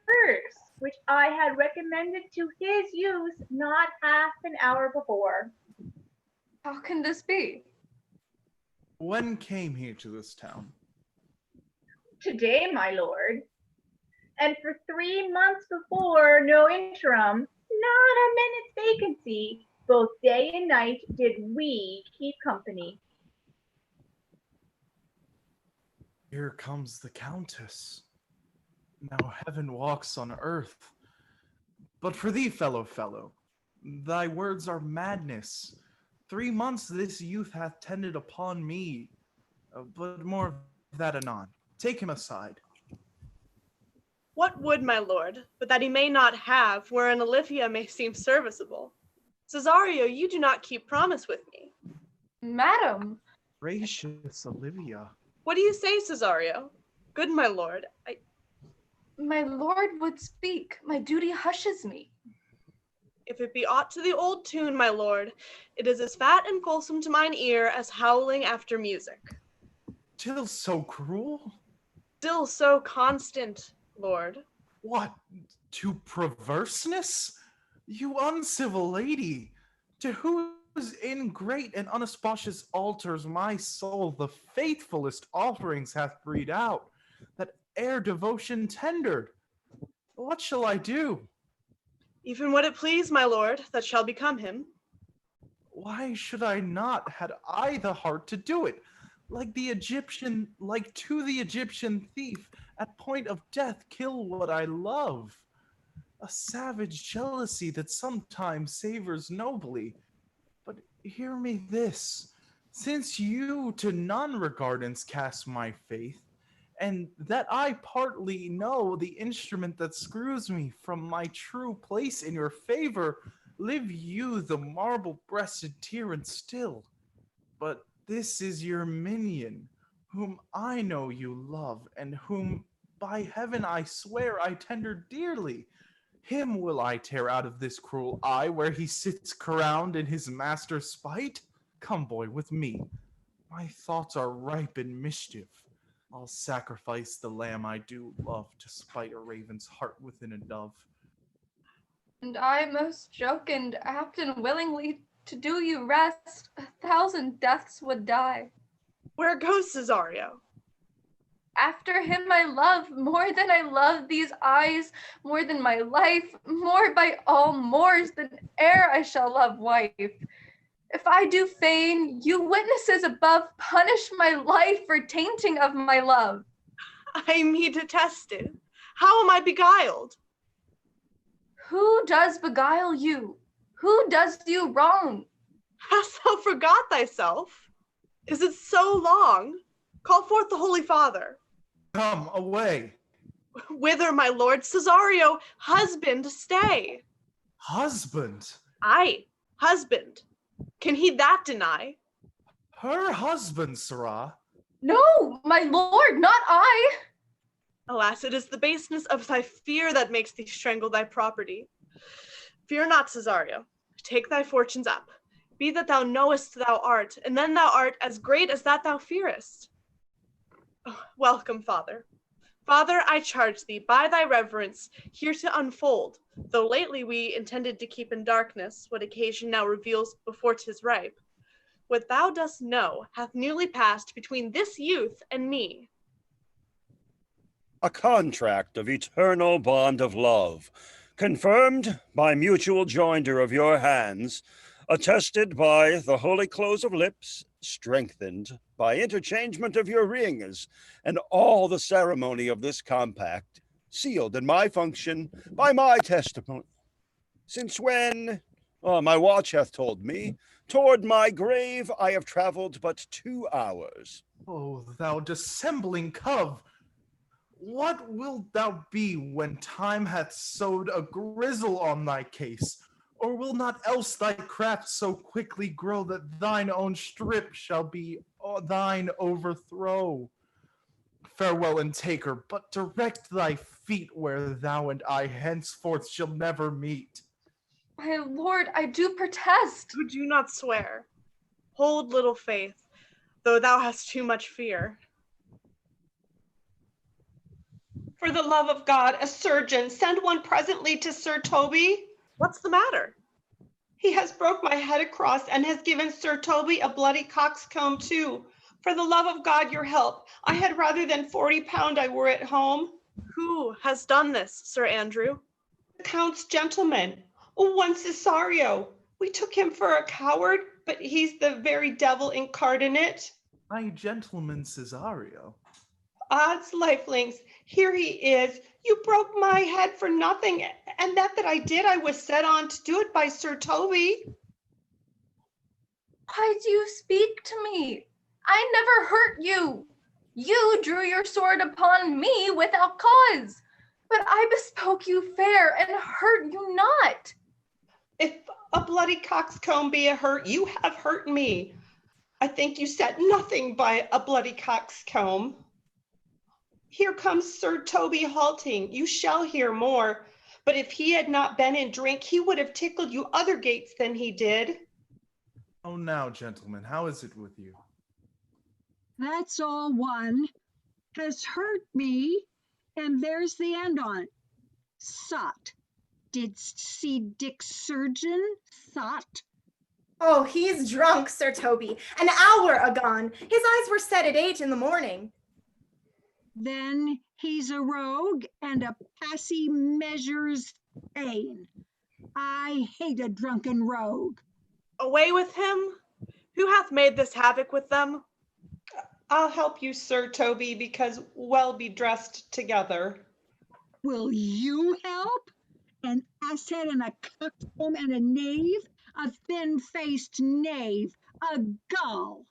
purse, which I had recommended to his use not half an hour before. How can this be? When came he to this town? Today, my lord, and for 3 months before, no interim, not a minute's vacancy, both day and night did we keep company. Here comes the Countess. Now heaven walks on earth. But for thee, fellow, thy words are madness. 3 months this youth hath tended upon me, but more of that anon. Take him aside. What would my lord, but that he may not have, wherein Olivia may seem serviceable? Cesario, you do not keep promise with me. Madam. Gracious Olivia. What do you say, Cesario? Good my lord, My lord would speak. My duty hushes me. If it be aught to the old tune, my lord, it is as fat and fulsome to mine ear as howling after music. Still so cruel? Still so constant, lord. What, to perverseness? You uncivil lady, to whose ingrate and unauspicious altars my soul the faithfulest offerings hath breathed out, that ere devotion tendered. What shall I do? Even what it please, my lord, that shall become him. Why should I not, had I the heart to do it? Like to the Egyptian thief, at point of death, kill what I love. A savage jealousy that sometimes savors nobly. But hear me this, since you to non-regardance cast my faith, and that I partly know the instrument that screws me from my true place in your favor, live you the marble-breasted tyrant still. But this is your minion, whom I know you love, and whom, by heaven I swear, I tender dearly. Him will I tear out of this cruel eye, where he sits crowned in his master's spite. Come, boy, with me. My thoughts are ripe in mischief. I'll sacrifice the lamb I do love to spite a raven's heart within a dove. And I most jocund, apt, and willingly to do you rest, 1,000 deaths would die. Where goes Cesario? After him I love, more than I love these eyes, more than my life, more by all mores than e'er I shall love wife. If I do feign, you witnesses above punish my life for tainting of my love. I me detested. How am I beguiled? Who does beguile you? Who does you wrong? Hast thou forgot thyself? Is it so long? Call forth the Holy Father. Come, away. Whither, my lord? Cesario, husband, stay. Husband? Aye, husband. Can he that deny? Her husband, sirrah. No, my lord, not I. Alas, it is the baseness of thy fear that makes thee strangle thy property. Fear not, Cesario. Take thy fortunes up. Be that thou knowest thou art, and then thou art as great as that thou fearest. Oh, welcome, father. Father, I charge thee, by thy reverence, here to unfold, though lately we intended to keep in darkness what occasion now reveals before 'tis ripe. What thou dost know hath newly passed between this youth and me. A contract of eternal bond of love, confirmed by mutual joinder of your hands, attested by the holy close of lips, strengthened by interchangement of your rings, and all the ceremony of this compact, sealed in my function by my testimony. Since when, my watch hath told me, toward my grave I have traveled but 2 hours. Oh, thou dissembling cove! What wilt thou be when time hath sowed a grizzle on thy case? Or will not else thy craft so quickly grow that thine own strip shall be thine overthrow? Farewell and take her, but direct thy feet where thou and I henceforth shall never meet. My lord, I do protest. You do not swear. Hold little faith, though thou hast too much fear. For the love of God, a surgeon, send one presently to Sir Toby. What's the matter? He has broke my head across and has given Sir Toby a bloody coxcomb too. For the love of God, your help. I had rather than 40 pound I were at home. Who has done this, Sir Andrew? The Count's gentleman, one Cesario. We took him for a coward, but he's the very devil incarnate. My gentleman Cesario. Odds lifelings, here he is. You broke my head for nothing, and that I did, I was set on to do it by Sir Toby. Why do you speak to me? I never hurt you. You drew your sword upon me without cause, but I bespoke you fair and hurt you not. If a bloody coxcomb be a hurt, you have hurt me. I think you set nothing by a bloody coxcomb. Here comes Sir Toby halting. You shall hear more. But if he had not been in drink, he would have tickled you other gates than he did. Oh, now, gentlemen, how is it with you? That's all one. Has hurt me, and there's the end on it. Sot. Didst see Dick's surgeon? Thought. Oh, he's drunk, Sir Toby. An hour agone. His eyes were set at 8 in the morning. Then he's a rogue and a passy measures pain. I hate a drunken rogue. Away with him? Who hath made this havoc with them? I'll help you, Sir Toby, because well be dressed together. Will you help? An asshead and a coxcomb and a knave? A thin-faced knave, a gull.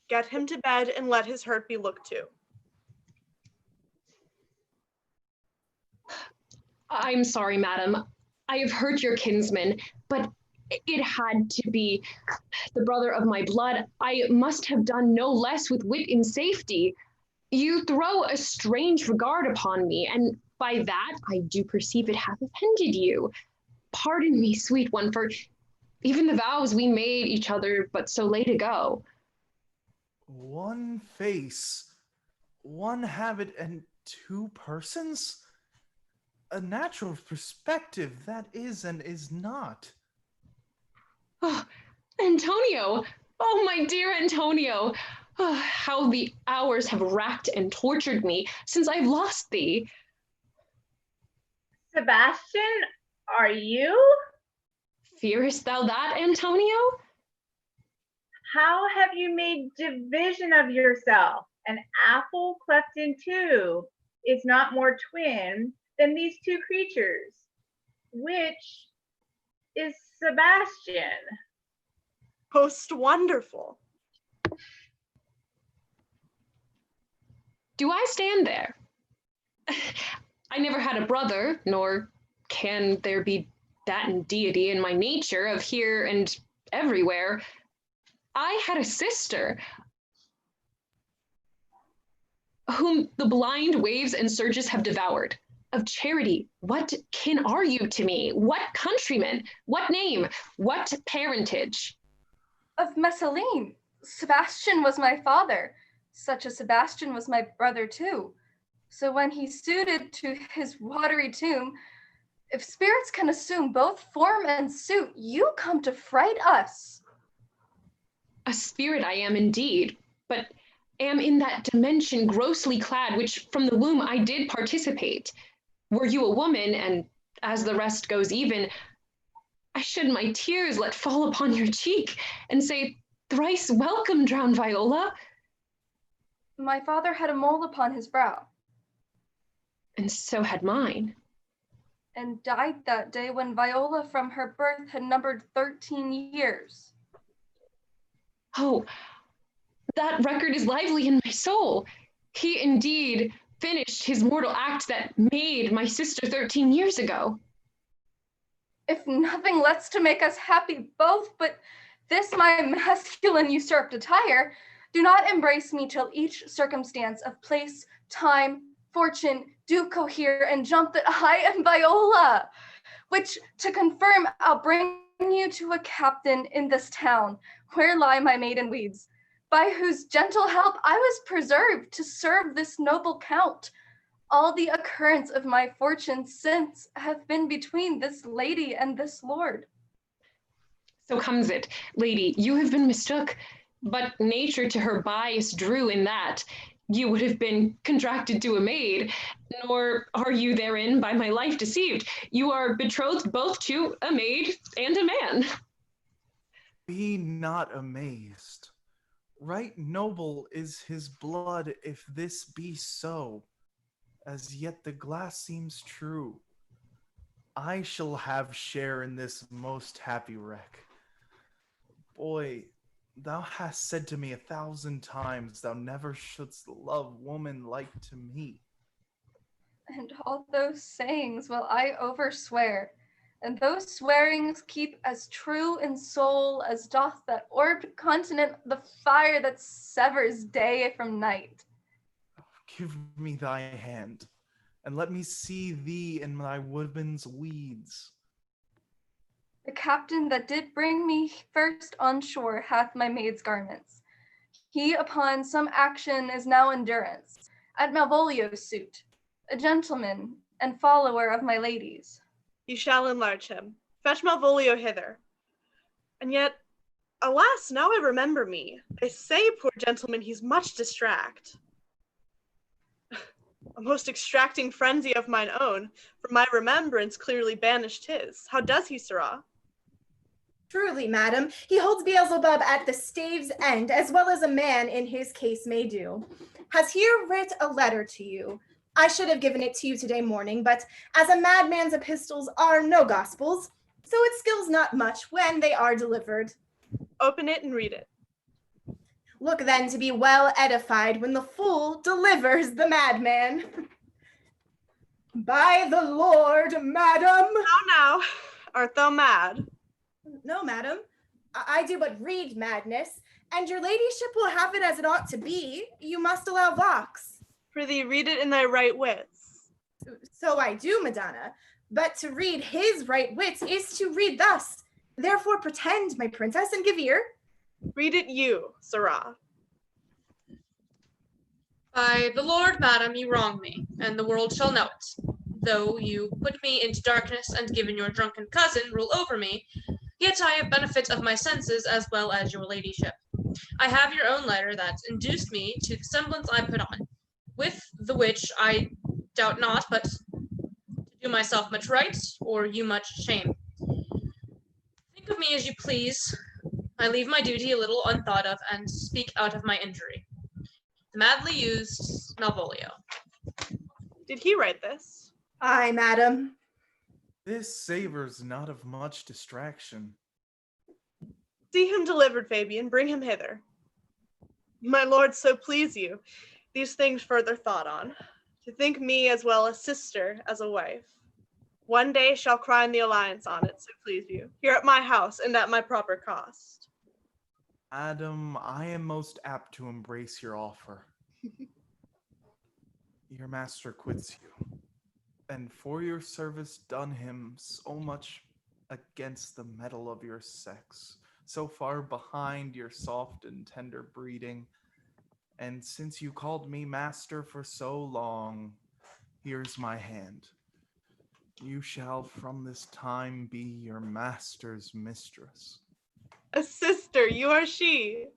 Get him to bed and let his hurt be looked to. I'm sorry, madam. I have hurt your kinsman, but it had to be the brother of my blood. I must have done no less with wit in safety. You throw a strange regard upon me, and by that I do perceive it hath offended you. Pardon me, sweet one, for even the vows we made each other but so late ago. One face, one habit, and 2 persons? A natural perspective, that is and is not. Oh, Antonio! Oh, my dear Antonio! Oh, how the hours have racked and tortured me since I've lost thee. Sebastian, are you? Fearest thou that, Antonio? How have you made division of yourself? An apple cleft in two is not more twin than these 2 creatures. Which is Sebastian? Most wonderful. Do I stand there? I never had a brother, nor can there be that in deity in my nature of here and everywhere. I had a sister whom the blind waves and surges have devoured. Of Charity, what kin are you to me? What countryman? What name? What parentage? Of Messaline. Sebastian was my father. Such a Sebastian was my brother too. So when he suited to his watery tomb, if spirits can assume both form and suit, you come to fright us. A spirit I am indeed, but am in that dimension grossly clad, which from the womb I did participate. Were you a woman, and as the rest goes even, I should my tears let fall upon your cheek, and say, thrice welcome, drowned Viola. My father had a mole upon his brow. And so had mine. And died that day when Viola from her birth had numbered 13 years. Oh, that record is lively in my soul. He indeed finished his mortal act that made my sister 13 years ago. If nothing lets to make us happy both, but this my masculine usurped attire, do not embrace me till each circumstance of place, time, fortune do cohere and jump that I am Viola, which to confirm I'll bring you to a captain in this town, where lie my maiden weeds, by whose gentle help I was preserved to serve this noble count. All the occurrence of my fortune since have been between this lady and this lord. So comes it, lady, you have been mistook, but nature to her bias drew in that you would have been contracted to a maid, nor are you therein by my life deceived. You are betrothed both to a maid and a man. Be not amazed. Right noble is his blood, if this be so. As yet the glass seems true. I shall have share in this most happy wreck. Boy, thou hast said to me 1,000 times thou never shouldst love woman like to me. And all those sayings will I overswear, and those swearings keep as true in soul as doth that orbed continent the fire that severs day from night. Give me thy hand, and let me see thee in thy woodman's weeds. The captain that did bring me first on shore hath my maid's garments. He upon some action is now in durance, at Malvolio's suit, a gentleman and follower of my lady's. You shall enlarge him. Fetch Malvolio hither. And yet, alas, now I remember me. They say, poor gentleman, he's much distract. A most extracting frenzy of mine own, for my remembrance clearly banished his. How does he, sirrah? Truly, madam, he holds Beelzebub at the stave's end, as well as a man in his case may do. Has here writ a letter to you. I should have given it to you today morning, but as a madman's epistles are no gospels, so it skills not much when they are delivered. Open it and read it. Look then to be well edified when the fool delivers the madman. By the Lord, madam. Now, art thou mad? No, madam. I do but read madness, and your ladyship will have it as it ought to be. You must allow vox. Prithee, read it in thy right wits. So I do, Madonna, but to read his right wits is to read thus. Therefore pretend, my princess, and give ear. Read it you, sirrah. By the Lord, madam, you wrong me, and the world shall know it. Though you put me into darkness and given your drunken cousin rule over me, yet I have benefit of my senses as well as your ladyship. I have your own letter that induced me to the semblance I put on, with the which I doubt not but to do myself much right, or you much shame. Think of me as you please. I leave my duty a little unthought of, and speak out of my injury. The madly used Malvolio. Did he write this? Aye, madam. This savors not of much distraction. See him delivered, Fabian. Bring him hither. My lord, so please you, these things further thought on, to think me as well a sister as a wife. One day shall crine the alliance on it, so please you, here at my house and at my proper cost. Adam, I am most apt to embrace your offer. Your master quits you, and for your service done him so much against the mettle of your sex, so far behind your soft and tender breeding, And since you called me master for so long, here's my hand. You shall from this time be your master's mistress. A sister, you are she.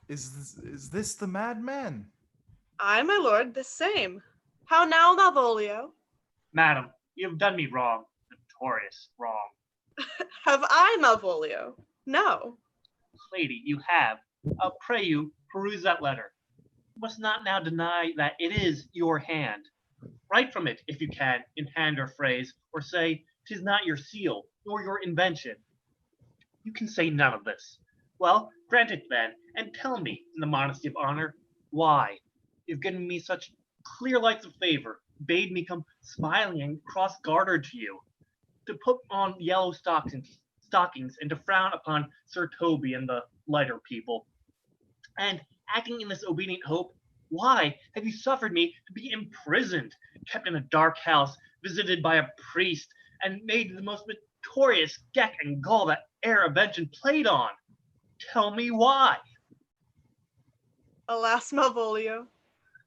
Is this the madman? I, my lord, the same. How now, Malvolio? Madam, you have done me wrong. Notorious wrong. Have I, Malvolio? No. Lady, you have. Pray you, peruse that letter. You must not now deny that it is your hand. Write from it, if you can, in hand or phrase, or say, 'tis not your seal, nor your invention. You can say none of this. Well, grant it then, and tell me, in the modesty of honor, why you've given me such clear lights of favor, bade me come smiling and cross-gartered to you, to put on yellow stockings, and to frown upon Sir Toby and the lighter people. And acting in this obedient hope, why have you suffered me to be imprisoned, kept in a dark house, visited by a priest, and made the most notorious geck and gull that e'er invention played on? Tell me why. Alas, Malvolio,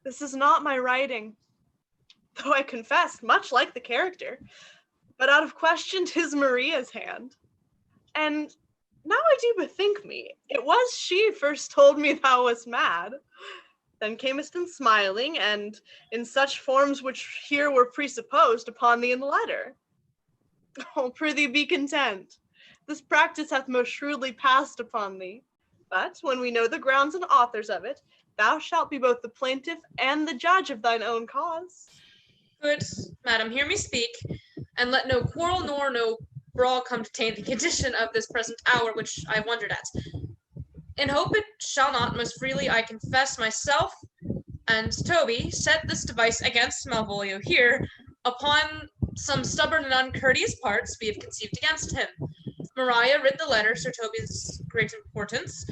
this is not my writing, though I confess, much like the character, but out of question 'tis Maria's hand. And now I do bethink me, it was she first told me thou wast mad. Then camest in smiling, and in such forms which here were presupposed upon thee in the letter. Oh, prithee be content. This practice hath most shrewdly passed upon thee. But when we know the grounds and authors of it, thou shalt be both the plaintiff and the judge of thine own cause. Good, madam, hear me speak, and let no quarrel nor no brawl come to taint the condition of this present hour which I wondered at. In hope it shall not, most freely I confess myself and Toby set this device against Malvolio here upon some stubborn and uncourteous parts we have conceived against him. Maria writ the letter Sir Toby's great importance,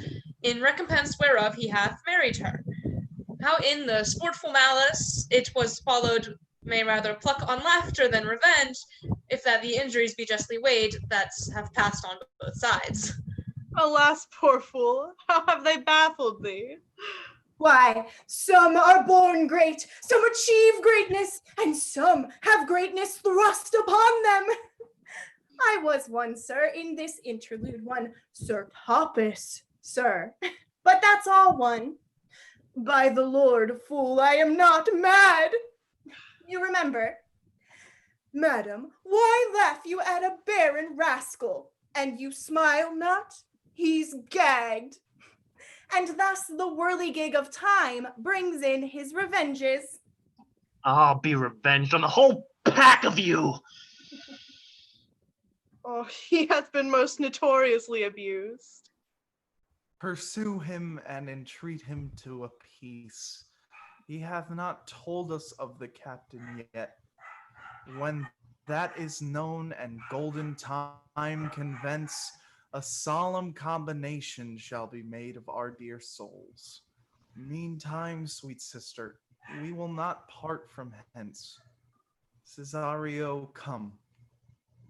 in recompense whereof he hath married her. How in the sportful malice it was followed may rather pluck on laughter than revenge, if that the injuries be justly weighed that have passed on both sides. Alas, poor fool, how have they baffled thee? Why, some are born great, some achieve greatness, and some have greatness thrust upon them. I was one, sir, in this interlude, one Sir Toppus, sir, but that's all one. By the Lord, fool, I am not mad. You remember, madam, why laugh you at a barren rascal, and you smile not? He's gagged. And thus the whirligig of time brings in his revenges. I'll be revenged on the whole pack of you. Oh, he hath been most notoriously abused. Pursue him and entreat him to a peace. He hath not told us of the captain yet. When that is known and golden time convince, a solemn combination shall be made of our dear souls. Meantime, sweet sister, we will not part from hence. Cesario, come,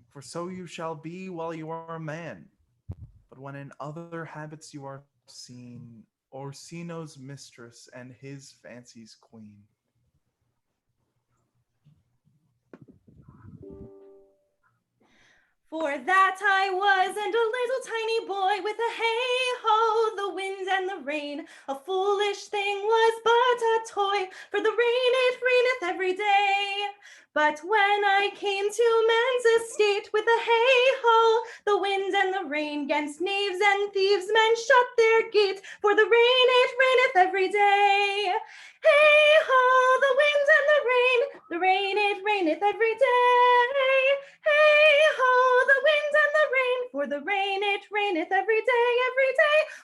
for so you shall be while you are a man. But when in other habits you are seen, Orsino's mistress and his fancy's queen. For that I was, and a little tiny boy, with a hey-ho, the wind and the rain. A foolish thing was but a toy, for the rain it raineth every day. But when I came to man's estate, with a hey-ho, the wind and the rain, 'gainst knaves and thieves men shut their gates, for the rain it raineth every day. Hey-ho, the wind and the rain it raineth every day. Hey-ho, the wind and the rain, for the rain it raineth every day,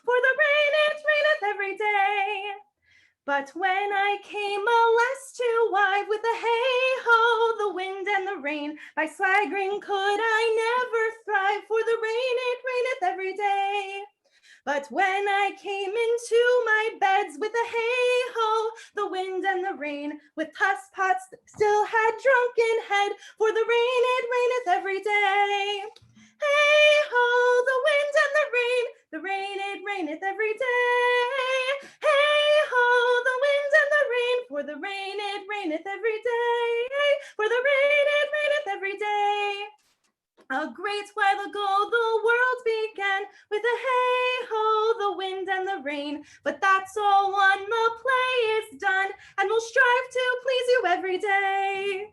for the rain it raineth every day. But when I came alas to wive, with a hey-ho, the wind and the rain, by swaggering could I never thrive, for the rain it raineth every day. But when I came into my beds, with a hey-ho, the wind and the rain, with pots still had drunken head, for the rain it raineth every day. Hey ho, the wind and the rain it raineth every day. Hey ho, the wind and the rain, for the rain it raineth every day. For the rain it raineth every day. A great while ago the world began with a hey ho, the wind and the rain. But that's all when the play is done, and we'll strive to please you every day.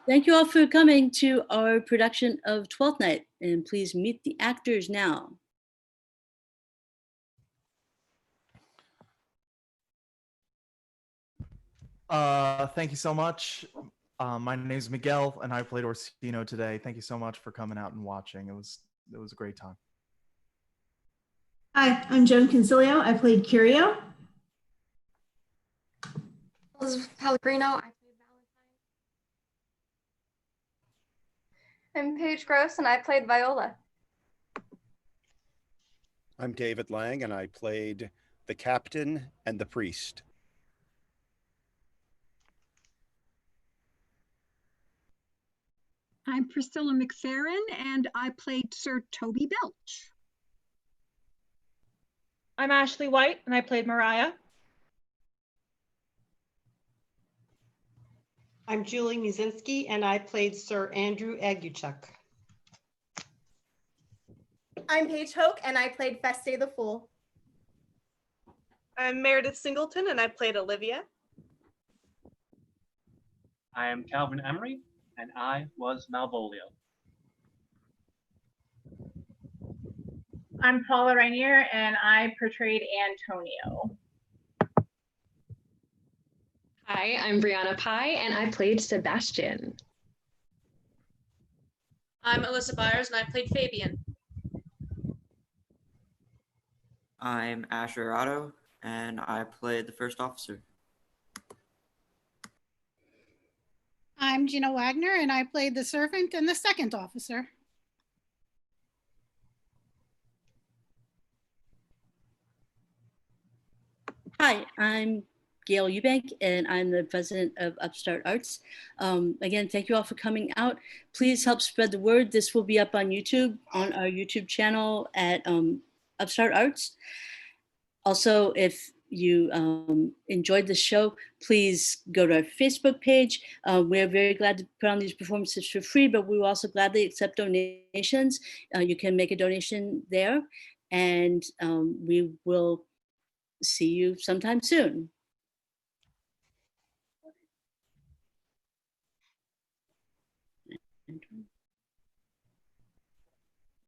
Thank you all for coming to our production of Twelfth Night, and please meet the actors now. Thank you so much. My name is Miguel, and I played Orsino today. Thank you so much for coming out and watching. It was a great time. Hi, I'm Joan Concilio. I played Curio. Elizabeth Pellegrino. I played Valentine. I'm Paige Gross, and I played Viola. I'm David Lang, and I played the captain and the priest. I'm Priscilla McFerrin, and I played Sir Toby Belch. I'm Ashley White, and I played Mariah. I'm Julie Musinski, and I played Sir Andrew Aguchuk. I'm Paige Hoke, and I played Feste the Fool. I'm Meredith Singleton, and I played Olivia. I am Calvin Emery, and I was Malvolio. I'm Paula Rainier, and I portrayed Antonio. Hi, I'm Brianna Pye, and I played Sebastian. I'm Alyssa Byers, and I played Fabian. I'm Asher Otto, and I played the first officer. I'm Gina Wagner, and I played the servant and the second officer. Hi, I'm Gail Eubank, and I'm the president of Upstart Arts. Again, thank you all for coming out. Please help spread the word. This will be up on YouTube, on our YouTube channel at Upstart Arts. Also, if you enjoyed the show, please go to our Facebook page. We're very glad to put on these performances for free, but we will also gladly accept donations. You can make a donation there, and we will see you sometime soon.